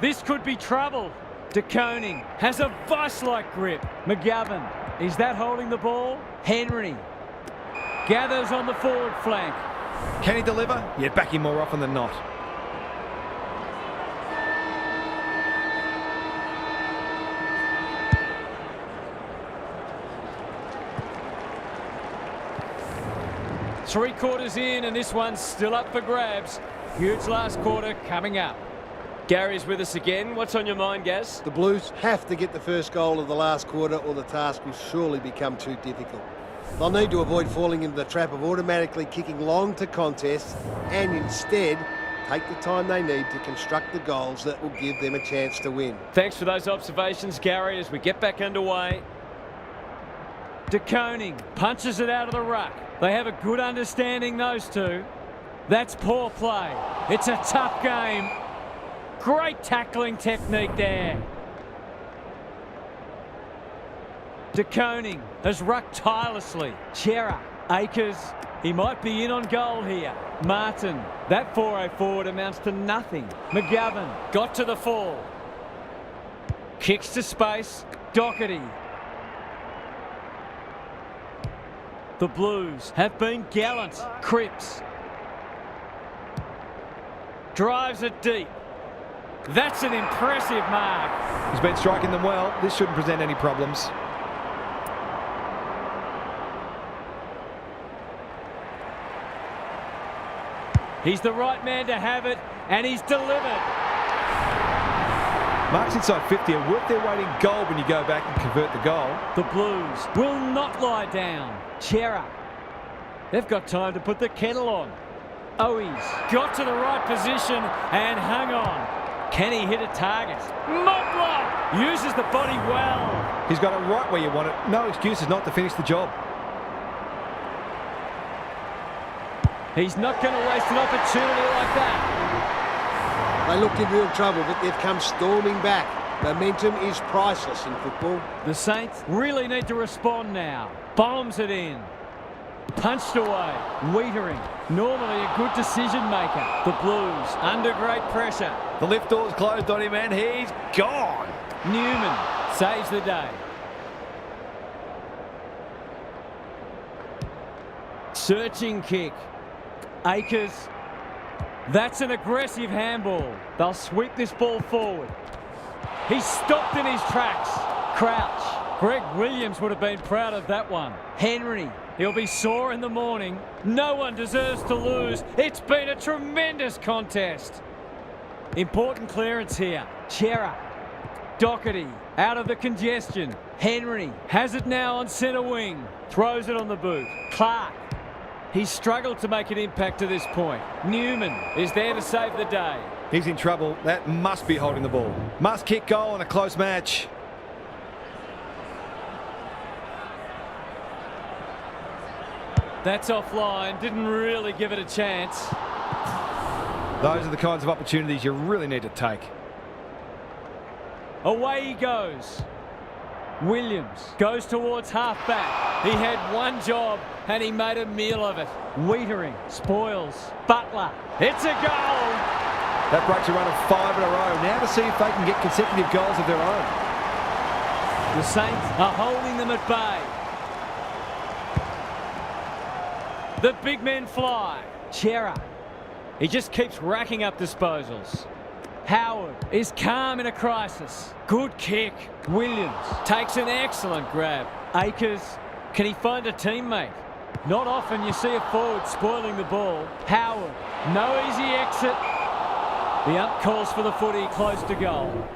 [SPEAKER 1] This could be trouble. De Koning has a vice-like grip. McGovern, is that holding the ball? Henry gathers on the forward flank.
[SPEAKER 2] Can he deliver? Yeah, back him more often than not.
[SPEAKER 1] Three quarters in and this one's still up for grabs. Huge last quarter coming up.
[SPEAKER 4] Gary's with us again. What's on your mind, Gaz?
[SPEAKER 3] The Blues have to get the first goal of the last quarter or the task will surely become too difficult. They'll need to avoid falling into the trap of automatically kicking long to contests and instead take the time they need to construct the goals that will give them a chance to win.
[SPEAKER 4] Thanks for those observations, Gary, as we get back underway.
[SPEAKER 1] De Koning punches it out of the ruck. They have a good understanding, those two. That's poor play. It's a tough game. Great tackling technique there. De Koning has rucked tirelessly. Chera, Akers, he might be in on goal here. Martin, that 4-0 forward amounts to nothing. McGovern got to the fall. Kicks to space. Doherty. The Blues have been gallant. Cripps. Drives it deep. That's an impressive mark.
[SPEAKER 2] He's been striking them well. This shouldn't present any problems.
[SPEAKER 1] He's the right man to have it, and he's delivered.
[SPEAKER 2] Marks inside 50 are worth their weight in gold when you go back and convert the goal.
[SPEAKER 1] The Blues will not lie down. Chera. They've got time to put the kettle on. Owies got to the right position and hung on. Can he hit a target? Motlop uses the body well.
[SPEAKER 2] He's got it right where you want it. No excuses not to finish the job.
[SPEAKER 1] He's not going to waste an opportunity like that.
[SPEAKER 3] They looked in real trouble, but they've come storming back. Momentum is priceless in football.
[SPEAKER 1] The Saints really need to respond now. Bombs it in. Punched away. Wiedering, normally a good decision maker. The Blues under great pressure.
[SPEAKER 2] The lift door's closed on him and he's gone.
[SPEAKER 1] Newman saves the day. Searching kick. Akers. That's an aggressive handball. They'll sweep this ball forward. He's stopped in his tracks. Crouch. Greg Williams would have been proud of that one. Henry. He'll be sore in the morning. No one deserves to lose. It's been a tremendous contest. Important clearance here. Chera. Doherty out of the congestion. Henry has it now on centre wing. Throws it on the boot. Clark. He's struggled to make an impact to this point. Newman is there to save the day.
[SPEAKER 2] He's in trouble. That must be holding the ball. Must kick goal in a close match.
[SPEAKER 1] That's offline. Didn't really give it a chance.
[SPEAKER 2] Those are the kinds of opportunities you really need to take.
[SPEAKER 1] Away he goes. Williams goes towards half-back. He had one job and he made a meal of it. Wiedering spoils. Butler. It's a goal.
[SPEAKER 2] That breaks a run of 5 in a row. Now to see if they can get consecutive goals of their own.
[SPEAKER 1] The Saints are holding them at bay. The big men fly. Chera. He just keeps racking up disposals. Howard is calm in a crisis. Good kick. Williams takes an excellent grab. Akers, can he find a teammate? Not often you see a forward spoiling the ball. Howard, no easy exit. The ump calls for the footy close to goal.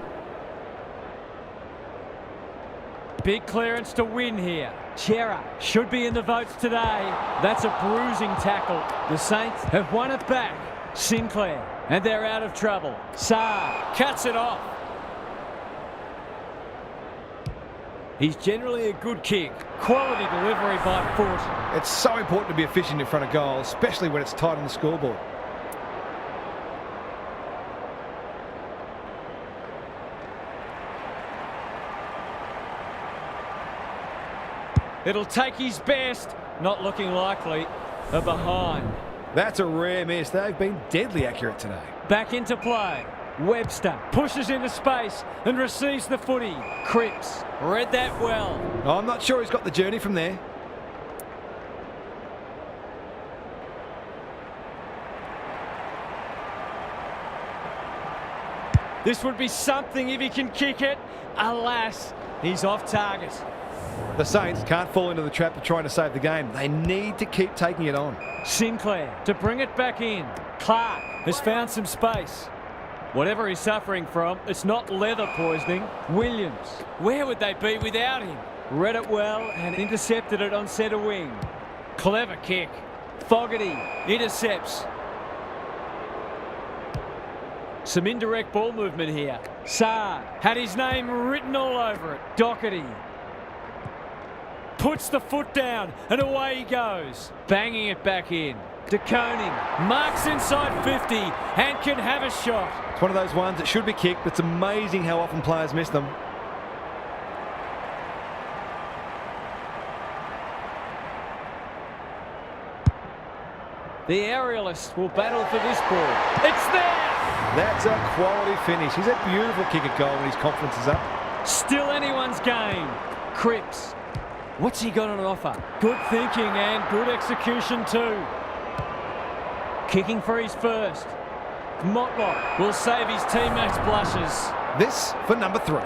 [SPEAKER 1] Big clearance to win here. Chera should be in the votes today. That's a bruising tackle. The Saints have won it back. Sinclair, and they're out of trouble. Saar cuts it off. He's generally a good kick. Quality delivery by foot.
[SPEAKER 2] It's so important to be efficient in front of goal, especially when it's tight on the scoreboard.
[SPEAKER 1] It'll take his best. Not looking likely. A behind.
[SPEAKER 2] That's a rare miss. They've been deadly accurate today.
[SPEAKER 1] Back into play. Webster pushes into space and receives the footy. Cripps read that well.
[SPEAKER 2] I'm not sure he's got the journey from there.
[SPEAKER 1] This would be something if he can kick it. Alas, he's off target.
[SPEAKER 2] The Saints can't fall into the trap of trying to save the game. They need to keep taking it on.
[SPEAKER 1] Sinclair to bring it back in. Clark has found some space. Whatever he's suffering from, it's not leather poisoning. Williams, where would they be without him? Read it well and intercepted it on centre wing. Clever kick. Fogarty intercepts. Some indirect ball movement here. Saar had his name written all over it. Doherty puts the foot down and away he goes. Banging it back in. De Koning marks inside 50 and can have a shot.
[SPEAKER 2] It's one of those ones that should be kicked, but it's amazing how often players miss them.
[SPEAKER 1] The aerialist will battle for this ball. It's there!
[SPEAKER 2] That's a quality finish. He's a beautiful kick at goal when his confidence is up.
[SPEAKER 1] Still anyone's game. Cripps. What's he got on offer? Good thinking and good execution too. Kicking for his first. Motlop will save his teammates' blushes.
[SPEAKER 2] This for number 3.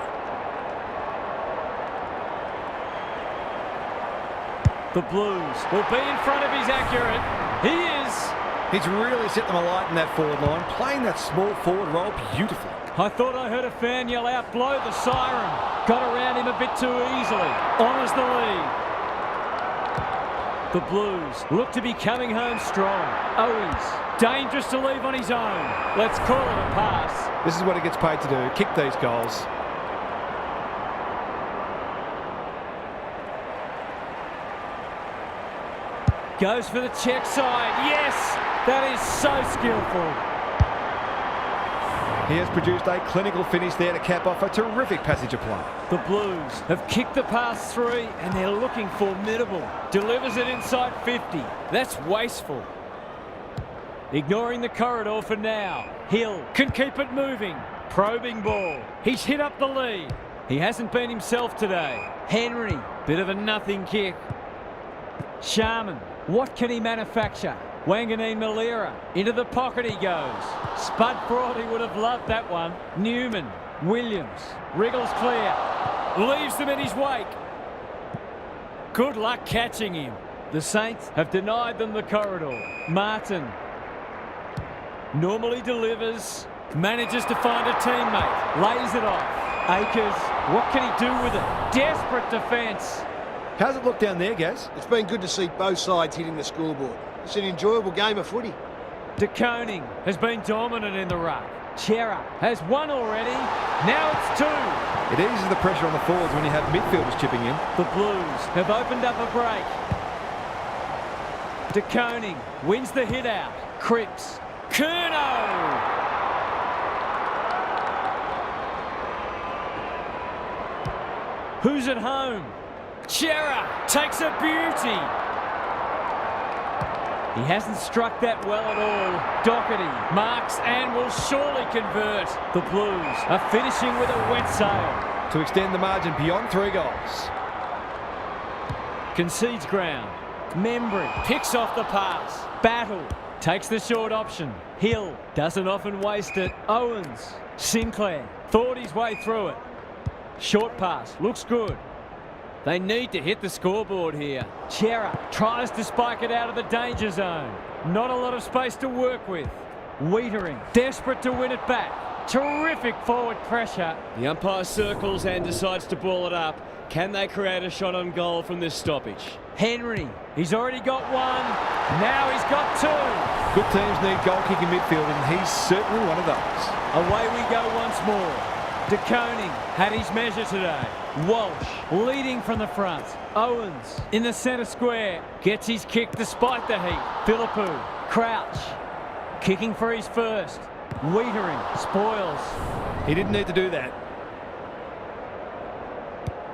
[SPEAKER 1] The Blues will be in front of his accurate. He is.
[SPEAKER 2] He's really set them alight in that forward line, playing that small forward role beautifully.
[SPEAKER 1] I thought I heard a fan yell out, blow the siren. Got around him a bit too easily. Honours the lead. The Blues look to be coming home strong. Owies, dangerous to leave on his own. Let's call it a pass.
[SPEAKER 2] This is what he gets paid to do, kick these goals.
[SPEAKER 1] Goes for the check side. Yes, that is so skillful.
[SPEAKER 2] He has produced a clinical finish there to cap off a terrific passage of play.
[SPEAKER 1] The Blues have kicked the pass 3 and they're looking formidable. Delivers it inside 50. That's wasteful. Ignoring the corridor for now. Hill can keep it moving. Probing ball. He's hit up the lead. He hasn't been himself today. Henry, bit of a nothing kick. Sharman, what can he manufacture? Wanganeen Malira, into the pocket he goes. Spud Brawley would have loved that one. Newman, Williams, wriggles clear. Leaves them in his wake. Good luck catching him. The Saints have denied them the corridor. Martin normally delivers, manages to find a teammate, lays it off. Akers, what can he do with it? Desperate defence.
[SPEAKER 2] How's it look down there, Gaz?
[SPEAKER 3] It's been good to see both sides hitting the scoreboard. It's an enjoyable game of footy.
[SPEAKER 1] De Koning has been dominant in the ruck. Chera has one already. Now it's 2.
[SPEAKER 2] It eases the pressure on the forwards when you have midfielders chipping in.
[SPEAKER 1] The Blues have opened up a break. De Koning wins the hit out. Cripps. Curnow! Who's at home? Chera takes a beauty. He hasn't struck that well at all. Doherty marks and will surely convert. The Blues are finishing with a wet sail.
[SPEAKER 2] To extend the margin beyond 3 goals.
[SPEAKER 1] Concedes ground. Membry picks off the pass. Battle takes the short option. Hill doesn't often waste it. Owens. Sinclair thought his way through it. Short pass. Looks good. They need to hit the scoreboard here. Chera tries to spike it out of the danger zone. Not a lot of space to work with. Wiedering, desperate to win it back. Terrific forward pressure.
[SPEAKER 4] The umpire circles and decides to ball it up. Can they create a shot on goal from this stoppage?
[SPEAKER 1] Henry, he's already got 1. Now he's got 2.
[SPEAKER 2] Good teams need goal-kicking midfield, and he's certainly one of those.
[SPEAKER 1] Away we go once more. De Koning had his measure today. Walsh leading from the front. Owens in the centre square. Gets his kick despite the heat. Philippou, Crouch, kicking for his first. Wiedering spoils.
[SPEAKER 2] He didn't need to do that.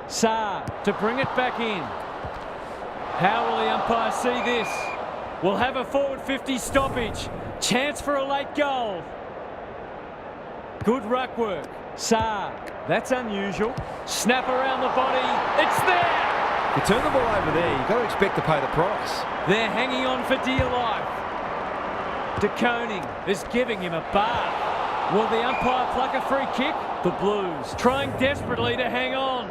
[SPEAKER 1] Saar to bring it back in. How will the umpire see this? We'll have a forward 50 stoppage. Chance for a late goal. Good ruck work. Saar, that's unusual. Snap around the body. It's there!
[SPEAKER 2] You turn the ball over there, you've got to expect to pay the price.
[SPEAKER 1] They're hanging on for dear life. De Koning is giving him a bath. Will the umpire pluck a free kick? The Blues trying desperately to hang on.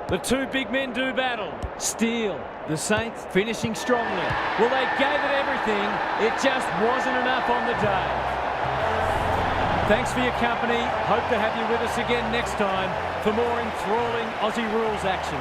[SPEAKER 1] The 2 big men do battle. Steele, the Saints finishing strongly. Well, they gave it everything. It just wasn't enough on the day. Thanks for your company. Hope to have you with us again next time for more enthralling Aussie rules action.